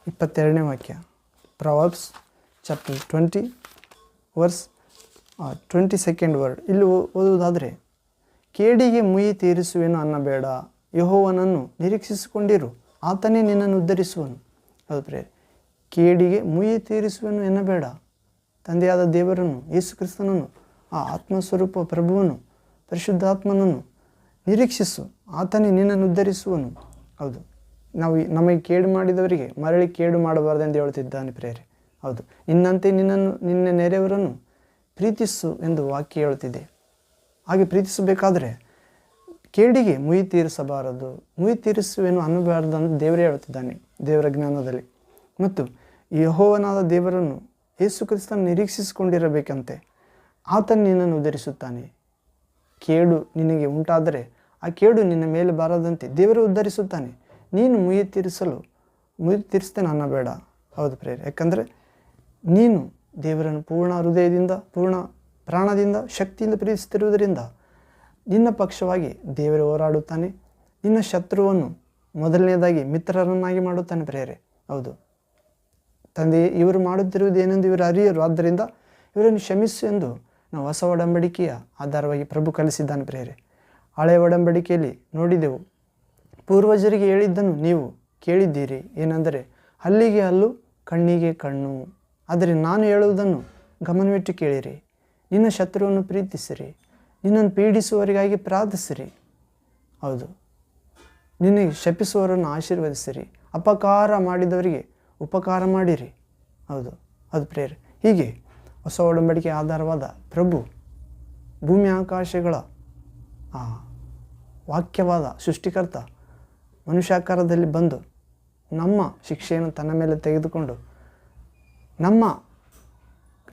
22ನೇ ವಾಕ್ಯ, Proverbs chapter 20 verse 22nd word. ಇಲ್ಲಿ ಓದುವುದಾದರೆ, ಕೇಡಿಗೆ ಮುಯಿ ತೀರಿಸುವೆನು ಅನ್ನಬೇಡ, ಯೆಹೋವನನ್ನು ನಿರೀಕ್ಷಿಸಿಕೊಂಡಿರು, ಆತನೇ ನಿನ್ನನ್ನು ಉದ್ಧರಿಸುವನು. ಹೌದು ಪ್ರೇರೆ, ಕೇಡಿಗೆ ಮುಯಿ ತೀರಿಸುವೆನು ಎನ್ನಬೇಡ. ತಂದೆಯಾದ ದೇವರನ್ನು, ಯೇಸು ಕ್ರಿಸ್ತನನ್ನು, ಆ ಆತ್ಮಸ್ವರೂಪ ಪ್ರಭುವನ್ನು, ಪರಿಶುದ್ಧಾತ್ಮನನ್ನು ನಿರೀಕ್ಷಿಸು, ಆತನೇ ನಿನ್ನನ್ನು ಉದ್ಧರಿಸುವನು. ಹೌದು, ನಮಗೆ ಕೇಡು ಮಾಡಿದವರಿಗೆ ಮರಳಿ ಕೇಡು ಮಾಡಬಾರ್ದೆಂದು ಹೇಳ್ತಿದ್ದಾನೆ ಪ್ರೇರೆ. ಹೌದು, ನಿನ್ನಂತೆ ನಿನ್ನ ನೆರೆಯವರನ್ನು ಪ್ರೀತಿಸು ಎಂದು ವಾಕ್ಯ ಹೇಳುತ್ತಿದೆ. ಹಾಗೆ ಪ್ರೀತಿಸಬೇಕಾದರೆ ಕೇಡಿಗೆ ಮುಯಿ ತೀರಿಸಬಾರದು, ಮುಯಿ ತೀರಿಸುವೇನು ಅನ್ನಬಾರದು ಅಂತ ದೇವರೇ ಹೇಳುತ್ತಿದ್ದಾನೆ ದೇವರ ಜ್ಞಾನದಲ್ಲಿ. ಮತ್ತು ಯೆಹೋವನಾದ ದೇವರನ್ನು, ಯೇಸು ಕ್ರಿಸ್ತನ ನಿರೀಕ್ಷಿಸಿಕೊಂಡಿರಬೇಕಂತೆ, ಆತನು ನಿನ್ನನ್ನು ಉದ್ಧರಿಸುತ್ತಾನೆ. ಕೇಡು ನಿನಗೆ ಉಂಟಾದರೆ ಆ ಕೇಡು ನಿನ್ನ ಮೇಲೆ ಬಾರದಂತೆ ದೇವರು ಉದ್ಧರಿಸುತ್ತಾನೆ. ನೀನು ಮುಯಿ ತೀರಿಸ್ತೇನೆ ಅನ್ನಬೇಡ. ಹೌದು ಪ್ರೇರೆ, ಯಾಕಂದರೆ ನೀನು ದೇವರನ್ನು ಪೂರ್ಣ ಹೃದಯದಿಂದ, ಪೂರ್ಣ ಪ್ರಾಣದಿಂದ, ಶಕ್ತಿಯಿಂದ ಪ್ರೀತಿಸುತ್ತಿರುವುದರಿಂದ ನಿನ್ನ ಪಕ್ಷವಾಗಿ ದೇವರು ಹೋರಾಡುತ್ತಾನೆ. ನಿನ್ನ ಶತ್ರುವನ್ನು ಮೊದಲನೇದಾಗಿ ಮಿತ್ರರನ್ನಾಗಿ ಮಾಡುತ್ತಾನೆ ಪ್ರೇರೆ. ಹೌದು, ತಂದೆ ಇವರು ಮಾಡುತ್ತಿರುವುದು ಏನೆಂದು ಇವರು ಅರಿಯರು, ಆದ್ದರಿಂದ ಇವರನ್ನು ಕ್ಷಮಿಸು ಎಂದು ನಾವು ಹೊಸ ಒಡಂಬಡಿಕೆಯ ಆಧಾರವಾಗಿ ಪ್ರಭು ಕಲಿಸಿದ್ದಾನೆ ಪ್ರೇರೆ. ಹಳೆಯ ಒಡಂಬಡಿಕೆಯಲ್ಲಿ ನೋಡಿದೆವು, ಪೂರ್ವಜರಿಗೆ ಹೇಳಿದ್ದನ್ನು ನೀವು ಕೇಳಿದ್ದೀರಿ, ಏನೆಂದರೆ ಹಲ್ಲಿಗೆ ಹಲ್ಲು, ಕಣ್ಣಿಗೆ ಕಣ್ಣು. ಆದರೆ ನಾನು ಹೇಳುವುದನ್ನು ಗಮನವಿಟ್ಟು ಕೇಳಿರಿ. ನಿನ್ನ ಶತ್ರುವನ್ನು ಪ್ರೀತಿಸಿರಿ, ನಿನ್ನನ್ನು ಪೀಡಿಸುವವರಿಗಾಗಿ ಪ್ರಾರ್ಥಿಸಿರಿ. ಹೌದು, ನಿನಗೆ ಶಪಿಸುವವರನ್ನು ಆಶೀರ್ವದಿಸಿರಿ, ಅಪಕಾರ ಮಾಡಿದವರಿಗೆ ಉಪಕಾರ ಮಾಡಿರಿ. ಹೌದು, ಅದು ಪ್ರೇರೆ. ಹೀಗೆ ಹೊಸ ಒಡಂಬಡಿಕೆ ಆಧಾರವಾದ ಪ್ರಭು ಭೂಮಿ ಆಕಾಶಗಳ ವಾಕ್ಯವಾದ ಸೃಷ್ಟಿಕರ್ತ ಮನುಷ್ಯಾಕಾರದಲ್ಲಿ ಬಂದು ನಮ್ಮ ಶಿಕ್ಷೆಯನ್ನು ತನ್ನ ಮೇಲೆ ತೆಗೆದುಕೊಂಡು, ನಮ್ಮ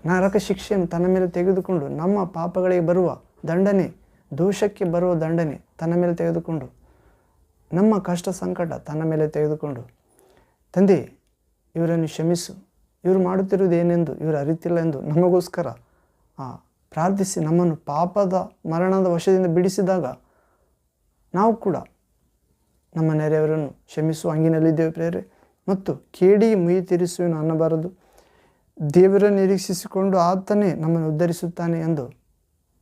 ನರಕ ಶಿಕ್ಷೆಯನ್ನು ತನ್ನ ಮೇಲೆ ತೆಗೆದುಕೊಂಡು, ನಮ್ಮ ಪಾಪಗಳಿಗೆ ಬರುವ ದಂಡನೆ, ದೋಷಕ್ಕೆ ಬರುವ ದಂಡನೆ ತನ್ನ ಮೇಲೆ ತೆಗೆದುಕೊಂಡು, ನಮ್ಮ ಕಷ್ಟ ಸಂಕಟ ತನ್ನ ಮೇಲೆ ತೆಗೆದುಕೊಂಡು, ತಂದೆ ಇವರನ್ನು ಕ್ಷಮಿಸು, ಇವರು ಮಾಡುತ್ತಿರುವುದು ಏನೆಂದು ಇವರು ಅರಿತಿಲ್ಲ ಎಂದು ನಮಗೋಸ್ಕರ ಪ್ರಾರ್ಥಿಸಿ ನಮ್ಮನ್ನು ಪಾಪದ ಮರಣದ ವಶದಿಂದ ಬಿಡಿಸಿದಾಗ ನಾವು ಕೂಡ ನಮ್ಮ ನೆರೆಯವರನ್ನು ಕ್ಷಮಿಸುವ ಹಂಗಿನಲ್ಲಿದ್ದೇವೆ ಪ್ರೇರೆ. ಮತ್ತು ಕೇಡಿಗೆ ಮುಯಿ ತೀರಿಸುವೆನು ಅನ್ನಬಾರದು, ದೇವರನ್ನು ನಿರೀಕ್ಷಿಸಿಕೊಂಡು ಆತನೇ ನಮ್ಮನ್ನು ಉದ್ಧರಿಸುತ್ತಾನೆ ಎಂದು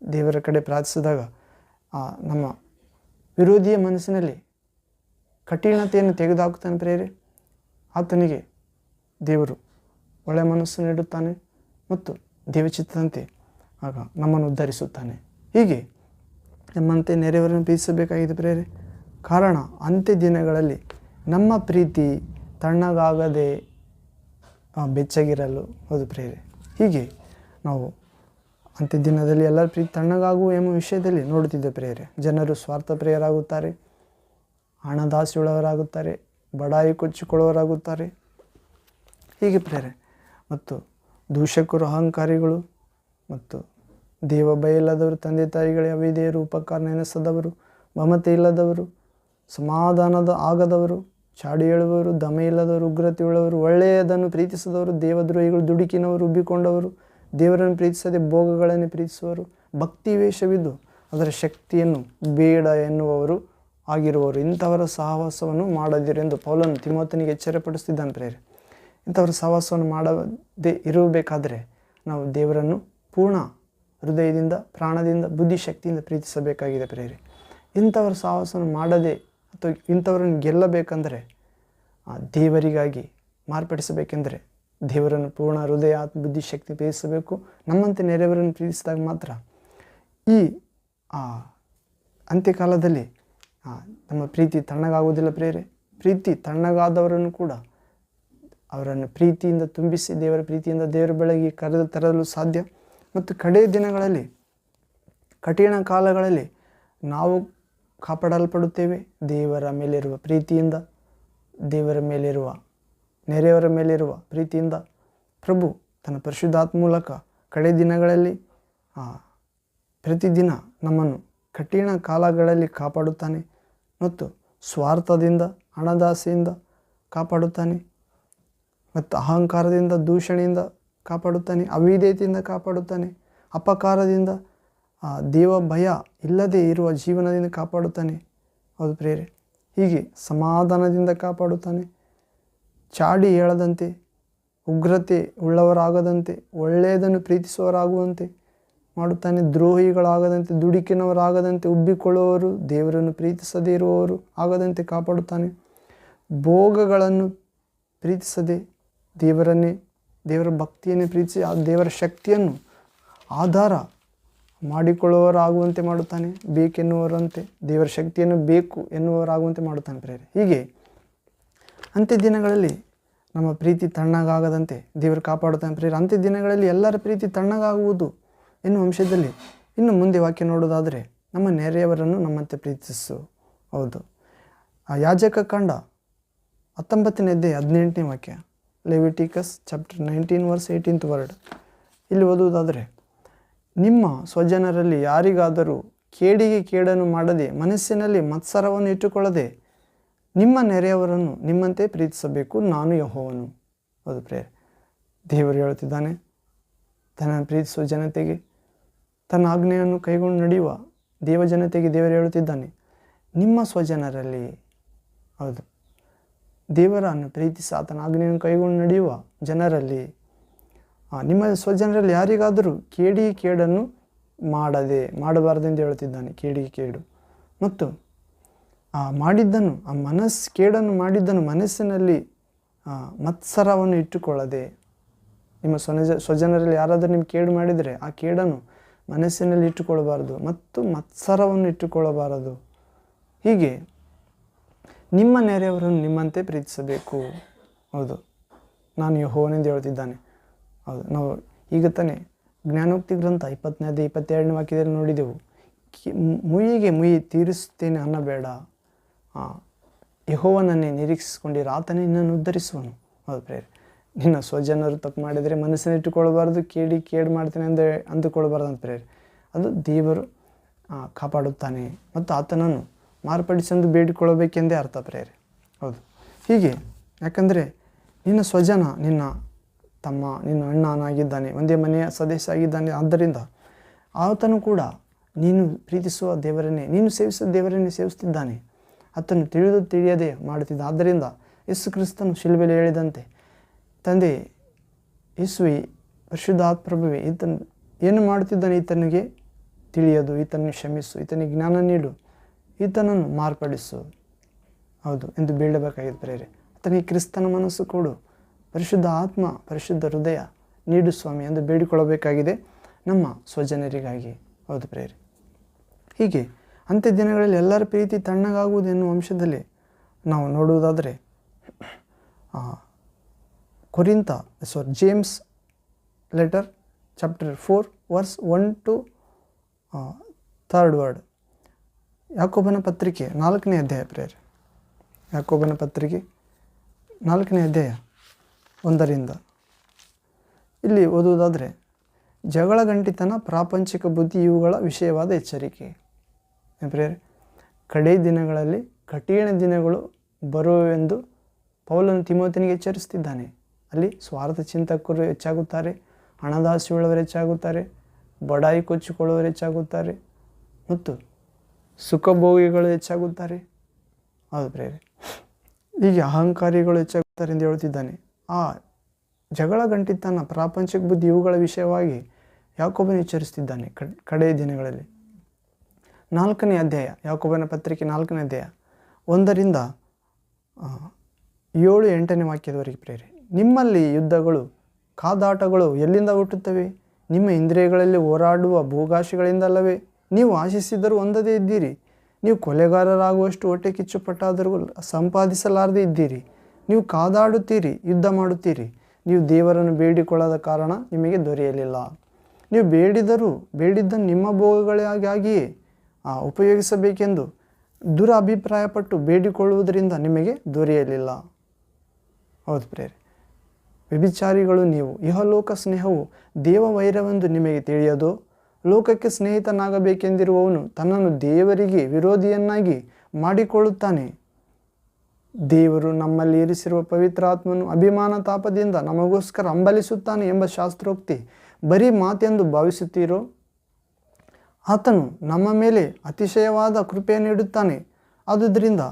ದೇವರ ಕಡೆ ಪ್ರಾರ್ಥಿಸಿದಾಗ ನಮ್ಮ ವಿರೋಧಿಯ ಮನಸ್ಸಿನಲ್ಲಿ ಕಠಿಣತೆಯನ್ನು ತೆಗೆದುಹಾಕುತ್ತಾನೆ ಪ್ರೇರೆ. ಆತನಿಗೆ ದೇವರು ಒಳ್ಳೆಯ ಮನಸ್ಸು ನೀಡುತ್ತಾನೆ ಮತ್ತು ದೇವಚಿತ್ತದಂತೆ ಆಗ ನಮ್ಮನ್ನು ಉದ್ಧರಿಸುತ್ತಾನೆ. ಹೀಗೆ ನಮ್ಮಂತೆ ನೆರೆಯವರನ್ನು ಪ್ರೀತಿಸಬೇಕಾಗಿದೆ ಪ್ರೇರೆ. ಕಾರಣ ಅಂತ್ಯ ದಿನಗಳಲ್ಲಿ ನಮ್ಮ ಪ್ರೀತಿ ತಣ್ಣಗಾಗದೆ ಬೆಚ್ಚಗಿರಲು. ಹೌದು ಪ್ರೇರೆ, ಹೀಗೆ ನಾವು ಅಂತ್ಯ ದಿನದಲ್ಲಿ ಎಲ್ಲರ ಪ್ರೀತಿ ತಣ್ಣಗಾಗುವ ಎಂಬ ವಿಷಯದಲ್ಲಿ ನೋಡುತ್ತಿದ್ದೆ ಪ್ರೇರೆ. ಜನರು ಸ್ವಾರ್ಥ ಪ್ರಿಯರಾಗುತ್ತಾರೆ, ಹಣದಾಸೆಯುಳ್ಳವರಾಗುತ್ತಾರೆ, ಬಡಾಯಿ ಕೊಚ್ಚಿಕೊಳ್ಳುವವರಾಗುತ್ತಾರೆ. ಹೀಗೆ ಪ್ರೇರೆ, ಮತ್ತು ದೂಷಕರು, ಅಹಂಕಾರಿಗಳು, ಮತ್ತು ದೇವ ಭಯ ಇಲ್ಲದವರು, ತಂದೆ ತಾಯಿಗಳೇ ಅವಿಧೇಯರು, ಉಪಕಾರ ನೆನೆಸದವರು, ಮಮತೆ ಇಲ್ಲದವರು, ಸಮಾಧಾನದ ಆಗದವರು, ಚಾಡಿ ಹೇಳುವವರು, ದಮೆ ಇಲ್ಲದವರು, ಉಗ್ರತೆ ಉಳ್ಳವರು, ಒಳ್ಳೆಯದನ್ನು ಪ್ರೀತಿಸದವರು, ದೇವದ್ರೋಹಿಗಳು, ದುಡುಕಿನವರು, ಉಬ್ಬಿಕೊಂಡವರು, ದೇವರನ್ನು ಪ್ರೀತಿಸದೆ ಭೋಗಗಳನ್ನು ಪ್ರೀತಿಸುವರು, ಭಕ್ತಿ ವೇಷವಿದ್ದು ಅದರ ಶಕ್ತಿಯನ್ನು ಬೇಡ ಎನ್ನುವವರು ಆಗಿರುವವರು. ಇಂಥವರ ಸಹವಾಸವನ್ನು ಮಾಡದಿರೆಂದು ಪೌಲನು ತಿಮೋಥನಿಗೆ ಎಚ್ಚರಪಡಿಸುತ್ತಿದ್ದಾನೆ ಪ್ರೇರೆ. ಇಂಥವರ ಸಹವಾಸವನ್ನು ಮಾಡದೇ ಇರಬೇಕಾದರೆ ನಾವು ದೇವರನ್ನು ಪೂರ್ಣ ಹೃದಯದಿಂದ, ಪ್ರಾಣದಿಂದ, ಬುದ್ಧಿಶಕ್ತಿಯಿಂದ ಪ್ರೀತಿಸಬೇಕಾಗಿದೆ ಪ್ರೇರೆ. ಇಂಥವರ ಸಹವಾಸವನ್ನು ಮಾಡದೆ ಅಥವಾ ಇಂಥವರನ್ನು ಗೆಲ್ಲಬೇಕೆಂದರೆ, ದೇವರಿಗಾಗಿ ಮಾರ್ಪಡಿಸಬೇಕೆಂದರೆ ದೇವರನ್ನು ಪೂರ್ಣ ಹೃದಯ, ಆತ್ಮ, ಬುದ್ಧಿಶಕ್ತಿ ಪ್ರೀತಿಸಬೇಕು. ನಮ್ಮಂತೆ ನೆರೆಯವರನ್ನು ಪ್ರೀತಿಸಿದಾಗ ಮಾತ್ರ ಈ ಅಂತ್ಯಕಾಲದಲ್ಲಿ ನಮ್ಮ ಪ್ರೀತಿ ತಣ್ಣಗಾಗುವುದಿಲ್ಲ ಪ್ರೇರೆ. ಪ್ರೀತಿ ತಣ್ಣಗಾದವರನ್ನು ಕೂಡ ಅವರನ್ನು ಪ್ರೀತಿಯಿಂದ ತುಂಬಿಸಿ ದೇವರ ಪ್ರೀತಿಯಿಂದ ದೇವರ ಬಳಿಗೆ ಕರೆದು ತರಲು ಸಾಧ್ಯ. ಮತ್ತು ಕಡೆಯ ದಿನಗಳಲ್ಲಿ, ಕಠಿಣ ಕಾಲಗಳಲ್ಲಿ ನಾವು ಕಾಪಾಡಲ್ಪಡುತ್ತೇವೆ ದೇವರ ಮೇಲಿರುವ ಪ್ರೀತಿಯಿಂದ, ದೇವರ ಮೇಲಿರುವ, ನೆರೆಯವರ ಮೇಲಿರುವ ಪ್ರೀತಿಯಿಂದ. ಪ್ರಭು ತನ್ನ ಪರಿಶುದ್ಧಾತ್ಮ ಮೂಲಕ ಕಡೆ ದಿನಗಳಲ್ಲಿ ಪ್ರತಿದಿನ ನಮ್ಮನ್ನು ಕಠಿಣ ಕಾಲಗಳಲ್ಲಿ ಕಾಪಾಡುತ್ತಾನೆ ಮತ್ತು ಸ್ವಾರ್ಥದಿಂದ, ಹಣದಾಸೆಯಿಂದ ಕಾಪಾಡುತ್ತಾನೆ ಮತ್ತು ಅಹಂಕಾರದಿಂದ, ದೂಷಣೆಯಿಂದ ಕಾಪಾಡುತ್ತಾನೆ, ಅವಿಧೇಯತೆಯಿಂದ ಕಾಪಾಡುತ್ತಾನೆ, ಅಪಕಾರದಿಂದ, ದೇವ ಭಯ ಇಲ್ಲದೆ ಇರುವ ಜೀವನದಿಂದ ಕಾಪಾಡುತ್ತಾನೆ. ಹೌದು ಪ್ರಿಯರೇ, ಹೀಗೆ ಸಮಾಧಾನದಿಂದ ಕಾಪಾಡುತ್ತಾನೆ. ಚಾಡಿ ಹೇಳದಂತೆ, ಉಗ್ರತೆ ಉಳ್ಳವರಾಗದಂತೆ, ಒಳ್ಳೆಯದನ್ನು ಪ್ರೀತಿಸುವವರಾಗುವಂತೆ ಮಾಡುತ್ತಾನೆ. ದ್ರೋಹಿಗಳಾಗದಂತೆ, ದುಡುಕಿನವರಾಗದಂತೆ, ಉಬ್ಬಿಕೊಳ್ಳುವವರು, ದೇವರನ್ನು ಪ್ರೀತಿಸದೇ ಇರುವವರು ಆಗದಂತೆ ಕಾಪಾಡುತ್ತಾನೆ. ಭೋಗಗಳನ್ನು ಪ್ರೀತಿಸದೆ ದೇವರನ್ನೇ, ದೇವರ ಭಕ್ತಿಯನ್ನೇ ಪ್ರೀತಿಸಿ ಆ ದೇವರ ಶಕ್ತಿಯನ್ನು ಆಧಾರ ಮಾಡಿಕೊಳ್ಳುವವರಾಗುವಂತೆ ಮಾಡುತ್ತಾನೆ. ಬೇಕೆನ್ನುವರಂತೆ ದೇವರ ಶಕ್ತಿಯನ್ನು ಬೇಕು ಎನ್ನುವವರಾಗುವಂತೆ ಮಾಡುತ್ತಾನೆ ಪ್ರೇರೆ. ಹೀಗೆ ಅಂತ್ಯ ದಿನಗಳಲ್ಲಿ ನಮ್ಮ ಪ್ರೀತಿ ತಣ್ಣಗಾಗದಂತೆ ದೇವರು ಕಾಪಾಡುತ್ತಾನೆ ಪ್ರೇರೆ. ಅಂತ್ಯ ದಿನಗಳಲ್ಲಿ ಎಲ್ಲರ ಪ್ರೀತಿ ತಣ್ಣಗಾಗುವುದು ಎನ್ನುವ ಅಂಶದಲ್ಲಿ ಇನ್ನು ಮುಂದೆ ವಾಕ್ಯ ನೋಡೋದಾದರೆ, ನಮ್ಮ ನೆರೆಯವರನ್ನು ನಮ್ಮಂತೆ ಪ್ರೀತಿಸು. ಹೌದು, ಯಾಜಕ ಕಾಂಡ 19ನೇ ಅಧ್ಯಾಯ 18ನೇ ವಾಕ್ಯ, Leviticus chapter 19 verse 18th word. ಇಲ್ಲಿ ಓದುವುದಾದರೆ, ನಿಮ್ಮ ಸ್ವಜನರಲ್ಲಿ ಯಾರಿಗಾದರೂ ಕೇಡಿಗೆ ಕೇಡನ್ನು ಮಾಡದೆ, ಮನಸ್ಸಿನಲ್ಲಿ ಮತ್ಸರವನ್ನು ಇಟ್ಟುಕೊಳ್ಳದೆ, ನಿಮ್ಮ ನೆರೆಯವರನ್ನು ನಿಮ್ಮಂತೆ ಪ್ರೀತಿಸಬೇಕು, ನಾನು ಯೆಹೋವನು. ಹೌದು ಪ್ರೇರೆ, ದೇವರು ಹೇಳುತ್ತಿದ್ದಾನೆ ತನ್ನ ಪ್ರೀತಿಸುವ ಜನತೆಗೆ, ತನ್ನ ಆಜ್ಞೆಯನ್ನು ಕೈಗೊಂಡು ನಡೆಯುವ ದೇವ ಜನತೆಗೆ ದೇವರು ಹೇಳುತ್ತಿದ್ದಾನೆ, ನಿಮ್ಮ ಸ್ವಜನರಲ್ಲಿ, ಹೌದು, ದೇವರನ್ನು ಪ್ರೀತಿಸಿ ಆತನ ಆಜ್ಞೆಯನ್ನು ಕೈಗೊಂಡು ನಡೆಯುವ ಜನರಲ್ಲಿ, ನಿಮ್ಮ ಸ್ವಜನರಲ್ಲಿ ಯಾರಿಗಾದರೂ ಕೇಡಿಗೆ ಕೇಡನ್ನು ಮಾಡಬಾರದೆಂದು ಹೇಳುತ್ತಿದ್ದಾನೆ. ಕೇಡಿಗೆ ಕೇಡು ಮತ್ತು ಮಾಡಿದ್ದನ್ನು, ಕೇಡನ್ನು ಮಾಡಿದ್ದನ್ನು ಮನಸ್ಸಿನಲ್ಲಿ ಮತ್ಸರವನ್ನು ಇಟ್ಟುಕೊಳ್ಳದೆ, ನಿಮ್ಮ ಸ್ವಜನರಲ್ಲಿ ಯಾರಾದರೂ ನಿಮ್ಗೆ ಕೇಡು ಮಾಡಿದರೆ ಆ ಕೇಡನ್ನು ಮನಸ್ಸಿನಲ್ಲಿ ಇಟ್ಟುಕೊಳ್ಳಬಾರದು ಮತ್ತು ಮತ್ಸರವನ್ನು ಇಟ್ಟುಕೊಳ್ಳಬಾರದು. ಹೀಗೆ ನಿಮ್ಮ ನೆರೆಯವರನ್ನು ನಿಮ್ಮಂತೆ ಪ್ರೀತಿಸಬೇಕು. ಹೌದು, ನಾನು ಯೆಹೋವನೆಂದು ಹೇಳ್ತಿದ್ದಾನೆ. ಹೌದು, ನಾವು ಈಗ ತಾನೇ ಜ್ಞಾನೋಕ್ತಿ ಗ್ರಂಥ 20ನೇ ಅಧ್ಯಾಯ 22ನೇ ವಾಕ್ಯದಲ್ಲಿ ನೋಡಿದೆವು, ಮುಯಿಗೆ ಮುಯಿ ತೀರಿಸುತ್ತೇನೆ ಅನ್ನಬೇಡ, ಯೆಹೋವನನ್ನೇ ನಿರೀಕ್ಷಿಸಿಕೊಂಡಿರು, ಆತನೇ ನಿನ್ನನ್ನು ಉದ್ಧರಿಸುವನು. ಹೌದು ಪ್ರೇರೆ, ನಿನ್ನ ಸ್ವಜನರು ತಪ್ಪು ಮಾಡಿದರೆ ಮನಸ್ಸನ್ನು ಇಟ್ಟುಕೊಳ್ಳಬಾರ್ದು, ಕೇಡು ಮಾಡ್ತೇನೆ ಅಂದುಕೊಳ್ಳಬಾರ್ದು ಅಂತ ಪ್ರೇರೆ. ಅದು ದೇವರು ಕಾಪಾಡುತ್ತಾನೆ ಮತ್ತು ಆತನನ್ನು ಮಾರ್ಪಡಿಸೆಂದು ಬೇಡಿಕೊಳ್ಳಬೇಕೆಂದೇ ಅರ್ಥ ಪ್ರೇರೆ. ಹೌದು, ಹೀಗೆ ಯಾಕಂದರೆ ನಿನ್ನ ಸ್ವಜನ ನಿನ್ನ ತಮ್ಮ, ನಿನ್ನ ಅಣ್ಣನಾಗಿದ್ದಾನೆ, ಒಂದೇ ಮನೆಯ ಸದಸ್ಯ ಆಗಿದ್ದಾನೆ. ಆದ್ದರಿಂದ ಆತನು ಕೂಡ ನೀನು ಪ್ರೀತಿಸುವ ದೇವರನ್ನೇ, ನೀನು ಸೇವಿಸುವ ದೇವರನ್ನೇ ಸೇವಿಸುತ್ತಿದ್ದಾನೆ. ಆತನು ತಿಳಿಯದೆ ಮಾಡುತ್ತಿದ್ದ. ಆದ್ದರಿಂದ ಯೇಸು ಕ್ರಿಸ್ತನು ಶಿಲುಬೆಯಲ್ಲಿ ಹೇಳಿದಂತೆ, ತಂದೆ ಯೇಸುವೆ, ಪರಿಶುದ್ಧಾತ್ಮ ಪ್ರಭುವೇ, ಈತನು ಏನು ಮಾಡುತ್ತಿದ್ದಾನೆ ಈತನಿಗೆ ತಿಳಿಯದು, ಈತನನ್ನು ಕ್ಷಮಿಸು, ಈತನಿಗೆ ಜ್ಞಾನ ನೀಡು, ಈತನನ್ನು ಮಾರ್ಪಡಿಸು, ಹೌದು ಎಂದು ಬೇಡಬೇಕಾಗಿದೆ ಪ್ರೇರೆ. ಆತನಿಗೆ ಕ್ರಿಸ್ತನ ಮನಸ್ಸು ಕೊಡು, ಪರಿಶುದ್ಧ ಆತ್ಮ, ಪರಿಶುದ್ಧ ಹೃದಯ ನೀಡು ಸ್ವಾಮಿ ಎಂದು ಬೇಡಿಕೊಳ್ಳಬೇಕಾಗಿದೆ ನಮ್ಮ ಸ್ವಜನರಿಗಾಗಿ. ಹೌದು ಪ್ರೇರೆ, ಹೀಗೆ ಅಂತ್ಯ ದಿನಗಳಲ್ಲಿ ಎಲ್ಲರ ಪ್ರೀತಿ ತಣ್ಣಗಾಗುವುದು ಎನ್ನುವ ಅಂಶದಲ್ಲಿ ನಾವು ನೋಡುವುದಾದರೆ, James letter chapter 4 verse 1 to 3rd word. ಯಾಕೋಬನ ಪತ್ರಿಕೆ 4ನೇ ಅಧ್ಯಾಯ ಪ್ರೇರೆ. ಯಾಕೋಬನ ಪತ್ರಿಕೆ 4ನೇ ಅಧ್ಯಾಯ 1ರಿಂದ ಇಲ್ಲಿ ಓದುವುದಾದರೆ, ಜಗಳ ಗಂಟಿತನ, ಪ್ರಾಪಂಚಿಕ ಬುದ್ಧಿ ಇವುಗಳ ವಿಷಯವಾದ ಎಚ್ಚರಿಕೆ. ಪ್ರೇರೆ, ಕಡೇ ದಿನಗಳಲ್ಲಿ ಕಠಿಣ ದಿನಗಳು ಬರುವೆವೆಂದು ಪೌಲನು ತಿಮೋಥನಿಗೆ ಎಚ್ಚರಿಸುತ್ತಿದ್ದಾನೆ. ಅಲ್ಲಿ ಸ್ವಾರ್ಥ ಚಿಂತಕರು ಹೆಚ್ಚಾಗುತ್ತಾರೆ, ಹಣದಾಸೆಯುಳ್ಳವರು ಹೆಚ್ಚಾಗುತ್ತಾರೆ, ಬಡಾಯಿ ಕೊಚ್ಚಿಕೊಳ್ಳುವವರು ಹೆಚ್ಚಾಗುತ್ತಾರೆ ಮತ್ತು ಸುಖಭೋಗಿಗಳು ಹೆಚ್ಚಾಗುತ್ತಾರೆ. ಹೌದು ಪ್ರೇರೆ, ಹೀಗೆ ಅಹಂಕಾರಿಗಳು ಹೆಚ್ಚಾಗುತ್ತಾರೆ ಎಂದು ಹೇಳುತ್ತಿದ್ದಾನೆ. ಆ ಜಗಳ ಗಂಟಿತನ, ಪ್ರಾಪಂಚಿಕ ಬುದ್ಧಿ ಇವುಗಳ ವಿಷಯವಾಗಿ ಯಾಕೋಬನು ಎಚ್ಚರಿಸುತ್ತಿದ್ದಾನೆ ಕಡೆಯ ದಿನಗಳಲ್ಲಿ. 4ನೇ ಅಧ್ಯಾಯ, ಯಾಕೋಬನ ಪತ್ರಿಕೆ 4ನೇ ಅಧ್ಯಾಯ 1ರಿಂದ 7-8ನೇ ವಾಕ್ಯದವರೆಗೆ ಪ್ರೇರೆ. ನಿಮ್ಮಲ್ಲಿ ಯುದ್ಧಗಳು, ಕಾದಾಟಗಳು ಎಲ್ಲಿಂದ ಹುಟ್ಟುತ್ತವೆ? ನಿಮ್ಮ ಇಂದ್ರಿಯಗಳಲ್ಲಿ ಹೋರಾಡುವ ಭೂಗಾಶಿಗಳಿಂದಲ್ಲವೇ? ನೀವು ಆಶಿಸಿದರೂ ಹೊಂದದೇ ಇದ್ದೀರಿ. ನೀವು ಕೊಲೆಗಾರರಾಗುವಷ್ಟು ಹೊಟ್ಟೆ ಕಿಚ್ಚುಪಟ್ಟಾದರೂ ಸಂಪಾದಿಸಲಾರದೇ ಇದ್ದೀರಿ. ನೀವು ಕಾದಾಡುತ್ತೀರಿ, ಯುದ್ಧ ಮಾಡುತ್ತೀರಿ. ನೀವು ದೇವರನ್ನು ಬೇಡಿಕೊಳ್ಳದ ಕಾರಣ ನಿಮಗೆ ದೊರೆಯಲಿಲ್ಲ. ನೀವು ಬೇಡಿದ್ದನ್ನು ನಿಮ್ಮ ಭೋಗಗಳಿಗಾಗಿಯೇ ಉಪಯೋಗಿಸಬೇಕೆಂದು ದುರಭಿಪ್ರಾಯಪಟ್ಟು ಬೇಡಿಕೊಳ್ಳುವುದರಿಂದ ನಿಮಗೆ ದೊರೆಯಲಿಲ್ಲ. ಹೌದು ಪ್ರೇರೆ, ವ್ಯಭಿಚಾರಿಗಳು ನೀವು. ಇಹಲೋಕ ಸ್ನೇಹವು ದೇವ ವೈರವೆಂದು ನಿಮಗೆ ತಿಳಿಯದೋ? ಲೋಕಕ್ಕೆ ಸ್ನೇಹಿತನಾಗಬೇಕೆಂದಿರುವವನು ತನ್ನನ್ನು ದೇವರಿಗೆ ವಿರೋಧಿಯನ್ನಾಗಿ ಮಾಡಿಕೊಳ್ಳುತ್ತಾನೆ. ದೇವರು ನಮ್ಮಲ್ಲಿ ಇರಿಸಿರುವ ಪವಿತ್ರಾತ್ಮನು ಅಭಿಮಾನ ತಾಪದಿಂದ ನಮಗೋಸ್ಕರ ಹಂಬಲಿಸುತ್ತಾನೆ ಎಂಬ ಶಾಸ್ತ್ರೋಕ್ತಿ ಬರೀ ಮಾತೆಂದು ಭಾವಿಸುತ್ತೀರೋ? ಆತನು ನಮ್ಮ ಮೇಲೆ ಅತಿಶಯವಾದ ಕೃಪೆಯನ್ನು ನೀಡುತ್ತಾನೆ. ಆದುದರಿಂದ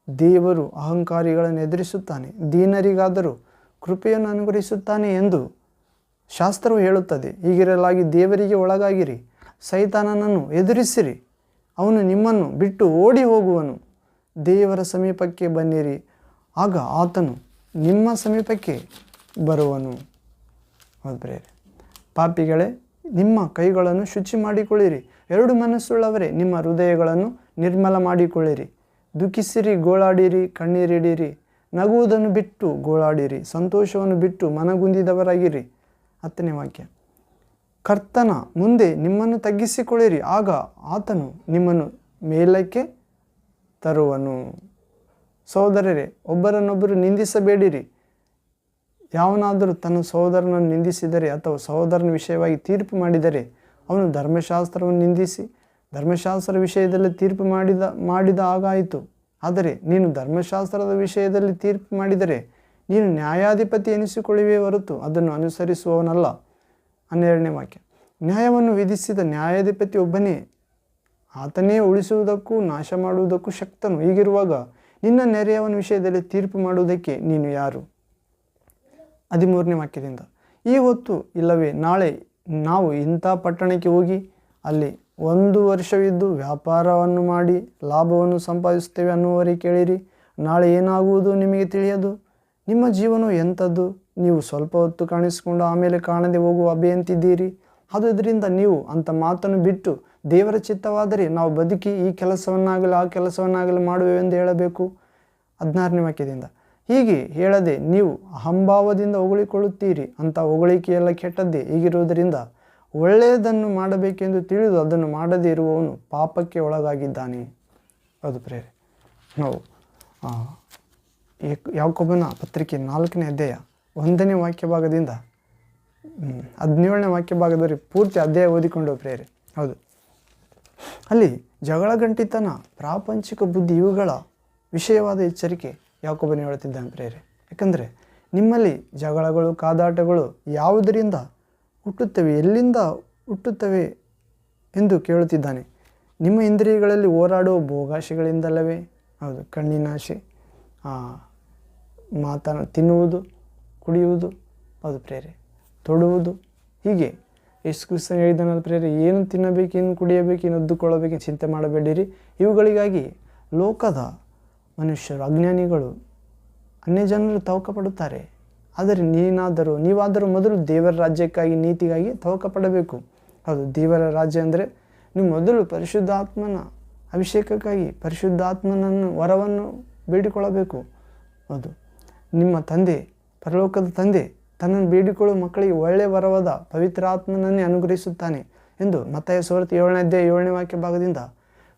ದೇವರು ಅಹಂಕಾರಿಗಳನ್ನು ಎದುರಿಸುತ್ತಾನೆ, ದೀನರಿಗಾದರೂ ಕೃಪೆಯನ್ನು ಅನುಗ್ರಹಿಸುತ್ತಾನೆ ಎಂದು ಶಾಸ್ತ್ರವು ಹೇಳುತ್ತದೆ. ಹೀಗಿರಲಾಗಿ ದೇವರಿಗೆ ಒಳಗಾಗಿರಿ, ಸೈತಾನನನ್ನು ಎದುರಿಸಿರಿ, ಅವನು ನಿಮ್ಮನ್ನು ಬಿಟ್ಟು ಓಡಿ ಹೋಗುವನು. ದೇವರ ಸಮೀಪಕ್ಕೆ ಬನ್ನಿರಿ, ಆಗ ಆತನು ನಿಮ್ಮ ಸಮೀಪಕ್ಕೆ ಬರುವನು. ಹೌದ್ರೇ, ಪಾಪಿಗಳೇ, ನಿಮ್ಮ ಕೈಗಳನ್ನು ಶುಚಿ ಮಾಡಿಕೊಳ್ಳಿರಿ. ಎರಡು ಮನಸ್ಸುಳ್ಳವರೇ, ನಿಮ್ಮ ಹೃದಯಗಳನ್ನು ನಿರ್ಮಲ ಮಾಡಿಕೊಳ್ಳಿರಿ. ದುಃಖಿಸಿರಿ, ಗೋಳಾಡಿರಿ, ಕಣ್ಣೀರಿಡಿರಿ. ನಗುವುದನ್ನು ಬಿಟ್ಟು ಗೋಳಾಡಿರಿ, ಸಂತೋಷವನ್ನು ಬಿಟ್ಟು ಮನಗುಂದಿದವರಾಗಿರಿ. 10ನೇ ವಾಕ್ಯ. ಕರ್ತನ ಮುಂದೆ ನಿಮ್ಮನ್ನು ತಗ್ಗಿಸಿಕೊಳ್ಳಿರಿ, ಆಗ ಆತನು ನಿಮ್ಮನ್ನು ಮೇಲಕ್ಕೆ ತರುವನು. ಸಹೋದರರೇ, ಒಬ್ಬರನ್ನೊಬ್ಬರು ನಿಂದಿಸಬೇಡಿರಿ. ಯಾವನಾದರೂ ತನ್ನ ಸಹೋದರನನ್ನು ನಿಂದಿಸಿದರೆ ಅಥವಾ ಸಹೋದರನ ವಿಷಯವಾಗಿ ತೀರ್ಪು ಮಾಡಿದರೆ ಅವನು ಧರ್ಮಶಾಸ್ತ್ರವನ್ನು ನಿಂದಿಸಿ ಧರ್ಮಶಾಸ್ತ್ರ ವಿಷಯದಲ್ಲಿ ತೀರ್ಪು ಮಾಡಿದ ಹಾಗಾಯಿತು. ಆದರೆ ನೀನು ಧರ್ಮಶಾಸ್ತ್ರದ ವಿಷಯದಲ್ಲಿ ತೀರ್ಪು ಮಾಡಿದರೆ ನೀನು ನ್ಯಾಯಾಧಿಪತಿ ಎನಿಸಿಕೊಳ್ಳುವೆ ಹೊರತು ಅದನ್ನು ಅನುಸರಿಸುವವನಲ್ಲ. 12ನೇ ವಾಕ್ಯ. ನ್ಯಾಯವನ್ನು ವಿಧಿಸಿದ ನ್ಯಾಯಾಧಿಪತಿ ಒಬ್ಬನೇ, ಆತನೇ ಉಳಿಸುವುದಕ್ಕೂ ನಾಶ ಮಾಡುವುದಕ್ಕೂ ಶಕ್ತನು. ಹೀಗಿರುವಾಗ ನಿನ್ನ ನೆರೆಯವನ ವಿಷಯದಲ್ಲಿ ತೀರ್ಪು ಮಾಡುವುದಕ್ಕೆ ನೀನು ಯಾರು? 13ನೇ ವಾಕ್ಯದಿಂದ. ಈ ಹೊತ್ತು ಇಲ್ಲವೇ ನಾಳೆ ನಾವು ಇಂಥ ಪಟ್ಟಣಕ್ಕೆ ಹೋಗಿ ಅಲ್ಲಿ 1 ವರ್ಷವಿದ್ದು ವ್ಯಾಪಾರವನ್ನು ಮಾಡಿ ಲಾಭವನ್ನು ಸಂಪಾದಿಸುತ್ತೇವೆ ಅನ್ನುವರಿಗೆ ಕೇಳಿರಿ. ನಾಳೆ ಏನಾಗುವುದು ನಿಮಗೆ ತಿಳಿಯದು. ನಿಮ್ಮ ಜೀವನವು ಎಂಥದ್ದು? ನೀವು ಸ್ವಲ್ಪ ಹೊತ್ತು ಕಾಣಿಸಿಕೊಂಡು ಆಮೇಲೆ ಕಾಣದೆ ಹೋಗುವ ಅಭೆಯಂತಿದ್ದೀರಿ. ಆದುದರಿಂದ ನೀವು ಅಂಥ ಮಾತನ್ನು ಬಿಟ್ಟು ದೇವರ ಚಿತ್ತವಾದರೆ ನಾವು ಬದುಕಿ ಈ ಕೆಲಸವನ್ನಾಗಲಿ ಆ ಕೆಲಸವನ್ನಾಗಲಿ ಮಾಡುವೆವೆಂದು ಹೇಳಬೇಕು. 16ನೇ ವಾಕ್ಯದಿಂದ. ಹೀಗೆ ಹೇಳದೆ ನೀವು ಅಹಂಭಾವದಿಂದ ಹೊಗಳಿಕೊಳ್ಳುತ್ತೀರಿ. ಅಂಥ ಹೊಗಳಿಕೆಯೆಲ್ಲ ಕೆಟ್ಟದ್ದೇ. ಹೀಗಿರುವುದರಿಂದ ಒಳ್ಳೆಯದನ್ನು ಮಾಡಬೇಕೆಂದು ತಿಳಿದು ಅದನ್ನು ಮಾಡದೇ ಇರುವವನು ಪಾಪಕ್ಕೆ ಒಳಗಾಗಿದ್ದಾನೆ. ಹೌದು ಪ್ರೇರೆ, ನಾವು ಯಾಕೋಬನ ಪತ್ರಿಕೆ 4ನೇ ಅಧ್ಯಾಯ 1ನೇ ವಾಕ್ಯ ಭಾಗದಿಂದ 17ನೇ ವಾಕ್ಯ ಭಾಗದವರೆಗೆ ಪೂರ್ತಿ ಅಧ್ಯಾಯ ಓದಿಕೊಂಡು ಪ್ರೇರೆ. ಹೌದು, ಅಲ್ಲಿ ಜಗಳ ಗಂಟಿತನ, ಪ್ರಾಪಂಚಿಕ ಬುದ್ಧಿ ಇವುಗಳ ವಿಷಯವಾದ ಎಚ್ಚರಿಕೆ ಯಾಕೋಬನೇ ಹೇಳುತ್ತಿದ್ದಾನೆ ಪ್ರೇರೆ. ಯಾಕಂದರೆ ನಿಮ್ಮಲ್ಲಿ ಜಗಳಗಳು, ಕಾದಾಟಗಳು ಯಾವುದರಿಂದ ಹುಟ್ಟುತ್ತವೆ, ಎಲ್ಲಿಂದ ಹುಟ್ಟುತ್ತವೆ ಎಂದು ಕೇಳುತ್ತಿದ್ದಾನೆ. ನಿಮ್ಮ ಇಂದ್ರಿಯಗಳಲ್ಲಿ ಹೋರಾಡುವ ಭೋಗಾಶೆಗಳಿಂದಲ್ಲವೇ? ಹೌದು, ಕಣ್ಣಿನಾಶೆ, ತಿನ್ನುವುದು, ಕುಡಿಯುವುದು, ಹೌದು ಪ್ರೇರೆ, ತೊಡುವುದು. ಹೀಗೆ ಯೇಸು ಕ್ರಿಸ್ತನು ಹೇಳಿದನಲ್ಲ ಪ್ರೇರೆ, ಏನು ತಿನ್ನಬೇಕು, ಏನು ಕುಡಿಯಬೇಕು, ಏನು ಒದ್ದುಕೊಳ್ಳಬೇಕು ಚಿಂತೆ ಮಾಡಬೇಡಿರಿ. ಇವುಗಳಿಗಾಗಿ ಲೋಕದ ಮನುಷ್ಯರು, ಅಜ್ಞಾನಿಗಳು, ಅನ್ಯ ಜನರು ತವಕ ಪಡುತ್ತಾರೆ. ಆದರೆ ನೀವಾದರೂ ಮೊದಲು ದೇವರ ರಾಜ್ಯಕ್ಕಾಗಿ, ನೀತಿಗಾಗಿ ತವಕ ಪಡಬೇಕು. ಹೌದು, ದೇವರ ರಾಜ್ಯ ಅಂದರೆ ನೀವು ಮೊದಲು ಪರಿಶುದ್ಧಾತ್ಮನ ಅಭಿಷೇಕಕ್ಕಾಗಿ ಪರಿಶುದ್ಧಾತ್ಮನನ್ನು ವರವನ್ನು ಬೇಡಿಕೊಳ್ಳಬೇಕು. ಹೌದು, ನಿಮ್ಮ ತಂದೆ, ಪರಲೋಕದ ತಂದೆ ತನ್ನನ್ನು ಬೇಡಿಕೊಳ್ಳುವ ಮಕ್ಕಳಿಗೆ ಒಳ್ಳೆಯ ವರವಾದ ಪವಿತ್ರಾತ್ಮನನ್ನೇ ಅನುಗ್ರಹಿಸುತ್ತಾನೆ ಎಂದು ಮತ್ತಾಯ ಸುವಾರ್ತೆ 7ನೇ ಅಧ್ಯಾಯ 7ನೇ ವಾಕ್ಯ ಭಾಗದಿಂದ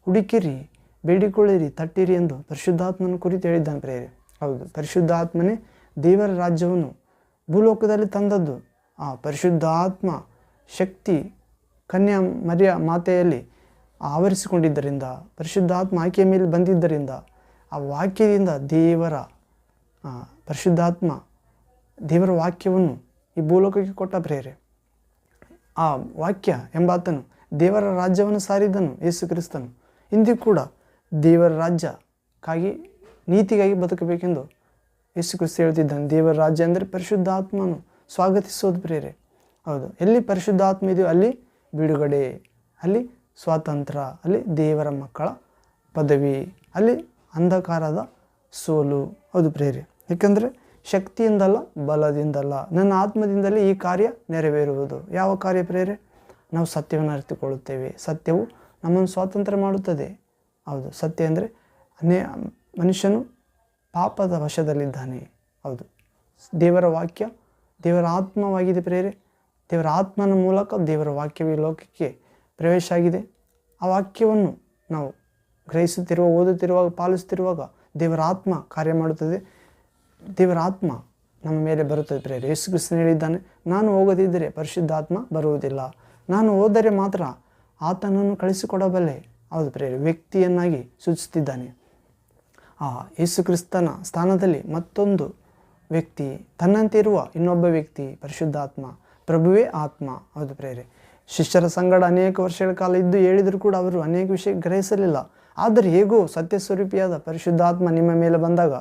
ಹುಡುಕಿರಿ, ಬೇಡಿಕೊಳ್ಳಿರಿ, ತಟ್ಟಿರಿ ಎಂದು ಪರಿಶುದ್ಧಾತ್ಮನ ಕುರಿತು ಹೇಳಿದ್ದಾನೆ ಪ್ರೇರೆ. ಹೌದು, ಪರಿಶುದ್ಧಾತ್ಮನೇ ದೇವರ ರಾಜ್ಯವನ್ನು ಭೂಲೋಕದಲ್ಲಿ ತಂದದ್ದು. ಆ ಪರಿಶುದ್ಧಾತ್ಮ ಶಕ್ತಿ ಕನ್ಯಾ ಮರಿಯ ಮಾತೆಯಲ್ಲಿ ಆವರಿಸಿಕೊಂಡಿದ್ದರಿಂದ, ಪರಿಶುದ್ಧಾತ್ಮ ಆಕೆಯ ಮೇಲೆ ಬಂದಿದ್ದರಿಂದ, ಆ ವಾಕ್ಯದಿಂದ ಪರಿಶುದ್ಧಾತ್ಮ ದೇವರ ವಾಕ್ಯವನ್ನು ಈ ಭೂಲೋಕಕ್ಕೆ ಕೊಟ್ಟ ಪ್ರೇರೆ. ಆ ವಾಕ್ಯ ಎಂಬಾತನು ದೇವರ ರಾಜ್ಯವನ್ನು ಸಾರಿದನು ಯೇಸು ಕ್ರಿಸ್ತನು. ಇಂದಿಗೂ ಕೂಡ ದೇವರ ರಾಜ್ಯಕ್ಕಾಗಿ, ನೀತಿಗಾಗಿ ಬದುಕಬೇಕೆಂದು ಯೇಸು ಕ್ರಿಸ್ತ ಹೇಳ್ತಿದ್ದಾನೆ. ದೇವರ ರಾಜ್ಯ ಅಂದರೆ ಪರಿಶುದ್ಧಾತ್ಮನು ಸ್ವಾಗತಿಸೋದು ಪ್ರೇರೆ. ಹೌದು, ಎಲ್ಲಿ ಪರಿಶುದ್ಧಾತ್ಮ ಇದೆಯೋ ಅಲ್ಲಿ ಬಿಡುಗಡೆ, ಅಲ್ಲಿ ಸ್ವಾತಂತ್ರ್ಯ, ಅಲ್ಲಿ ದೇವರ ಮಕ್ಕಳ ಪದವಿ, ಅಲ್ಲಿ ಅಂಧಕಾರದ ಸೋಲು. ಹೌದು ಪ್ರೇರೆ, ಏಕೆಂದರೆ ಶಕ್ತಿಯಿಂದಲ್ಲ, ಬಲದಿಂದಲ್ಲ, ನನ್ನ ಆತ್ಮದಿಂದಲೇ ಈ ಕಾರ್ಯ ನೆರವೇರುವುದು. ಯಾವ ಕಾರ್ಯ ಪ್ರೇರೆ? ನಾವು ಸತ್ಯವನ್ನು ಅರಿತುಕೊಳ್ಳುತ್ತೇವೆ. ಸತ್ಯವು ನಮ್ಮನ್ನು ಸ್ವಾತಂತ್ರ್ಯ ಮಾಡುತ್ತದೆ. ಹೌದು, ಸತ್ಯ ಅಂದರೆ ಮನುಷ್ಯನು ಪಾಪದ ವಶದಲ್ಲಿದ್ದಾನೆ. ಹೌದು, ದೇವರ ವಾಕ್ಯ ದೇವರ ಆತ್ಮವಾಗಿದೆ ಪ್ರೇರೆ. ದೇವರ ಆತ್ಮನ ಮೂಲಕ ದೇವರ ವಾಕ್ಯವೇ ಲೋಕಕ್ಕೆ ಪ್ರವೇಶ ಆಗಿದೆ. ಆ ವಾಕ್ಯವನ್ನು ನಾವು ಗ್ರಹಿಸುತ್ತಿರುವಾಗ, ಓದುತ್ತಿರುವಾಗ, ಪಾಲಿಸುತ್ತಿರುವಾಗ ದೇವರ ಆತ್ಮ ಕಾರ್ಯ ಮಾಡುತ್ತದೆ. ದೇವರ ಆತ್ಮ ನಮ್ಮ ಮೇಲೆ ಬರುತ್ತದೆ ಪ್ರೇರೆ. ಯೇಸು ಕ್ರಿಸ್ತನು ಹೇಳಿದ್ದಾನೆ, ನಾನು ಹೋಗದಿದ್ದರೆ ಪರಿಶುದ್ಧಾತ್ಮ ಬರುವುದಿಲ್ಲ, ನಾನು ಹೋದರೆ ಮಾತ್ರ ಆತನನ್ನು ಕಳಿಸಿಕೊಡಬಲ್ಲೆ. ಹೌದು ಪ್ರೇರೆ, ವ್ಯಕ್ತಿಯನ್ನಾಗಿ ಸೂಚಿಸುತ್ತಿದ್ದಾನೆ. ಆ ಯೇಸು ಕ್ರಿಸ್ತನ ಸ್ಥಾನದಲ್ಲಿ ಮತ್ತೊಂದು ವ್ಯಕ್ತಿ, ತನ್ನಂತೆ ಇರುವ ಇನ್ನೊಬ್ಬ ವ್ಯಕ್ತಿ ಪರಿಶುದ್ಧಾತ್ಮ, ಪ್ರಭುವೇ ಆತ್ಮ. ಹೌದು ಪ್ರೇರೆ, ಶಿಷ್ಯರ ಸಂಗಡ ಅನೇಕ ವರ್ಷಗಳ ಕಾಲ ಇದ್ದು ಹೇಳಿದರೂ ಕೂಡ ಅವರು ಅನೇಕ ವಿಷಯ ಗ್ರಹಿಸಲಿಲ್ಲ. ಆದರೆ ಹೇಗೋ ಸತ್ಯ ಸ್ವರೂಪಿಯಾದ ಪರಿಶುದ್ಧಾತ್ಮ ನಿಮ್ಮ ಮೇಲೆ ಬಂದಾಗ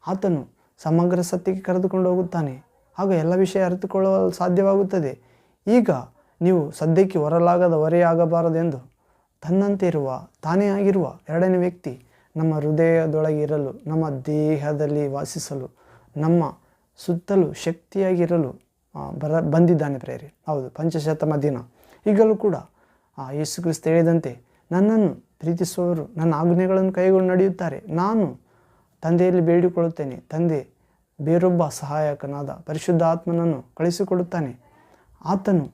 ಆತನು ಸಮಗ್ರ ಸತ್ಯಕ್ಕೆ ಕರೆದುಕೊಂಡು ಹೋಗುತ್ತಾನೆ. ಆಗ ಎಲ್ಲ ವಿಷಯ ಅರಿತುಕೊಳ್ಳಲು ಸಾಧ್ಯವಾಗುತ್ತದೆ. ಈಗ ನೀವು ಸದ್ಯಕ್ಕೆ ಹೊರಲಾಗದ ಹೊರೆಯಾಗಬಾರದೆಂದು ತನ್ನಂತೆ ಇರುವ, ತಾನೇ ಆಗಿರುವ ಎರಡನೇ ವ್ಯಕ್ತಿ ನಮ್ಮ ಹೃದಯದೊಳಗೆ ಇರಲು, ನಮ್ಮ ದೇಹದಲ್ಲಿ ವಾಸಿಸಲು, ನಮ್ಮ ಸುತ್ತಲೂ ಶಕ್ತಿಯಾಗಿರಲು ಬಂದಿದ್ದಾನೆ ಪ್ರೇರೆ. ಹೌದು, ಪಂಚಶತಮ ದಿನ ಈಗಲೂ ಕೂಡ ಯೇಸು ಕ್ರಿಸ್ತ ಹೇಳಿದಂತೆ, ನನ್ನನ್ನು ಪ್ರೀತಿಸುವವರು ನನ್ನ ಆಜ್ಞೆಗಳನ್ನು ಕೈಗೊಂಡು ನಡೆಯುತ್ತಾರೆ. ನಾನು ತಂದೆಯಲ್ಲಿ ಬೇಡಿಕೊಳ್ಳುತ್ತೇನೆ, ತಂದೆ ಬೇರೊಬ್ಬ ಸಹಾಯಕನಾದ ಪರಿಶುದ್ಧ ಆತ್ಮನನ್ನು ಕಳಿಸಿಕೊಡುತ್ತಾನೆ. ಆತನು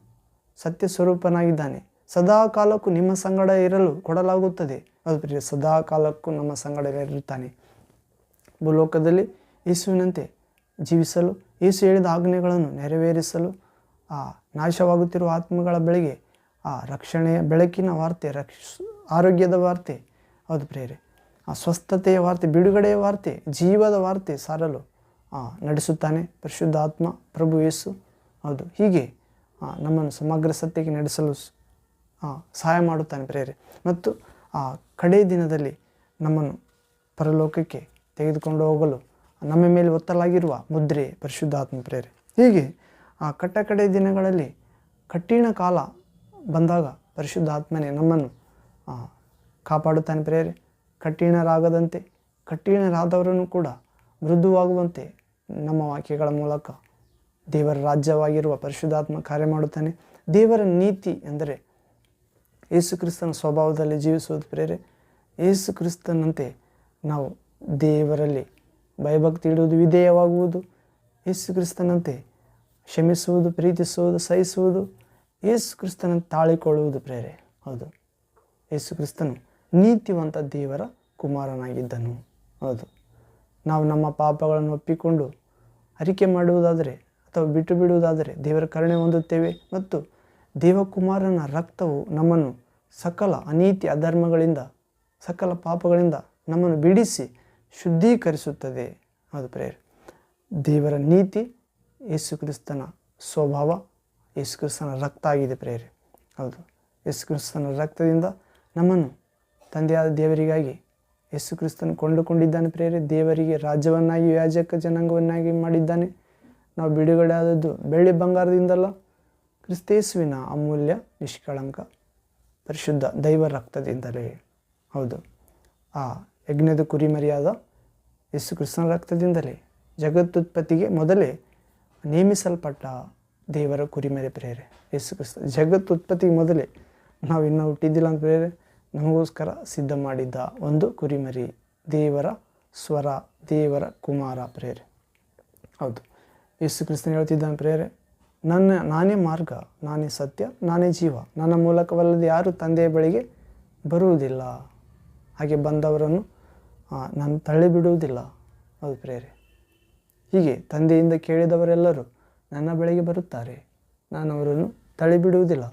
ಸತ್ಯ ಸ್ವರೂಪನಾಗಿದ್ದಾನೆ. ಸದಾ ಕಾಲಕ್ಕೂ ನಿಮ್ಮ ಸಂಗಡ ಇರಲು ಕೊಡಲಾಗುತ್ತದೆ. ಅದು ಪ್ರಿಯ, ಸದಾ ಕಾಲಕ್ಕೂ ನಮ್ಮ ಸಂಗಡ ಇರುತ್ತಾನೆ. ಭೂಲೋಕದಲ್ಲಿ ಯೇಸುವಿನಂತೆ ಜೀವಿಸಲು, ಯೇಸು ಹೇಳಿದ ಆಜ್ಞೆಗಳನ್ನು ನೆರವೇರಿಸಲು, ನಾಶವಾಗುತ್ತಿರುವ ಆತ್ಮಗಳ ಬೆಳೆಗೆ ರಕ್ಷಣೆಯ ಬೆಳಕಿನ ವಾರ್ತೆ, ಆರೋಗ್ಯದ ವಾರ್ತೆ, ಹೌದು ಪ್ರೇರೆ, ಸ್ವಸ್ಥತೆಯ ವಾರ್ತೆ, ಬಿಡುಗಡೆಯ ವಾರ್ತೆ, ಜೀವದ ವಾರ್ತೆ ಸಾರಲು ನಡೆಸುತ್ತಾನೆ ಪರಿಶುದ್ಧ ಆತ್ಮ, ಪ್ರಭು ಯೇಸು. ಹೌದು, ಹೀಗೆ ನಮ್ಮನ್ನು ಸಮಗ್ರ ಸತ್ಯಕ್ಕೆ ನಡೆಸಲು ಸಹಾಯ ಮಾಡುತ್ತಾನೆ ಪ್ರೇರೆ. ಮತ್ತು ಕಡೇ ದಿನದಲ್ಲಿ ನಮ್ಮನ್ನು ಪರಲೋಕಕ್ಕೆ ತೆಗೆದುಕೊಂಡು ಹೋಗಲು ನಮ್ಮ ಮೇಲೆ ಒತ್ತಲಾಗಿರುವ ಮುದ್ರೆ ಪರಿಶುದ್ಧಾತ್ಮ ಪ್ರೇರೆ. ಹೀಗೆ ಕಟ್ಟಕಡೆ ದಿನಗಳಲ್ಲಿ ಕಠಿಣ ಕಾಲ ಬಂದಾಗ ಪರಿಶುದ್ಧಾತ್ಮನೇ ನಮ್ಮನ್ನು ಕಾಪಾಡುತ್ತಾನೆ ಪ್ರೇರೆ. ಕಠಿಣರಾಗದಂತೆ, ಕಠಿಣರಾದವರನ್ನು ಕೂಡ ಮೃದುವಾಗುವಂತೆ ನಮ್ಮ ವಾಕ್ಯಗಳ ಮೂಲಕ ದೇವರ ರಾಜ್ಯವಾಗಿರುವ ಪರಿಶುದ್ಧಾತ್ಮ ಕಾರ್ಯ ಮಾಡುತ್ತಾನೆ. ದೇವರ ನೀತಿ ಎಂದರೆ ಯೇಸು ಕ್ರಿಸ್ತನ ಸ್ವಭಾವದಲ್ಲಿ ಜೀವಿಸುವುದು ಪ್ರೇರೆ. ಯೇಸು ಕ್ರಿಸ್ತನಂತೆ ನಾವು ದೇವರಲ್ಲಿ ಭಯಭಕ್ತಿ ಇಡುವುದು, ವಿಧೇಯವಾಗುವುದು, ಯೇಸು ಕ್ರಿಸ್ತನಂತೆ ಕ್ಷಮಿಸುವುದು, ಪ್ರೀತಿಸುವುದು, ಸಹಿಸುವುದು, ಯೇಸು ಕ್ರಿಸ್ತನಂತೆ ತಾಳಿಕೊಳ್ಳುವುದು ಪ್ರೇರೆ. ಹೌದು, ಯೇಸು ಕ್ರಿಸ್ತನು ನೀತಿವಂತ ದೇವರ ಕುಮಾರನಾಗಿದ್ದನು. ಹೌದು, ನಾವು ನಮ್ಮ ಪಾಪಗಳನ್ನು ಒಪ್ಪಿಕೊಂಡು ಅರಿಕೆ ಮಾಡುವುದಾದರೆ ಅಥವಾ ಬಿಟ್ಟು ಬಿಡುವುದಾದರೆ ದೇವರ ಕರುಣೆ ಹೊಂದುತ್ತೇವೆ. ಮತ್ತು ದೇವಕುಮಾರನ ರಕ್ತವು ನಮ್ಮನ್ನು ಸಕಲ ಅನೀತಿ, ಅಧರ್ಮಗಳಿಂದ, ಸಕಲ ಪಾಪಗಳಿಂದ ನಮ್ಮನ್ನು ಬಿಡಿಸಿ ಶುದ್ಧೀಕರಿಸುತ್ತದೆ. ಅದು ಪ್ರೇರೆ. ದೇವರ ನೀತಿ ಯೇಸು ಕ್ರಿಸ್ತನ ಸ್ವಭಾವ, ಯೇಸು ಕ್ರಿಸ್ತನ ರಕ್ತ ಆಗಿದೆ ಪ್ರೇರೆ. ಹೌದು, ಯೇಸು ಕ್ರಿಸ್ತನ ರಕ್ತದಿಂದ ನಮ್ಮನ್ನು ತಂದೆಯಾದ ದೇವರಿಗಾಗಿ ಯೇಸು ಕ್ರಿಸ್ತನು ಕೊಂಡುಕೊಂಡಿದ್ದಾನೆ ಪ್ರೇರೆ. ದೇವರಿಗೆ ರಾಜ್ಯವನ್ನಾಗಿ, ಯಾಜಕ ಜನಾಂಗವನ್ನಾಗಿ ಮಾಡಿದ್ದಾನೆ. ನಾವು ಬಿಡುಗಡೆ ಆದದ್ದು ಬೆಳ್ಳಿ ಬಂಗಾರದಿಂದಲ್ಲ, ಕ್ರಿಸ್ತೇಸುವಿನ ಅಮೂಲ್ಯ ನಿಷ್ಕಳಂಕ ಪರಿಶುದ್ಧ ದೈವ ರಕ್ತದಿಂದಲೇ. ಹೌದು, ಆ ಯಜ್ಞದ ಕುರಿಮರಿಯಾದ ಯೇಸು ಕ್ರಿಸ್ತನ ರಕ್ತದಿಂದಲೇ ಜಗತ್ತುತ್ಪತ್ತಿಗೆ ಮೊದಲೇ ನೇಮಿಸಲ್ಪಟ್ಟ ದೇವರ ಕುರಿಮರಿ ಪ್ರೇರೆ ಯೇಸು ಕ್ರಿಸ್ತ. ಜಗತ್ತುತ್ಪತ್ತಿಗೆ ಮೊದಲೇ, ನಾವು ಇನ್ನೂ ಹುಟ್ಟಿದ್ದಿಲ್ಲ ಅಂತ ಪ್ರೇರೆ, ನಮಗೋಸ್ಕರ ಸಿದ್ಧ ಮಾಡಿದ್ದ ಒಂದು ಕುರಿಮರಿ, ದೇವರ ಸ್ವರ, ದೇವರ ಕುಮಾರ ಪ್ರೇರೆ. ಹೌದು, ಯೇಸು ಕ್ರಿಸ್ತನು ಹೇಳ್ತಿದ್ದಾನೆ ಪ್ರೇರೆ, ನಾನೇ ಮಾರ್ಗ, ನಾನೇ ಸತ್ಯ, ನಾನೇ ಜೀವ, ನನ್ನ ಮೂಲಕವಲ್ಲದೆ ಯಾರು ತಂದೆಯ ಬಳಿಗೆ ಬರುವುದಿಲ್ಲ. ಹಾಗೆ ಬಂದವರನ್ನು ನಾನು ತಳ್ಳಿಬಿಡುವುದಿಲ್ಲ. ಹೌದು ಪ್ರೇರೆ. ಹೀಗೆ ತಂದೆಯಿಂದ ಕೇಳಿದವರೆಲ್ಲರೂ ನನ್ನ ಬಳಿಗೆ ಬರುತ್ತಾರೆ, ನಾನು ಅವರನ್ನು ತಳ್ಳಿಬಿಡುವುದಿಲ್ಲ.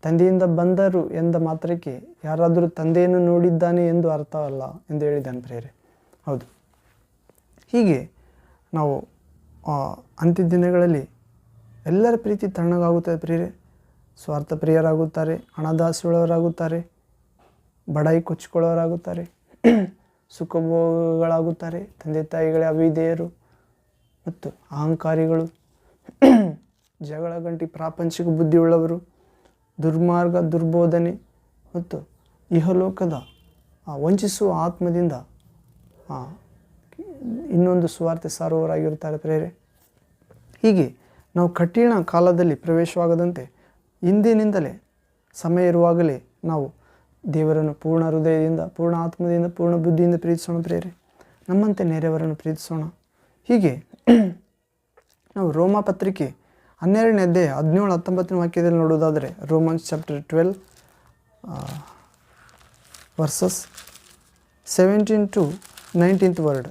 ತಂದೆಯಿಂದ ಬಂದರು ಎಂದ ಮಾತ್ರಕ್ಕೆ ಯಾರಾದರೂ ತಂದೆಯನ್ನು ನೋಡಿದ್ದಾನೆ ಎಂದು ಅರ್ಥವಲ್ಲ ಎಂದು ಹೇಳಿದ್ದಾನೆ ಪ್ರೇರೆ. ಹೌದು, ಹೀಗೆ ನಾವು ಅಂತ್ಯ ದಿನಗಳಲ್ಲಿ ಎಲ್ಲರ ಪ್ರೀತಿ ತಣ್ಣಗಾಗುತ್ತದೆ ಪ್ರೇರೆ. ಸ್ವಾರ್ಥ ಪ್ರಿಯರಾಗುತ್ತಾರೆ, ಹಣದಾಸೆಯುಳ್ಳವರಾಗುತ್ತಾರೆ, ಬಡಾಯಿ ಕೊಚ್ಚಿಕೊಳ್ಳೋರಾಗುತ್ತಾರೆ, ಸುಖಭೋಗಗಳಾಗುತ್ತಾರೆ, ತಂದೆ ತಾಯಿಗಳೇ ಅವಿಧೇಯರು ಮತ್ತು ಅಹಂಕಾರಿಗಳು, ಜಗಳ ಗಂಟಿ ಪ್ರಾಪಂಚಿಕ ಬುದ್ಧಿಯುಳ್ಳವರು, ದುರ್ಮಾರ್ಗ, ದುರ್ಬೋಧನೆ ಮತ್ತು ಇಹಲೋಕದ ವಂಚಿಸುವ ಆತ್ಮದಿಂದ ಇನ್ನೊಂದು ಸುವಾರ್ತೆ ಸಾರುವವರಾಗಿರುತ್ತಾರೆ ಪ್ರೇರೆ. ಹೀಗೆ ನಾವು ಕಠಿಣ ಕಾಲದಲ್ಲಿ ಪ್ರವೇಶವಾಗದಂತೆ ಇಂದಿನಿಂದಲೇ ಸಮಯ ಇರುವಾಗಲೇ ನಾವು ದೇವರನ್ನು ಪೂರ್ಣ ಹೃದಯದಿಂದ, ಪೂರ್ಣ ಆತ್ಮದಿಂದ, ಪೂರ್ಣ ಬುದ್ಧಿಯಿಂದ ಪ್ರೀತಿಸೋಣ ಪ್ರೇರೆ. ನಮ್ಮಂತೆ ನೆರೆಯವರನ್ನು ಪ್ರೀತಿಸೋಣ. ಹೀಗೆ ನಾವು ರೋಮ ಪತ್ರಿಕೆ 12ನೇ ಅಧ್ಯಾಯ 17-19 ವಾಕ್ಯದಲ್ಲಿ ನೋಡೋದಾದರೆ, Romans chapter 12 verses 17 to 19th word.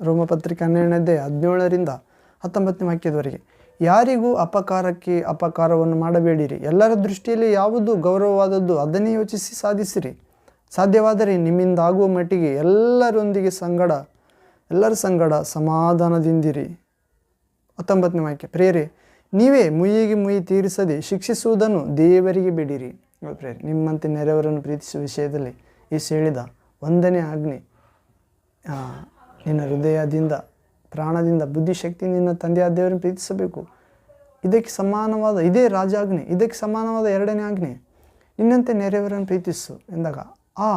ರೋಮ ಪತ್ರಿಕೆ 12ನೇ ಅಧ್ಯಾಯ 17-19 ವಾಕ್ಯದವರೆಗೆ. ಯಾರಿಗೂ ಅಪಕಾರಕ್ಕೆ ಅಪಕಾರವನ್ನು ಮಾಡಬೇಡಿರಿ, ಎಲ್ಲರ ದೃಷ್ಟಿಯಲ್ಲಿ ಯಾವುದು ಗೌರವವಾದದ್ದು ಅದನ್ನೇ ಯೋಚಿಸಿ ಸಾಧಿಸಿರಿ. ಸಾಧ್ಯವಾದರೆ ನಿಮ್ಮಿಂದ ಆಗುವ ಮಟ್ಟಿಗೆ ಎಲ್ಲರ ಸಂಗಡ ಸಮಾಧಾನದಿಂದಿರಿ. 19ನೇ ವಾಕ್ಯ. ಪ್ರಿಯರೇ, ನೀವೇ ಮುಯ್ಯಿಗೆ ಮುಯ್ಯಿ ತೀರಿಸದೆ ಶಿಕ್ಷಿಸುವುದನ್ನು ದೇವರಿಗೆ ಬಿಡಿರಿ. ಪ್ರಿಯರೇ, ನಿಮ್ಮಂತೆ ನೆರೆಯವರನ್ನು ಪ್ರೀತಿಸುವ ವಿಷಯದಲ್ಲಿ ಯೇಸು ಹೇಳಿದ 1ನೇ ಆಜ್ಞೆ, ನಿನ್ನ ಹೃದಯದಿಂದ, ಪ್ರಾಣದಿಂದ, ಬುದ್ಧಿಶಕ್ತಿಯಿಂದ ನಿನ್ನ ತಂದೆಯಾದ ದೇವರನ್ನು ಪ್ರೀತಿಸಬೇಕು. ಇದಕ್ಕೆ ಸಮಾನವಾದ ಇದೇ ರಾಜಾಜ್ಞೆ. ಇದಕ್ಕೆ ಸಮಾನವಾದ 2ನೇ ಆಜ್ಞೆ, ನಿನ್ನಂತೆ ನೆರೆಯವರನ್ನು ಪ್ರೀತಿಸು ಎಂದಾಗ ಆ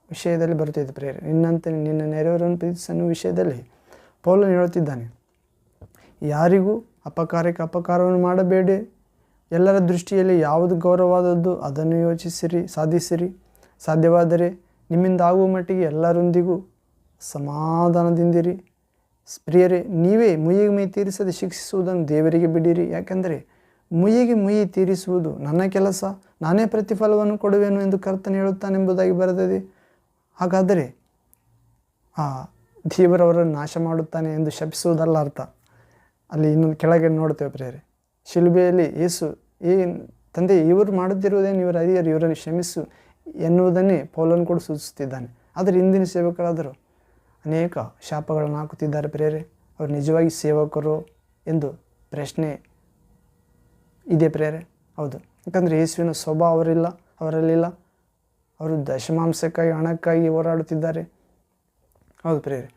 ವಿಷಯದಲ್ಲಿ ಬರುತ್ತಿದೆ. ಪ್ರೇರೆ, ನಿನ್ನ ನೆರೆಯವರನ್ನು ಪ್ರೀತಿಸೋ ವಿಷಯದಲ್ಲಿ ಪೌಲನು ಹೇಳುತ್ತಿದ್ದಾನೆ, ಯಾರಿಗೂ ಅಪಕಾರಕ್ಕೆ ಅಪಕಾರವನ್ನು ಮಾಡಬೇಡಿ, ಎಲ್ಲರ ದೃಷ್ಟಿಯಲ್ಲಿ ಯಾವುದು ಗೌರವವಾದದ್ದು ಅದನ್ನು ಯೋಚಿಸಿರಿ, ಸಾಧಿಸಿರಿ. ಸಾಧ್ಯವಾದರೆ ನಿಮ್ಮಿಂದ ಆಗುವ ಮಟ್ಟಿಗೆ ಎಲ್ಲರೊಂದಿಗೂ ಸಮಾಧಾನದಿಂದಿರಿ. ಪ್ರಿಯರೇ, ನೀವೇ ಮುಯ್ಯಿಗೆ ಮುಯ್ಯಿ ತೀರಿಸದೆ ಶಿಕ್ಷಿಸುವುದನ್ನು ದೇವರಿಗೆ ಬಿಡಿರಿ. ಯಾಕೆಂದರೆ ಮುಯ್ಯಿಗೆ ಮುಯ್ಯಿ ತೀರಿಸುವುದು ನನ್ನ ಕೆಲಸ, ನಾನೇ ಪ್ರತಿಫಲವನ್ನು ಕೊಡುವೆನು ಎಂದು ಕರ್ತನು ಹೇಳುತ್ತಾನೆಂಬುದಾಗಿ ಬರೆದಿದೆ. ಹಾಗಾದರೆ ದೇವರವರನ್ನು ನಾಶ ಮಾಡುತ್ತಾನೆ ಎಂದು ಶಪಿಸುವುದಲ್ಲ ಅರ್ಥ. ಅಲ್ಲಿ ಇನ್ನೊಂದು ಕೆಳಗೆ ನೋಡ್ತೇವೆ ಪ್ರಿಯರೇ, ಶಿಲುಬೆಯಲ್ಲಿ ಯೇಸು ತಂದೆ ಇವರು ಮಾಡುತ್ತಿರುವುದೇನು, ಇವರ ಅರಿಯರು, ಇವರನ್ನು ಕ್ಷಮಿಸು ಎನ್ನುವುದನ್ನೇ ಪೌಲನು ಕೂಡ ಸೂಚಿಸುತ್ತಿದ್ದಾನೆ. ಆದರೆ ಇಂದಿನ ಸೇವಕರಾದರೂ ಅನೇಕ ಶಾಪಗಳನ್ನು ಹಾಕುತ್ತಿದ್ದಾರೆ ಪ್ರಿಯರೇ. ಅವರು ನಿಜವಾಗಿ ಸೇವಕರು ಎಂದು ಪ್ರಶ್ನೆ ಇದೆ ಪ್ರಿಯರೇ. ಹೌದು, ಯಾಕಂದರೆ ಯೇಸುವಿನ ಸ್ವಭಾವ ಅವರಲ್ಲಿಲ್ಲ. ಅವರು ದಶಮಾಂಶಕ್ಕಾಗಿ, ಹಣಕ್ಕಾಗಿ ಹೋರಾಡುತ್ತಿದ್ದಾರೆ. ಹೌದು ಪ್ರಿಯರೇ,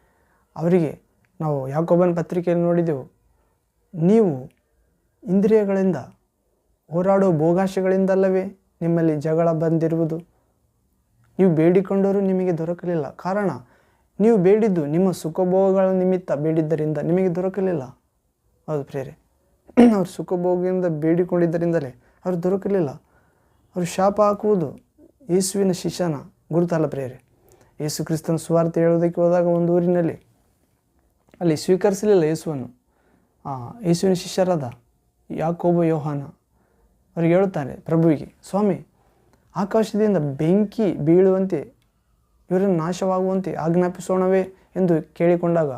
ಅವರಿಗೆ ನಾವು ಯಾಕೋಬನ ಪತ್ರಿಕೆಯಲ್ಲಿ ನೋಡಿದೆವು, ನೀವು ಇಂದ್ರಿಯಗಳಿಂದ ಹೋರಾಡುವ ಭೋಗಾಶೆಗಳಿಂದಲ್ಲವೇ ನಿಮ್ಮಲ್ಲಿ ಜಗಳ ಬಂದಿರುವುದು. ನೀವು ಬೇಡಿಕೊಂಡರೂ ನಿಮಗೆ ದೊರಕಲಿಲ್ಲ. ಕಾರಣ, ನೀವು ಬೇಡಿದ್ದು ನಿಮ್ಮ ಸುಖಭೋಗಗಳ ನಿಮಿತ್ತ ಬೇಡಿದ್ದರಿಂದ ನಿಮಗೆ ದೊರಕಲಿಲ್ಲ. ಹೌದು ಪ್ರಿಯರೇ, ಅವರು ಸುಖಭೋಗದಿಂದ ಬೇಡಿಕೊಂಡಿದ್ದರಿಂದಲೇ ಅವರು ದೊರಕಲಿಲ್ಲ. ಅವರು ಶಾಪ ಹಾಕುವುದು ಯೇಸುವಿನ ಶಿಷ್ಯನ ಗುರುತಲ್ಲ ಪ್ರಿಯರೇ. ಯೇಸು ಕ್ರಿಸ್ತನ ಸುವಾರ್ತೆ ಹೇಳೋದಕ್ಕೆ ಹೋದಾಗ ಒಂದು ಊರಿನಲ್ಲಿ ಅಲ್ಲಿ ಸ್ವೀಕರಿಸಲಿಲ್ಲ ಯೇಸುವನ್ನು. ಯೇಸುವಿನ ಶಿಷ್ಯರಾದ ಯಾಕೋಬ, ಯೋಹಾನ ಅವ್ರಿಗೆ ಹೇಳುತ್ತಾರೆ ಪ್ರಭುವಿಗೆ, ಸ್ವಾಮಿ, ಆಕಾಶದಿಂದ ಬೆಂಕಿ ಬೀಳುವಂತೆ, ಇವರನ್ನು ನಾಶವಾಗುವಂತೆ ಆಜ್ಞಾಪಿಸೋಣವೇ ಎಂದು ಕೇಳಿಕೊಂಡಾಗ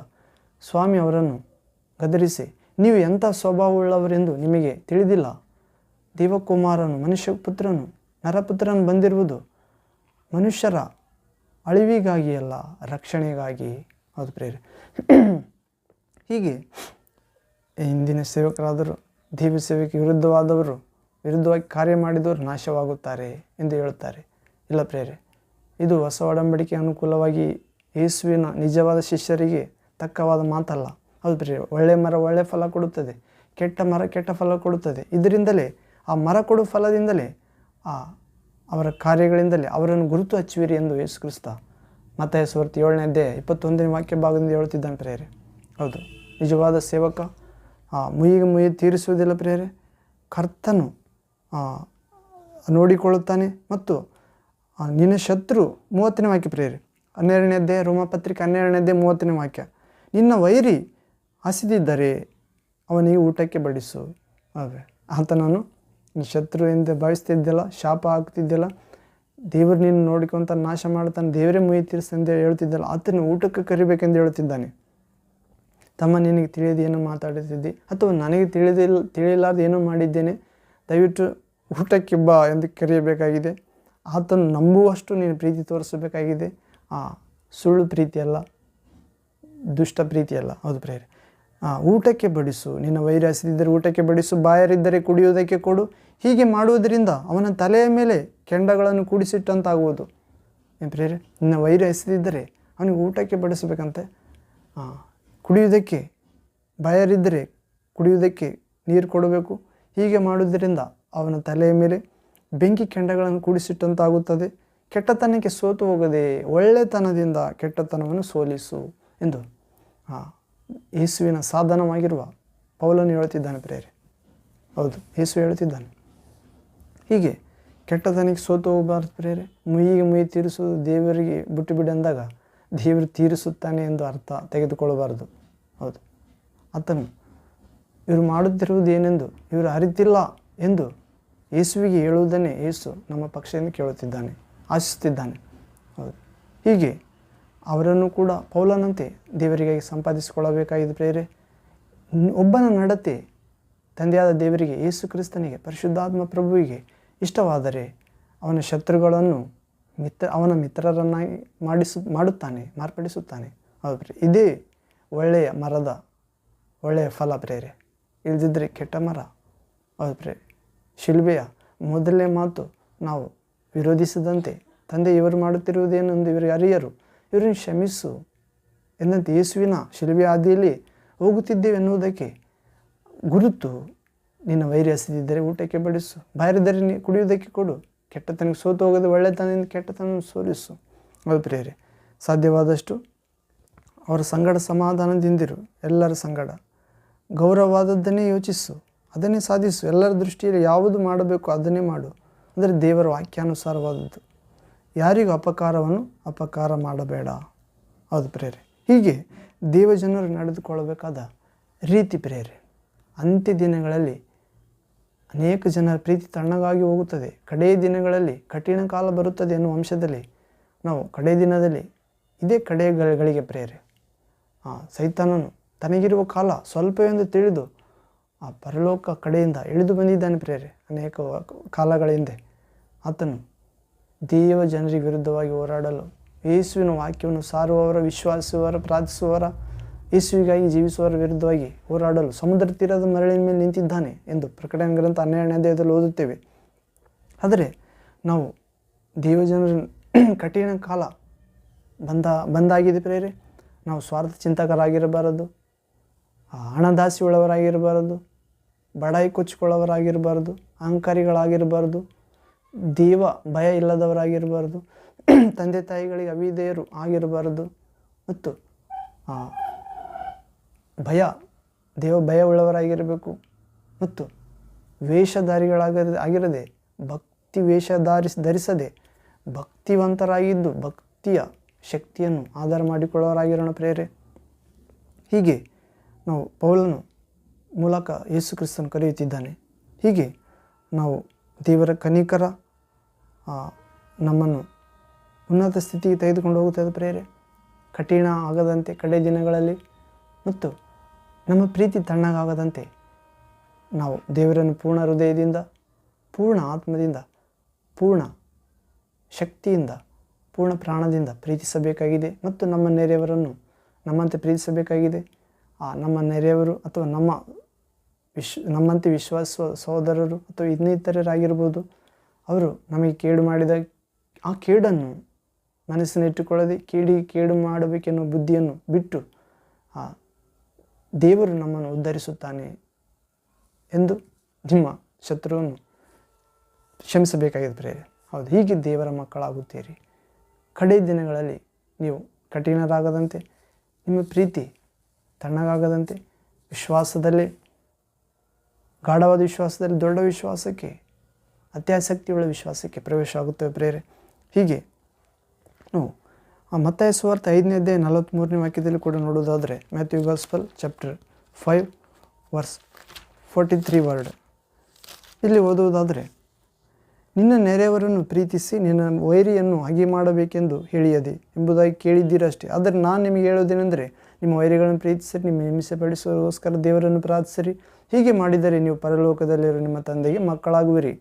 ಸ್ವಾಮಿ ಅವರನ್ನು ಗದರಿಸಿ, ನೀವು ಎಂಥ ಸ್ವಭಾವವುಳ್ಳವರೆಂದು ನಿಮಗೆ ತಿಳಿದಿಲ್ಲ. ದೇವಕುಮಾರನು, ಮನುಷ್ಯಪುತ್ರನು, ನರಪುತ್ರನು ಬಂದಿರುವುದು ಮನುಷ್ಯರ ಅಳಿವಿಗಾಗಿ ಅಲ್ಲ, ರಕ್ಷಣೆಗಾಗಿ. ಹೌದು ಪ್ರಿಯರೇ, ಹೀಗೆ ಇಂದಿನ ಸೇವಕರಾದರು, ದೇವ ಸೇವೆಗೆ ವಿರುದ್ಧವಾಗಿ ಕಾರ್ಯ ಮಾಡಿದವರು ನಾಶವಾಗುತ್ತಾರೆ ಎಂದು ಹೇಳುತ್ತಾರೆ. ಇಲ್ಲ ಪ್ರಿಯರೇ, ಇದು ಹೊಸ ಒಡಂಬಡಿಕೆ ಅನುಕೂಲವಾಗಿ ಯೇಸುವಿನ ನಿಜವಾದ ಶಿಷ್ಯರಿಗೆ ತಕ್ಕವಾದ ಮಾತಲ್ಲ. ಹೌದು ಪ್ರಿಯರೇ, ಒಳ್ಳೆಯ ಮರ ಒಳ್ಳೆಯ ಫಲ ಕೊಡುತ್ತದೆ, ಕೆಟ್ಟ ಮರ ಕೆಟ್ಟ ಫಲ ಕೊಡುತ್ತದೆ. ಇದರಿಂದಲೇ, ಆ ಮರ ಕೊಡುವ ಫಲದಿಂದಲೇ, ಅವರ ಕಾರ್ಯಗಳಿಂದಲೇ ಅವರನ್ನು ಗುರುತು ಹಚ್ಚುವಿರಿ ಎಂದು ಯೇಸು ಕ್ರಿಸ್ತ ಮತ್ತಾಯ ಸುವಾರ್ತೆ 7ನೇ ಅಧ್ಯಾಯ 21ನೇ ವಾಕ್ಯ ಭಾಗದಿಂದ ಹೇಳುತ್ತಿದ್ದಾನೆ ಪ್ರಿಯರೇ. ಹೌದು, ನಿಜವಾದ ಸೇವಕ ಮುಯ್ಯಿಗೆ ಮುಯ್ಯಿ ತೀರಿಸುವುದಿಲ್ಲ ಪ್ರಿಯರೇ. ಕರ್ತನು ನೋಡಿಕೊಳ್ಳುತ್ತಾನೆ. ಮತ್ತು ನಿನ್ನ ಶತ್ರು, 30ನೇ ವಾಕ್ಯ ಪ್ರಿಯರೇ, 12ನೇ ಅಧ್ಯಾಯ ರೋಮ ಪತ್ರಿಕೆ 12ನೇ ಅಧ್ಯಾಯ 30ನೇ ವಾಕ್ಯ, ನಿನ್ನ ವೈರಿ ಹಸಿದಿದ್ದರೆ ಅವನಿಗೆ ಊಟಕ್ಕೆ ಬಡಿಸು. ಆತನನ್ನು ನೀ ಶತ್ರು ಎಂದು ಭಾವಿಸ್ತಿದ್ದಿಲ್ಲ, ಶಾಪ ಹಾಕ್ತಿದ್ದಿಲ್ಲ, ದೇವರು ನೀನು ನೋಡಿಕೊಂತ ನಾಶ ಮಾಡ್ತಾನೆ, ದೇವರೇ ಮುಯ್ಯಿ ತೀರಿಸ್ತಂದು ಹೇಳ್ತಿದ್ದಲ್ಲ, ಆತನ ಊಟಕ್ಕೆ ಕರಿಬೇಕೆಂದು ಹೇಳುತ್ತಿದ್ದಾನೆ. ತಮ್ಮ, ನಿನಗೆ ತಿಳಿಯದೆ ಏನೋ ಮಾತಾಡುತ್ತಿದ್ದೆ, ಅಥವಾ ನನಗೆ ತಿಳಿಲಾರ್ದು ಏನೋ ಮಾಡಿದ್ದೇನೆ, ದಯವಿಟ್ಟು ಊಟಕ್ಕೆ ಬಾ ಎಂದು ಕರೆಯಬೇಕಾಗಿದೆ. ಆತನು ನಂಬುವಷ್ಟು ನೀನು ಪ್ರೀತಿ ತೋರಿಸಬೇಕಾಗಿದೆ. ಸುಳ್ಳು ಪ್ರೀತಿಯಲ್ಲ, ದುಷ್ಟ ಪ್ರೀತಿಯಲ್ಲ. ಹೌದು ಪ್ರಿಯರೇ, ಊಟಕ್ಕೆ ಬಡಿಸು. ನಿನ್ನ ವೈರಿ ಹಸಿದಿದ್ದರೆ ಊಟಕ್ಕೆ ಬಡಿಸು, ಬಾಯರಿದ್ದರೆ ಕುಡಿಯುವುದಕ್ಕೆ ಕೊಡು. ಹೀಗೆ ಮಾಡುವುದರಿಂದ ಅವನ ತಲೆಯ ಮೇಲೆ ಕೆಂಡಗಳನ್ನು ಕೂಡಿಸಿಟ್ಟಂತಾಗುವುದು. ಏನು ಪ್ರಿಯರೇ, ನಿನ್ನ ವೈರಿ ಹಸಿದಿದ್ದರೆ ಅವನಿಗೆ ಊಟಕ್ಕೆ ಬಡಿಸಬೇಕಂತೆ. ಕುಡಿಯುವುದಕ್ಕೆ ಬಾಯರಿದ್ದರೆ ಕುಡಿಯುವುದಕ್ಕೆ ನೀರು ಕೊಡಬೇಕು. ಹೀಗೆ ಮಾಡುವುದರಿಂದ ಅವನ ತಲೆಯ ಮೇಲೆ ಬೆಂಕಿ ಕೆಂಡಗಳನ್ನು ಕೂಡಿಸಿಟ್ಟಂತಾಗುತ್ತದೆ. ಕೆಟ್ಟತನಕ್ಕೆ ಸೋತು ಹೋಗದೆ ಒಳ್ಳೆತನದಿಂದ ಕೆಟ್ಟತನವನ್ನು ಸೋಲಿಸು ಎಂದು ಯೇಸುವಿನ ಸಾಧನವಾಗಿರುವ ಪೌಲನು ಹೇಳುತ್ತಿದ್ದಾನೆ ಪ್ರಿಯರೇ. ಹೌದು, ಯೇಸು ಹೇಳುತ್ತಿದ್ದಾನೆ. ಹೀಗೆ ಕೆಟ್ಟತನಕ್ಕೆ ಸೋತು ಹೋಗಬಾರ್ದು ಪ್ರಿಯರೇ. ಮುಯ್ಯಿಗೆ ಮುಯ್ಯಿ ತೀರಿಸುವುದು ದೇವರಿಗೆ ಬಿಟ್ಟು ಬಿಡಿ ಅಂದಾಗ ದೇವರು ತೀರಿಸುತ್ತಾನೆ ಎಂದು ಅರ್ಥ ತೆಗೆದುಕೊಳ್ಳಬಾರದು. ಹೌದು, ಆತನು ಇವರು ಮಾಡುತ್ತಿರುವುದು ಏನೆಂದು ಇವರು ಅರಿತಿಲ್ಲ ಎಂದು ಯೇಸುವಿಗೆ ಹೇಳುವುದನ್ನೇ ಯೇಸು ನಮ್ಮ ಪಕ್ಷದಿಂದ ಕೇಳುತ್ತಿದ್ದಾನೆ, ಆಶಿಸುತ್ತಿದ್ದಾನೆ. ಹೌದು, ಹೀಗೆ ಅವರನ್ನು ಕೂಡ ಪೌಲನಂತೆ ದೇವರಿಗಾಗಿ ಸಂಪಾದಿಸಿಕೊಳ್ಳಬೇಕಾಗಿದೆ ಪ್ರೇರೆ. ಒಬ್ಬನ ನಡತೆ ತಂದೆಯಾದ ದೇವರಿಗೆ, ಯೇಸು ಕ್ರಿಸ್ತನಿಗೆ, ಪರಿಶುದ್ಧಾತ್ಮ ಪ್ರಭುವಿಗೆ ಇಷ್ಟವಾದರೆ ಅವನ ಶತ್ರುಗಳನ್ನು ಅವನ ಮಿತ್ರರನ್ನಾಗಿ ಮಾಡುತ್ತಾನೆ, ಮಾರ್ಪಡಿಸುತ್ತಾನೆ. ಹೌದು ಪ್ರಿಯ, ಇದೇ ಒಳ್ಳೆಯ ಮರದ ಒಳ್ಳೆಯ ಫಲ ಪ್ರೇರೆ. ಇಲ್ಲದಿದ್ದರೆ ಕೆಟ್ಟ ಮರ. ಹೌದು ಪ್ರೇರೆ, ಶಿಲುಬೆಯ ಮೊದಲನೇ ಮಾತು, ನಾವು ವಿರೋಧಿಸದಂತೆ ತಂದೆ ಇವರು ಮಾಡುತ್ತಿರುವುದೇನೆಂದು ಇವರಿಗೆ ಅರಿಯರು, ಇವರನ್ನು ಕ್ಷಮಿಸು ಎಂದಂತೆ ಯೇಸುವಿನ ಶಿಲುಬೆಯ ಹಾದಿಯಲ್ಲಿ ಹೋಗುತ್ತಿದ್ದೇವೆ ಎನ್ನುವುದಕ್ಕೆ ಗುರುತು. ನಿನ್ನ ವೈರಿ ಹಸಿದಿದ್ದರೆ ಊಟಕ್ಕೆ ಬಡಿಸು, ಬಾಯರಿದ್ದರೆ ಕುಡಿಯುವುದಕ್ಕೆ ಕೊಡು, ಕೆಟ್ಟತನಕ್ಕೆ ಸೋತು ಹೋಗದೆ ಒಳ್ಳೆತನದಿಂದ ಕೆಟ್ಟತನ ಸೋಲಿಸು. ಹೌದು ಪ್ರಿಯರೇ, ಸಾಧ್ಯವಾದಷ್ಟು ಅವರ ಸಂಗಡ ಸಮಾಧಾನದಿಂದಿರು. ಎಲ್ಲರ ಸಂಗಡ ಗೌರವವಾದದ್ದನ್ನೇ ಯೋಚಿಸು, ಅದನ್ನೇ ಸಾಧಿಸು. ಎಲ್ಲರ ದೃಷ್ಟಿಯಲ್ಲಿ ಯಾವುದು ಮಾಡಬೇಕು ಅದನ್ನೇ ಮಾಡು, ಅಂದರೆ ದೇವರ ವಾಕ್ಯಾನುಸಾರವಾದದ್ದು. ಯಾರಿಗೂ ಅಪಕಾರ ಮಾಡಬೇಡ. ಹೌದು ಪ್ರೇರೆ, ಹೀಗೆ ದೇವಜನರು ನಡೆದುಕೊಳ್ಳಬೇಕಾದ ರೀತಿ ಪ್ರೇರೆ. ಅಂತ್ಯ ದಿನಗಳಲ್ಲಿ ಅನೇಕ ಜನರ ಪ್ರೀತಿ ತಣ್ಣಗಾಗಿ ಹೋಗುತ್ತದೆ. ಕಡೆಯ ದಿನಗಳಲ್ಲಿ ಕಠಿಣ ಕಾಲ ಬರುತ್ತದೆ ಎನ್ನುವ ಅಂಶದಲ್ಲಿ ನಾವು ಕಡೆಯ ದಿನದಲ್ಲಿ ಇದೇ ಕಡೆಯ ಗಳಿಗೆ ಪ್ರೇರೆ. ಸೈತಾನನು ತನಗಿರುವ ಕಾಲ ಸ್ವಲ್ಪವೆಂದು ತಿಳಿದು ಆ ಪರಲೋಕ ಕಡೆಯಿಂದ ಇಳಿದು ಬಂದಿದ್ದಾನೆ ಪ್ರೇರೆ. ಅನೇಕ ಕಾಲಗಳ ಹಿಂದೆ ಆತನು ದೇವ ಜನರಿಗೆ ವಿರುದ್ಧವಾಗಿ ಹೋರಾಡಲು, ಯೇಸುವಿನ ವಾಕ್ಯವನ್ನು ಸಾರುವವರ, ವಿಶ್ವಾಸುವವರ, ಪ್ರಾರ್ಥಿಸುವವರ, ಯೇಸುವಿಗಾಗಿ ಜೀವಿಸುವವರ ವಿರುದ್ಧವಾಗಿ ಹೋರಾಡಲು ಸಮುದ್ರ ತೀರದ ಮರಳಿನ ಮೇಲೆ ನಿಂತಿದ್ದಾನೆ ಎಂದು ಪ್ರಕಟಣೆ ಗ್ರಂಥ 12ನೇ ಅಧ್ಯಾಯದಲ್ಲಿ ಓದುತ್ತೇವೆ. ಆದರೆ ನಾವು ದೇವಜನರ ಕಠಿಣ ಕಾಲ ಬಂದಾಗಿದೆ ಪ್ರೇರೆ. ನಾವು ಸ್ವಾರ್ಥ ಚಿಂತಕರಾಗಿರಬಾರದು, ಹಣದಾಸಿ ಉಳ್ಳವರಾಗಿರಬಾರದು, ಬಡಾಯಿ ಕೊಚ್ಚಿಕೊಳ್ಳೋವರಾಗಿರಬಾರದು, ಅಹಂಕಾರಿಗಳಾಗಿರಬಾರದು, ದೇವ ಭಯ ಇಲ್ಲದವರಾಗಿರಬಾರದು, ತಂದೆ ತಾಯಿಗಳಿಗೆ ಅವಿಧೇಯರು ಆಗಿರಬಾರದು, ಮತ್ತು ದೇವ ಭಯ ಉಳ್ಳವರಾಗಿರಬೇಕು, ಮತ್ತು ವೇಷಧಾರಿಗಳಾಗಿರದೆ ಭಕ್ತಿ ವೇಷ ಧರಿಸದೆ ಭಕ್ತಿವಂತರಾಗಿದ್ದು ಭಕ್ತಿಯ ಶಕ್ತಿಯನ್ನು ಆಧಾರ ಮಾಡಿಕೊಳ್ಳೋರಾಗಿರೋಣ ಪ್ರೇರೆ. ಹೀಗೆ ನಾವು ಪೌಲನು ಮೂಲಕ ಯೇಸು ಕ್ರಿಸ್ತನು ಕರೆಯುತ್ತಿದ್ದಾನೆ. ಹೀಗೆ ನಾವು ದೇವರ ಕನಿಕರ ನಮ್ಮನ್ನು ಉನ್ನತ ಸ್ಥಿತಿಗೆ ತೆಗೆದುಕೊಂಡು ಹೋಗುತ್ತದೆ ಪ್ರೇರೆ. ಕಠಿಣ ಆಗದಂತೆ ಕಡೆ ದಿನಗಳಲ್ಲಿ, ಮತ್ತು ನಮ್ಮ ಪ್ರೀತಿ ತಣ್ಣಗಾಗದಂತೆ ನಾವು ದೇವರನ್ನು ಪೂರ್ಣ ಹೃದಯದಿಂದ, ಪೂರ್ಣ ಆತ್ಮದಿಂದ, ಪೂರ್ಣ ಶಕ್ತಿಯಿಂದ, ಪೂರ್ಣ ಪ್ರಾಣದಿಂದ ಪ್ರೀತಿಸಬೇಕಾಗಿದೆ. ಮತ್ತು ನಮ್ಮ ನೆರೆಯವರನ್ನು ನಮ್ಮಂತೆ ಪ್ರೀತಿಸಬೇಕಾಗಿದೆ. ನಮ್ಮ ನೆರೆಯವರು ಅಥವಾ ನಮ್ಮಂತೆ ವಿಶ್ವಾಸ ಸಹೋದರರು ಅಥವಾ ಇನ್ನಿತರರಾಗಿರ್ಬೋದು, ಅವರು ನಮಗೆ ಕೇಡು ಮಾಡಿದ ಆ ಕೇಡನ್ನು ಮನಸ್ಸಿನಿಟ್ಟುಕೊಳ್ಳದೆ ಕೇಡು ಮಾಡಬೇಕೆನ್ನುವ ಬುದ್ಧಿಯನ್ನು ಬಿಟ್ಟು ದೇವರು ನಮ್ಮನ್ನು ಉದ್ಧರಿಸುತ್ತಾನೆ ಎಂದು ನಿಮ್ಮ ಶತ್ರುವನ್ನು ಕ್ಷಮಿಸಬೇಕಾಗಿದೆ ಪ್ರೇರೆ. ಹೌದು, ಹೀಗೆ ದೇವರ ಮಕ್ಕಳಾಗುತ್ತೀರಿ. ಕಡೆ ದಿನಗಳಲ್ಲಿ ನೀವು ಕಠಿಣರಾಗದಂತೆ, ನಿಮ್ಮ ಪ್ರೀತಿ ತಣ್ಣಗಾಗದಂತೆ, ವಿಶ್ವಾಸದಲ್ಲಿ, ಗಾಢವಾದ ವಿಶ್ವಾಸದಲ್ಲಿ ದೊಡ್ಡ ವಿಶ್ವಾಸಕ್ಕೆ, ಅತ್ಯಾಸಕ್ತಿಯುಳ್ಳ ವಿಶ್ವಾಸಕ್ಕೆ ಪ್ರವೇಶ ಆಗುತ್ತವೆ ಪ್ರೇರೆ. ಹೀಗೆ ನಾವು ಮತ್ತಾಯ ಸುವಾರ್ತೆ 5ನೇ ಅಧ್ಯಾಯ 43ನೇ ವಾಕ್ಯದಲ್ಲಿ ಕೂಡ ನೋಡೋದಾದರೆ, Matthew gospel chapter 5 verse 43 word ಇಲ್ಲಿ ಓದುವುದಾದರೆ, ನಿನ್ನ ನೆರೆಯವರನ್ನು ಪ್ರೀತಿಸಿ ನಿನ್ನ ವೈರಿಯನ್ನು ಹಾಗೆ ಮಾಡಬೇಕೆಂದು ಹೇಳಿಯದೆ ಎಂಬುದಾಗಿ ಕೇಳಿದ್ದೀರಷ್ಟೇ. ಆದರೆ ನಾನು ನಿಮಗೆ ಹೇಳೋದೇನೆಂದರೆ, ನಿಮ್ಮ ವೈರಿಗಳನ್ನು ಪ್ರೀತಿಸಿರಿ, ನಿಮ್ಮ ಹಿಂಸೆ ಪಡಿಸುವಗೋಸ್ಕರ ದೇವರನ್ನು ಪ್ರಾರ್ಥಿಸಿರಿ. ಹೀಗೆ ಮಾಡಿದರೆ ನೀವು ಪರಲೋಕದಲ್ಲಿರುವ ನಿಮ್ಮ ತಂದೆಗೆ ಮಕ್ಕಳಾಗುವಿರಿ.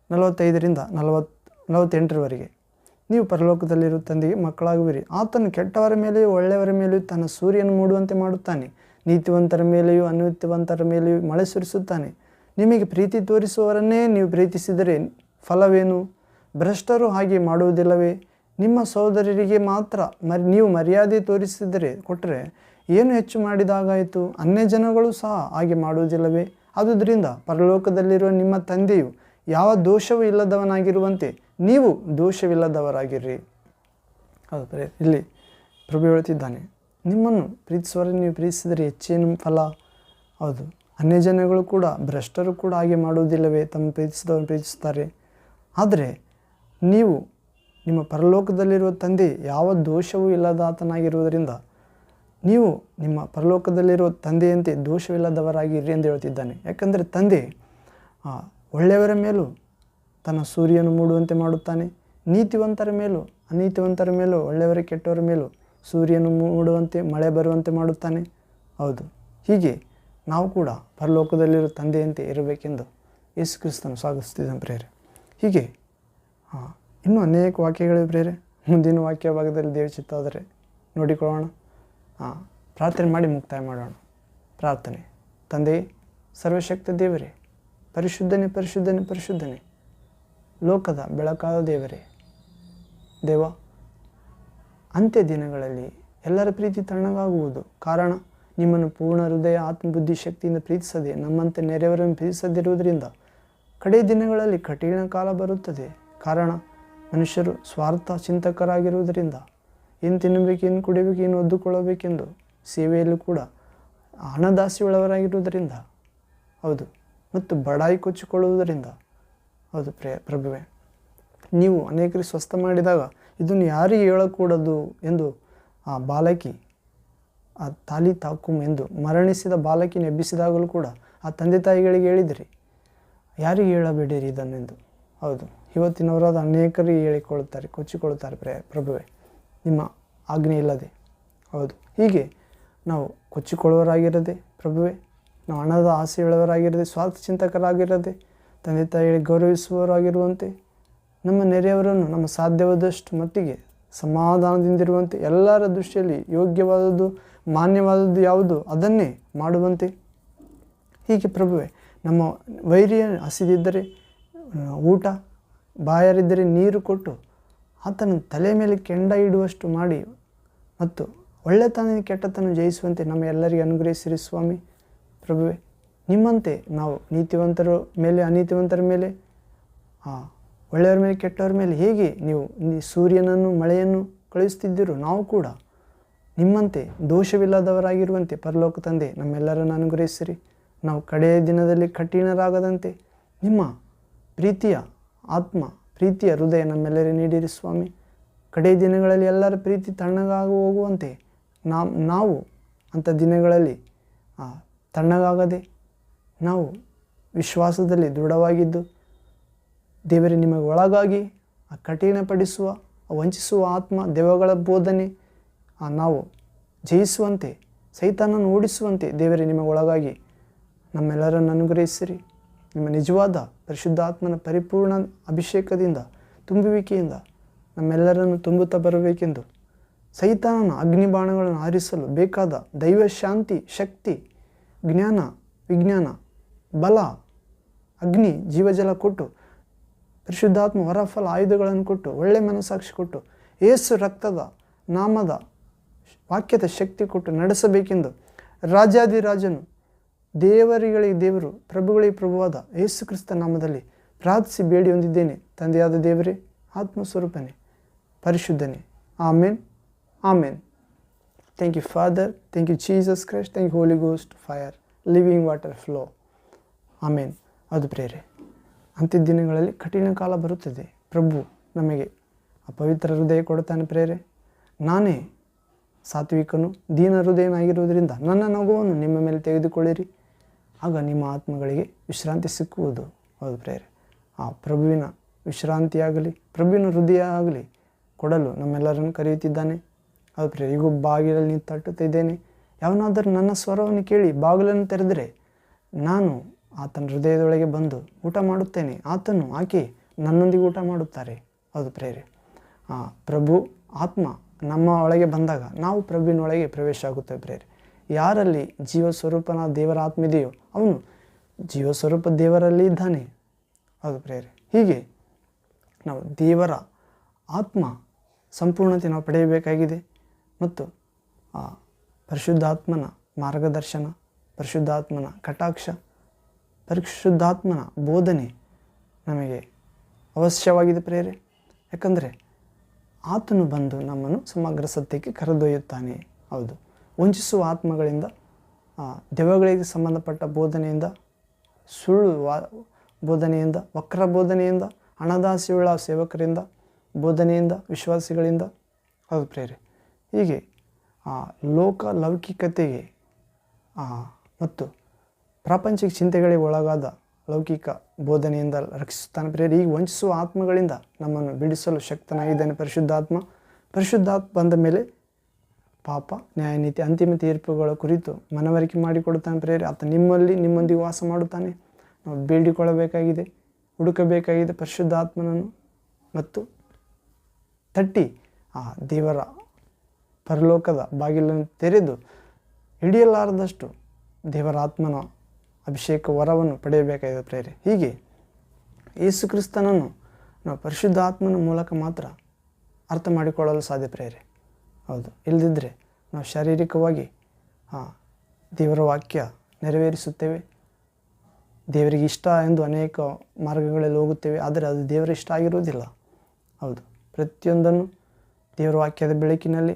45ರಿಂದ 48ರವರೆಗೆ. ನೀವು ಪರಲೋಕದಲ್ಲಿರುವ ತಂದೆಗೆ ಮಕ್ಕಳಾಗುವಿರಿ. ಆತನು ಕೆಟ್ಟವರ ಮೇಲೆಯೂ ಒಳ್ಳೆಯವರ ಮೇಲೆಯೂ ತನ್ನ ಸೂರ್ಯನ ಮೂಡುವಂತೆ ಮಾಡುತ್ತಾನೆ, ನೀತಿವಂತರ ಮೇಲೆಯೂ ಅನೀತಿವಂತರ ಮೇಲೆಯೂ ಮಳೆ ಸುರಿಸುತ್ತಾನೆ. ನಿಮಗೆ ಪ್ರೀತಿ ತೋರಿಸುವವರನ್ನೇ ನೀವು ಪ್ರೀತಿಸಿದರೆ ಫಲವೇನು? ಭ್ರಷ್ಟರು ಹಾಗೆ ಮಾಡುವುದಿಲ್ಲವೇ? ನಿಮ್ಮ ಸಹೋದರರಿಗೆ ಮಾತ್ರ ನೀವು ಮರ್ಯಾದೆ ಕೊಟ್ಟರೆ ಏನು ಹೆಚ್ಚು ಮಾಡಿದಾಗಾಯಿತು? ಅನ್ಯಜನಗಳು ಸಹ ಹಾಗೆ ಮಾಡುವುದಿಲ್ಲವೇ? ಆದುದರಿಂದ ಪರಲೋಕದಲ್ಲಿರುವ ನಿಮ್ಮ ತಂದೆಯು ಯಾವ ದೋಷವೂ ಇಲ್ಲದವನಾಗಿರುವಂತೆ ನೀವು ದೋಷವಿಲ್ಲದವರಾಗಿರ್ರಿ. ಹೌದು, ಇಲ್ಲಿ ಪ್ರಭು ಹೇಳುತ್ತಿದ್ದಾನೆ, ನಿಮ್ಮನ್ನು ಪ್ರೀತಿಸುವವರನ್ನು ನೀವು ಪ್ರೀತಿಸಿದರೆ ಹೆಚ್ಚೇನು ಫಲ? ಹೌದು, ಅನ್ಯಜನಗಳು ಕೂಡ, ಭ್ರಷ್ಟರು ಕೂಡ ಹಾಗೆ ಮಾಡುವುದಿಲ್ಲವೇ? ತಮ್ಮ ಪ್ರೀತಿಸಿದವರನ್ನು ಪ್ರೀತಿಸುತ್ತಾರೆ. ಆದರೆ ನೀವು ನಿಮ್ಮ ಪರಲೋಕದಲ್ಲಿರುವ ತಂದೆ ಯಾವ ದೋಷವೂ ಇಲ್ಲದಾತನಾಗಿರುವುದರಿಂದ ನೀವು ನಿಮ್ಮ ಪರಲೋಕದಲ್ಲಿರುವ ತಂದೆಯಂತೆ ದೋಷವಿಲ್ಲದವರಾಗಿರ್ರಿ ಎಂದು ಹೇಳ್ತಿದ್ದಾನೆ. ಯಾಕಂದರೆ ತಂದೆ ಒಳ್ಳೆಯವರ ಮೇಲೂ ತನ್ನ ಸೂರ್ಯನು ಮೂಡುವಂತೆ ಮಾಡುತ್ತಾನೆ, ನೀತಿವಂತರ ಮೇಲೂ ಅನೀತಿವಂತರ ಮೇಲೂ ಒಳ್ಳೆಯವರ ಕೆಟ್ಟವರ ಮೇಲೂ ಸೂರ್ಯನು ಮೂಡುವಂತೆ ಮಳೆ ಬರುವಂತೆ ಮಾಡುತ್ತಾನೆ. ಹೌದು, ಹೀಗೆ ನಾವು ಕೂಡ ಪರಲೋಕದಲ್ಲಿರೋ ತಂದೆಯಂತೆ ಇರಬೇಕೆಂದು ಯೇಸು ಕ್ರಿಸ್ತನು ಸಾಗಿಸ್ತಿದ್ದಾನೆ ಪ್ರೇರೆ. ಹೀಗೆ ಇನ್ನೂ ಅನೇಕ ವಾಕ್ಯಗಳಿವೆ ಪ್ರೇರೆ. ಮುಂದಿನ ವಾಕ್ಯ ಭಾಗದಲ್ಲಿ ದೇವ ಚಿತ್ತ ಆದರೆ ನೋಡಿಕೊಳ್ಳೋಣ. ಪ್ರಾರ್ಥನೆ ಮಾಡಿ ಮುಕ್ತಾಯ ಮಾಡೋಣ. ಪ್ರಾರ್ಥನೆ. ತಂದೆಯೇ, ಸರ್ವಶಕ್ತ ದೇವರೇ, ಪರಿಶುದ್ಧನೇ ಪರಿಶುದ್ಧನೇ ಪರಿಶುದ್ಧನೇ, ಲೋಕದ ಬೆಳಕಾದ ದೇವರೇ, ದೇವ, ಅಂತ್ಯ ದಿನಗಳಲ್ಲಿ ಎಲ್ಲರ ಪ್ರೀತಿ ತಣ್ಣಗಾಗುವುದು. ಕಾರಣ ನಿಮ್ಮನ್ನು ಪೂರ್ಣ ಹೃದಯ ಆತ್ಮಬುದ್ಧಿ ಶಕ್ತಿಯಿಂದ ಪ್ರೀತಿಸದೆ ನಮ್ಮಂತೆ ನೆರೆಯವರನ್ನು ಪ್ರೀತಿಸದಿರುವುದರಿಂದ ಕಡೇ ದಿನಗಳಲ್ಲಿ ಕಠಿಣ ಕಾಲ ಬರುತ್ತದೆ. ಕಾರಣ ಮನುಷ್ಯರು ಸ್ವಾರ್ಥ ಚಿಂತಕರಾಗಿರುವುದರಿಂದ ಏನು ತಿನ್ನಬೇಕು, ಏನು ಕುಡಿಬೇಕು, ಏನು ಒದ್ದುಕೊಳ್ಳಬೇಕೆಂದು ಸೇವೆಯಲ್ಲೂ ಕೂಡ ಹಣದಾಸೆಯುಳ್ಳವರಾಗಿರುವುದರಿಂದ, ಹೌದು, ಮತ್ತು ಬಡಾಯಿ ಕೊಚ್ಚಿಕೊಳ್ಳುವುದರಿಂದ, ಹೌದು ಪ್ರಭುವೇ, ನೀವು ಅನೇಕರಿಗೆ ಸ್ವಸ್ಥ ಮಾಡಿದಾಗ ಇದನ್ನು ಯಾರಿಗೆ ಹೇಳಕೂಡದು ಎಂದು ಆ ಬಾಲಕಿ, ಆ ತಾಲಿ ತಾಕುಮ್ ಎಂದು ಮರಣಿಸಿದ ಬಾಲಕಿನ ಎಬ್ಬಿಸಿದಾಗಲೂ ಕೂಡ ಆ ತಂದೆ ತಾಯಿಗಳಿಗೆ ಹೇಳಿದಿರಿ, ಯಾರಿಗೆ ಹೇಳಬೇಡಿರಿ ಇದನ್ನೆಂದು. ಹೌದು, ಇವತ್ತಿನವರಾದ ಅನೇಕರಿಗೆ ಹೇಳಿಕೊಳ್ಳುತ್ತಾರೆ, ಕೊಚ್ಚಿಕೊಳ್ಳುತ್ತಾರೆ ಪ್ರಭುವೇ, ನಿಮ್ಮ ಆಜ್ಞೆ ಇಲ್ಲದೆ. ಹೌದು, ಹೀಗೆ ನಾವು ಕೊಚ್ಚಿಕೊಳ್ಳುವವರಾಗಿರದೆ ಪ್ರಭುವೇ, ನಾವು ಹಣದ ಆಸೆಯುಳ್ಳವರಾಗಿರದೆ, ಸ್ವಾರ್ಥ ಚಿಂತಕರಾಗಿರದೆ, ತಂದೆ ತಾಯಿಗಳಿಗೆ ಗೌರವಿಸುವವರಾಗಿರುವಂತೆ, ನಮ್ಮ ನೆರೆಯವರನ್ನು ನಮ್ಮ ಸಾಧ್ಯವಾದಷ್ಟು ಮಟ್ಟಿಗೆ ಸಮಾಧಾನದಿಂದಿರುವಂತೆ, ಎಲ್ಲರ ದೃಷ್ಟಿಯಲ್ಲಿ ಯೋಗ್ಯವಾದದ್ದು ಮಾನ್ಯವಾದದ್ದು ಯಾವುದು ಅದನ್ನೇ ಮಾಡುವಂತೆ. ಹೀಗೆ ಪ್ರಭುವೇ, ನಮ್ಮ ವೈರಿಯ ಹಸಿದಿದ್ದರೆ ಊಟ, ಬಾಯಾರಿದ್ದರೆ ನೀರು ಕೊಟ್ಟು ಆತನ ತಲೆ ಮೇಲೆ ಕೆಂಡ ಇಡುವಷ್ಟು ಮಾಡಿ ಮತ್ತು ಒಳ್ಳೆತನ ಕೆಟ್ಟತನ ಜಯಿಸುವಂತೆ ನಮ್ಮ ಎಲ್ಲರಿಗೆ ಅನುಗ್ರಹಿಸಿರಿ ಸ್ವಾಮಿ. ಪ್ರಭುವೇ, ನಿಮ್ಮಂತೆ ನಾವು ನೀತಿವಂತರ ಮೇಲೆ ಅನೀತಿವಂತರ ಮೇಲೆ, ಒಳ್ಳೆಯವರ ಮೇಲೆ ಕೆಟ್ಟವರ ಮೇಲೆ ಹೇಗೆ ನೀವು ಸೂರ್ಯನನ್ನು ಮಳೆಯನ್ನು ಕಳುಹಿಸ್ತಿದ್ದಿರೋ, ನಾವು ಕೂಡ ನಿಮ್ಮಂತೆ ದೋಷವಿಲ್ಲದವರಾಗಿರುವಂತೆ ಪರಲೋಕ ತಂದೆ ನಮ್ಮೆಲ್ಲರನ್ನು ಅನುಗ್ರಹಿಸಿರಿ. ನಾವು ಕಡೆಯ ದಿನದಲ್ಲಿ ಕಠಿಣರಾಗದಂತೆ ನಿಮ್ಮ ಪ್ರೀತಿಯ ಆತ್ಮ, ಪ್ರೀತಿಯ ಹೃದಯ ನಮ್ಮೆಲ್ಲರಿಗೆ ನೀಡಿರಿ ಸ್ವಾಮಿ. ಕಡೆಯ ದಿನಗಳಲ್ಲಿ ಎಲ್ಲರ ಪ್ರೀತಿ ತಣ್ಣಗಾಗಿ ಹೋಗುವಂತೆ ನಾವು ಅಂಥ ದಿನಗಳಲ್ಲಿ ತಣ್ಣಗಾಗದೆ ನಾವು ವಿಶ್ವಾಸದಲ್ಲಿ ದೃಢವಾಗಿದ್ದು ದೇವರೇ ನಿಮಗೆ ಒಳಗಾಗಿ ಆ ಕಠಿಣಪಡಿಸುವ, ವಂಚಿಸುವ ಆತ್ಮ, ದೆವ್ವಗಳ ಬೋಧನೆ ನಾವು ಜಯಿಸುವಂತೆ, ಸೈತಾನನ್ನು ಓಡಿಸುವಂತೆ ದೇವರೇ ನಿಮಗೆ ಒಳಗಾಗಿ ನಮ್ಮೆಲ್ಲರನ್ನು ಅನುಗ್ರಹಿಸಿರಿ. ನಿಮ್ಮ ನಿಜವಾದ ಪರಿಶುದ್ಧಾತ್ಮನ ಪರಿಪೂರ್ಣ ಅಭಿಷೇಕದಿಂದ, ತುಂಬುವಿಕೆಯಿಂದ ನಮ್ಮೆಲ್ಲರನ್ನು ತುಂಬುತ್ತಾ ಬರಬೇಕೆಂದು, ಸೈತಾನನ ಅಗ್ನಿಬಾಣಗಳನ್ನು ಹಾರಿಸಲು ಬೇಕಾದ ದೈವ ಶಾಂತಿ, ಶಕ್ತಿ, ಜ್ಞಾನ, ವಿಜ್ಞಾನ, ಬಲ, ಅಗ್ನಿ, ಜೀವಜಲ ಕೊಟ್ಟು, ಪರಿಶುದ್ಧಾತ್ಮ ಹೊರಫಲ ಆಯುಧಗಳನ್ನು ಕೊಟ್ಟು, ಒಳ್ಳೆ ಮನಸ್ಸಾಕ್ಷಿ ಕೊಟ್ಟು, ಯೇಸು ರಕ್ತದ ನಾಮದ ವಾಕ್ಯದ ಶಕ್ತಿ ಕೊಟ್ಟು ನಡೆಸಬೇಕೆಂದು ರಾಜಾದಿರಾಜನು, ದೇವರುಗಳಿಗೆ ದೇವರು, ಪ್ರಭುಗಳಿಗೆ ಪ್ರಭುವಾದ ಯೇಸು ಕ್ರಿಸ್ತ ನಾಮದಲ್ಲಿ ಪ್ರಾರ್ಥಿಸಿ ಬೇಡಿ ಹೊಂದಿದ್ದೇನೆ. ತಂದೆಯಾದ ದೇವರೇ, ಆತ್ಮಸ್ವರೂಪನೇ, ಪರಿಶುದ್ಧನೇ. ಆಮೇನ್, ಆಮೇನ್. Thank you father, thank you Jesus Christ, thank you Holy Ghost fire, living water flow. ಆಮೇನ್. ಅದು ಪ್ರೇರೆ, ಅಂತ್ಯ ದಿನಗಳಲ್ಲಿ ಕಠಿಣ ಕಾಲ ಬರುತ್ತದೆ. ಪ್ರಭು ನಮಗೆ ಆ ಪವಿತ್ರ ಹೃದಯ ಕೊಡುತ್ತಾನೆ ಪ್ರೇರೆ. ನಾನೇ ಸಾತ್ವಿಕನು, ದೀನ ಹೃದಯನಾಗಿರುವುದರಿಂದ ನನ್ನ ನಗುವನ್ನು ನಿಮ್ಮ ಮೇಲೆ ತೆಗೆದುಕೊಳ್ಳಿರಿ, ಆಗ ನಿಮ್ಮ ಆತ್ಮಗಳಿಗೆ ವಿಶ್ರಾಂತಿ ಸಿಕ್ಕುವುದು. ಹೌದು ಪ್ರೇರೆ, ಆ ಪ್ರಭುವಿನ ವಿಶ್ರಾಂತಿಯಾಗಲಿ, ಪ್ರಭುವಿನ ಹೃದಯ ಆಗಲಿ ಕೊಡಲು ನಮ್ಮೆಲ್ಲರನ್ನು ಕರೆಯುತ್ತಿದ್ದಾನೆ. ಹೌದು ಪ್ರೇರೆ, ಈಗ ಬಾಗಿಲಲ್ಲಿ ನಿಂತು ತಟ್ಟುತ್ತಿದ್ದೇನೆ. ಯಾವನಾದರೂ ನನ್ನ ಸ್ವರವನ್ನು ಕೇಳಿ ಬಾಗಿಲನ್ನು ತೆರೆದರೆ ನಾನು ಆತನ ಹೃದಯದೊಳಗೆ ಬಂದು ಊಟ ಮಾಡುತ್ತೇನೆ, ಆತನು ಆಕೆ ನನ್ನೊಂದಿಗೆ ಊಟ ಮಾಡುತ್ತಾರೆ. ಹೌದು ಪ್ರೇರೆ, ಪ್ರಭು ಆತ್ಮ ನಮ್ಮ ಒಳಗೆ ಬಂದಾಗ ನಾವು ಪ್ರಭುವಿನೊಳಗೆ ಪ್ರವೇಶ ಆಗುತ್ತೇವೆ ಪ್ರೇರೆ. ಯಾರಲ್ಲಿ ಜೀವಸ್ವರೂಪನ ದೇವರ ಆತ್ಮ ಇದೆಯೋ ಅವನು ಜೀವಸ್ವರೂಪ ದೇವರಲ್ಲಿ ಇದ್ದಾನೆ. ಹೌದು ಪ್ರೇರೆ, ಹೀಗೆ ನಾವು ದೇವರ ಆತ್ಮ ಸಂಪೂರ್ಣತೆ ನಾವು ಪಡೆಯಬೇಕಾಗಿದೆ. ಮತ್ತು ಪರಿಶುದ್ಧಾತ್ಮನ ಮಾರ್ಗದರ್ಶನ, ಪರಿಶುದ್ಧಾತ್ಮನ ಕಟಾಕ್ಷ, ಪರಿಶುದ್ಧಾತ್ಮನ ಬೋಧನೆ ನಮಗೆ ಅವಶ್ಯವಾಗಿದೆ ಪ್ರೇರೆ. ಯಾಕಂದರೆ ಆತನು ಬಂದು ನಮ್ಮನ್ನು ಸಮಗ್ರ ಸತ್ಯಕ್ಕೆ ಕರೆದೊಯ್ಯುತ್ತಾನೆ. ಹೌದು, ವಂಚಿಸುವ ಆತ್ಮಗಳಿಂದ, ದೆವ್ವಗಳಿಗೆ ಸಂಬಂಧಪಟ್ಟ ಬೋಧನೆಯಿಂದ, ಸುಳ್ಳು ಬೋಧನೆಯಿಂದ, ವಕ್ರ ಬೋಧನೆಯಿಂದ, ಹಣದಾಸೆಯುಳ್ಳ ಸೇವಕರಿಂದ, ಬೋಧನೆಯಿಂದ, ವಿಶ್ವಾಸಿಗಳಿಂದ. ಹೌದು ಪ್ರಿಯರೇ, ಹೀಗೆ ಲೌಕಿಕತೆಗೆ ಮತ್ತು ಪ್ರಾಪಂಚಿಕ ಚಿಂತೆಗಳಿಗೆ ಒಳಗಾದ ಲೌಕಿಕ ಬೋಧನೆಯಿಂದ ರಕ್ಷಿಸುತ್ತಾನೆ ಪ್ರಿಯರೇ. ಈಗ ವಂಚಿಸುವ ಆತ್ಮಗಳಿಂದ ನಮ್ಮನ್ನು ಬಿಡಿಸಲು ಶಕ್ತನಾಗಿದ್ದಾನೆ ಪರಿಶುದ್ಧಾತ್ಮ. ಪರಿಶುದ್ಧಾತ್ಮ ಬಂದ ಮೇಲೆ ಪಾಪ, ನ್ಯಾಯ, ನೀತಿ, ಅಂತಿಮ ತೀರ್ಪುಗಳ ಕುರಿತು ಮನವರಿಕೆ ಮಾಡಿಕೊಡುತ್ತಾನೆ ಪ್ರಿಯರೇ. ಆತ ನಿಮ್ಮೊಂದಿಗೆ ವಾಸ ಮಾಡುತ್ತಾನೆ. ನಾವು ಬೇಡಿಕೊಳ್ಳಬೇಕಾಗಿದೆ, ಹುಡುಕಬೇಕಾಗಿದೆ ಪರಿಶುದ್ಧಾತ್ಮನನ್ನು ಮತ್ತು ತಟ್ಟಿ ದೇವರ ಪರಲೋಕದ ಬಾಗಿಲನ್ನು ತೆರೆದು ಹಿಡಿಯಲಾರದಷ್ಟು ದೇವರ ಆತ್ಮನ ಅಭಿಷೇಕ ವರವನ್ನು ಪಡೆಯಬೇಕಾಗಿದೆ ಪ್ರಿಯರೇ. ಹೀಗೆ ಯೇಸು ಕ್ರಿಸ್ತನನ್ನು ನಾವು ಪರಿಶುದ್ಧಾತ್ಮನ ಮೂಲಕ ಮಾತ್ರ ಅರ್ಥ ಮಾಡಿಕೊಳ್ಳಲು ಸಾಧ್ಯ ಪ್ರಿಯರೇ. ಹೌದು, ಇಲ್ಲದಿದ್ದರೆ ನಾವು ಶಾರೀರಿಕವಾಗಿ ದೇವರ ವಾಕ್ಯ ನೆರವೇರಿಸುತ್ತೇವೆ, ದೇವರಿಗೆ ಇಷ್ಟ ಎಂದು ಅನೇಕ ಮಾರ್ಗಗಳಲ್ಲಿ ಹೋಗುತ್ತೇವೆ, ಆದರೆ ಅದು ದೇವರ ಇಷ್ಟ ಆಗಿರುವುದಿಲ್ಲ. ಹೌದು, ಪ್ರತಿಯೊಂದನ್ನು ದೇವರ ವಾಕ್ಯದ ಬೆಳಕಿನಲ್ಲಿ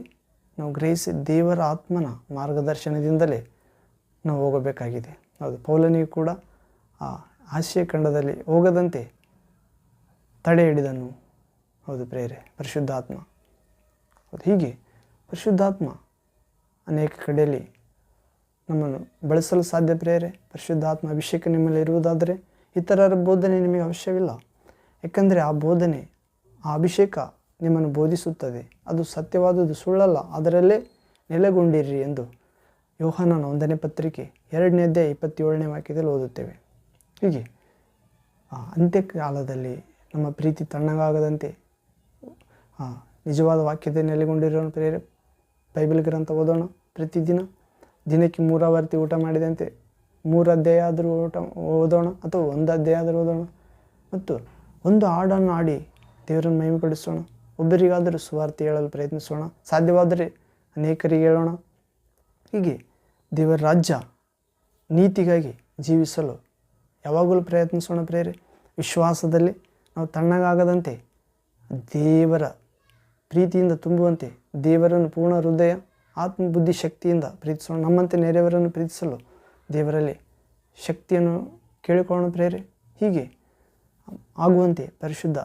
ನಾವು ಗ್ರಹಿಸಿ ದೇವರ ಆತ್ಮನ ಮಾರ್ಗದರ್ಶನದಿಂದಲೇ ನಾವು ಹೋಗಬೇಕಾಗಿದೆ. ಹೌದು, ಪೌಲನಿಗೂ ಕೂಡ ಆಸಿಯ ಖಂಡದಲ್ಲಿ ಹೋಗದಂತೆ ತಡೆ ಹಿಡಿದನು. ಹೌದು ಪ್ರಿಯರೇ, ಪರಿಶುದ್ಧಾತ್ಮ. ಹೌದು, ಹೀಗೆ ಪರಿಶುದ್ಧಾತ್ಮ ಅನೇಕ ಕಡೆಯಲ್ಲಿ ನಮ್ಮನ್ನು ಬಳಸಲು ಸಾಧ್ಯ ಪ್ರಿಯರೇ. ಪರಿಶುದ್ಧಾತ್ಮ ಅಭಿಷೇಕ ನಿಮ್ಮಲ್ಲಿ ಇರುವುದಾದರೆ ಇತರರ ಬೋಧನೆ ನಿಮಗೆ ಅವಶ್ಯವಿಲ್ಲ. ಯಾಕಂದರೆ ಆ ಬೋಧನೆ, ಆ ಅಭಿಷೇಕ ನಿಮ್ಮನ್ನು ಬೋಧಿಸುತ್ತದೆ. ಅದು ಸತ್ಯವಾದುದು, ಸುಳ್ಳಲ್ಲ, ಅದರಲ್ಲೇ ನೆಲೆಗೊಂಡಿರಿ ಎಂದು ಯೋಹಾನನ 1ನೇ ಪತ್ರಿಕೆ 2ನೇ ಅಧ್ಯಾಯ 27ನೇ ವಾಕ್ಯದಲ್ಲಿ ಓದುತ್ತೇವೆ. ಹೀಗೆ ಅಂತ್ಯಕಾಲದಲ್ಲಿ ನಮ್ಮ ಪ್ರೀತಿ ತಣ್ಣಗಾಗದಂತೆ ನಿಜವಾದ ವಾಕ್ಯದ ನೆಲೆಗೊಂಡಿರೋಣ ಪ್ರಿಯರೇ. ಬೈಬಲ್ ಗ್ರಂಥ ಓದೋಣ ಪ್ರತಿದಿನ. ದಿನಕ್ಕೆ 3 ಆವರ್ತಿ ಊಟ ಮಾಡಿದಂತೆ 3 ಅಧ್ಯಾಯ ಆದರೂ ಓದೋಣ, ಅಥವಾ 1 ಅಧ್ಯಾಯ ಆದರೂ ಓದೋಣ, ಮತ್ತು ಒಂದು ಹಾಡನ್ನು ಹಾಡಿ ದೇವರನ್ನು ಮಹಿಮೆಪಡಿಸೋಣ. ಒಬ್ಬರಿಗಾದರೂ ಸುವಾರ್ತೆ ಹೇಳಲು ಪ್ರಯತ್ನಿಸೋಣ, ಸಾಧ್ಯವಾದರೆ ಅನೇಕರಿಗೆ ಹೇಳೋಣ. ಹೀಗೆ ದೇವರ ರಾಜ್ಯ ನೀತಿಗಾಗಿ ಜೀವಿಸಲು ಯಾವಾಗಲೂ ಪ್ರಯತ್ನಿಸೋಣ ಪ್ರಿಯರೇ. ವಿಶ್ವಾಸದಲ್ಲಿ ನಾವು ತಣ್ಣಗಾಗದಂತೆ ದೇವರ ಪ್ರೀತಿಯಿಂದ ತುಂಬುವಂತೆ ದೇವರನ್ನು ಪೂರ್ಣ ಹೃದಯ, ಆತ್ಮ, ಬುದ್ಧಿ, ಶಕ್ತಿಯಿಂದ ಪ್ರೀತಿಸೋಣ. ನಮ್ಮಂತೆ ನೆರೆಯವರನ್ನು ಪ್ರೀತಿಸಲು ದೇವರಲ್ಲಿ ಶಕ್ತಿಯನ್ನು ಕೇಳಿಕೊಳ್ಳೋಣ ಪ್ರಿಯರೇ. ಹೀಗೆ ಆಗುವಂತೆ ಪರಿಶುದ್ಧ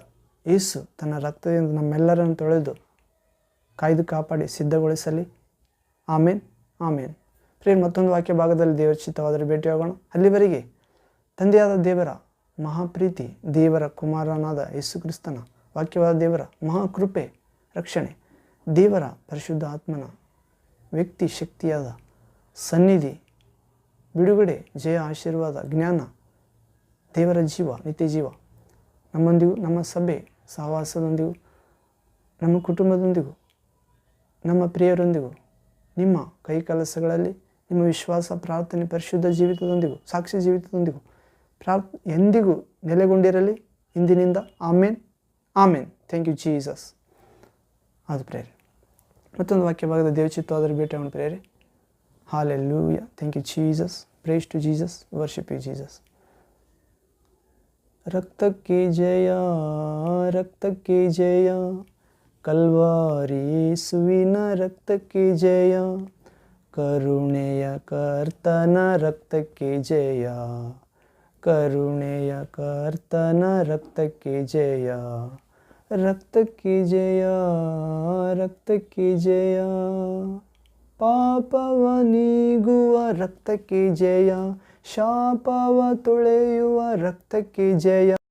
ಯೇಸು ತನ್ನ ರಕ್ತದಿಂದ ನಮ್ಮೆಲ್ಲರನ್ನು ತೊಳೆದು ಕಾಯ್ದು ಕಾಪಾಡಿ ಸಿದ್ಧಗೊಳಿಸಲಿ. ಆಮೇನ್, ಆಮೇನ್. ಪ್ರಿಯರೇ, ಮತ್ತೊಂದು ವಾಕ್ಯ ಭಾಗದಲ್ಲಿ ದೇವರ ಚಿತ್ತವಾದರೆ ಭೇಟಿಯಾಗೋಣ. ಅಲ್ಲಿವರೆಗೆ ತಂದೆಯಾದ ದೇವರ ಮಹಾಪ್ರೀತಿ, ದೇವರ ಕುಮಾರನಾದ ಯೇಸು ಕ್ರಿಸ್ತನ ವಾಕ್ಯವಾದ ದೇವರ ಮಹಾಕೃಪೆ, ರಕ್ಷಣೆ, ದೇವರ ಪರಿಶುದ್ಧ ಆತ್ಮನ ವ್ಯಕ್ತಿ ಶಕ್ತಿಯಾದ ಸನ್ನಿಧಿ, ಬಿಡುಗಡೆ, ಜಯ, ಆಶೀರ್ವಾದ, ಜ್ಞಾನ, ದೇವರ ಜೀವ, ನಿತ್ಯ ಜೀವ ನಮ್ಮೊಂದಿಗೂ, ನಮ್ಮ ಸಭೆ ಸಹವಾಸದೊಂದಿಗೂ, ನಮ್ಮ ಕುಟುಂಬದೊಂದಿಗೂ, ನಮ್ಮ ಪ್ರಿಯರೊಂದಿಗೂ, ನಿಮ್ಮ ಕೈ ಕೆಲಸಗಳಲ್ಲಿ, ನಿಮ್ಮ ವಿಶ್ವಾಸ, ಪ್ರಾರ್ಥನೆ, ಪರಿಶುದ್ಧ ಜೀವಿತದೊಂದಿಗೂ, ಸಾಕ್ಷಿ ಜೀವಿತದೊಂದಿಗೂ ಎಂದಿಗೂ ನೆಲೆಗೊಂಡಿರಲಿ ಇಂದಿನಿಂದ. ಆಮೇನ್, ಆಮೇನ್. Thank you Jesus. ಅದು ಪ್ರೇರೆ. ಮತ್ತೊಂದು ವಾಕ್ಯ ಭಾಗದ ದೇವಚಿತ್ತವಾದರೆ ಭೇಟಿಯಾಗೋಣ ಪ್ರೇರೆ. ಹಾಲೆಲೂಯಾ. Thank you Jesus. Praise to Jesus. Worship you Jesus. ರಕ್ತಕ್ಕೆ ಜಯ, ರಕ್ತಕ್ಕೆ ಜಯ, ಕಲ್ವಾರಿ ಯೇಸುವಿನ ರಕ್ತಕ್ಕೆ ಜಯ, ಕರುಣೆಯ ಕರ್ತನ ರಕ್ತಕ್ಕೆ ಜಯ, ಕರುಣೆಯ ಕರ್ತನ ರಕ್ತಕ್ಕೆ ಜಯ, ರಕ್ತಕ್ಕೆ ಜಯ, ರಕ್ತಕ್ಕೆ ಜಯ, ಪಾಪವ ನೀಗುವ ರಕ್ತಕ್ಕೆ ಜಯ, ಶಾಪವ ತೊಳೆಯುವ ರಕ್ತಕ್ಕೆ ಜಯ.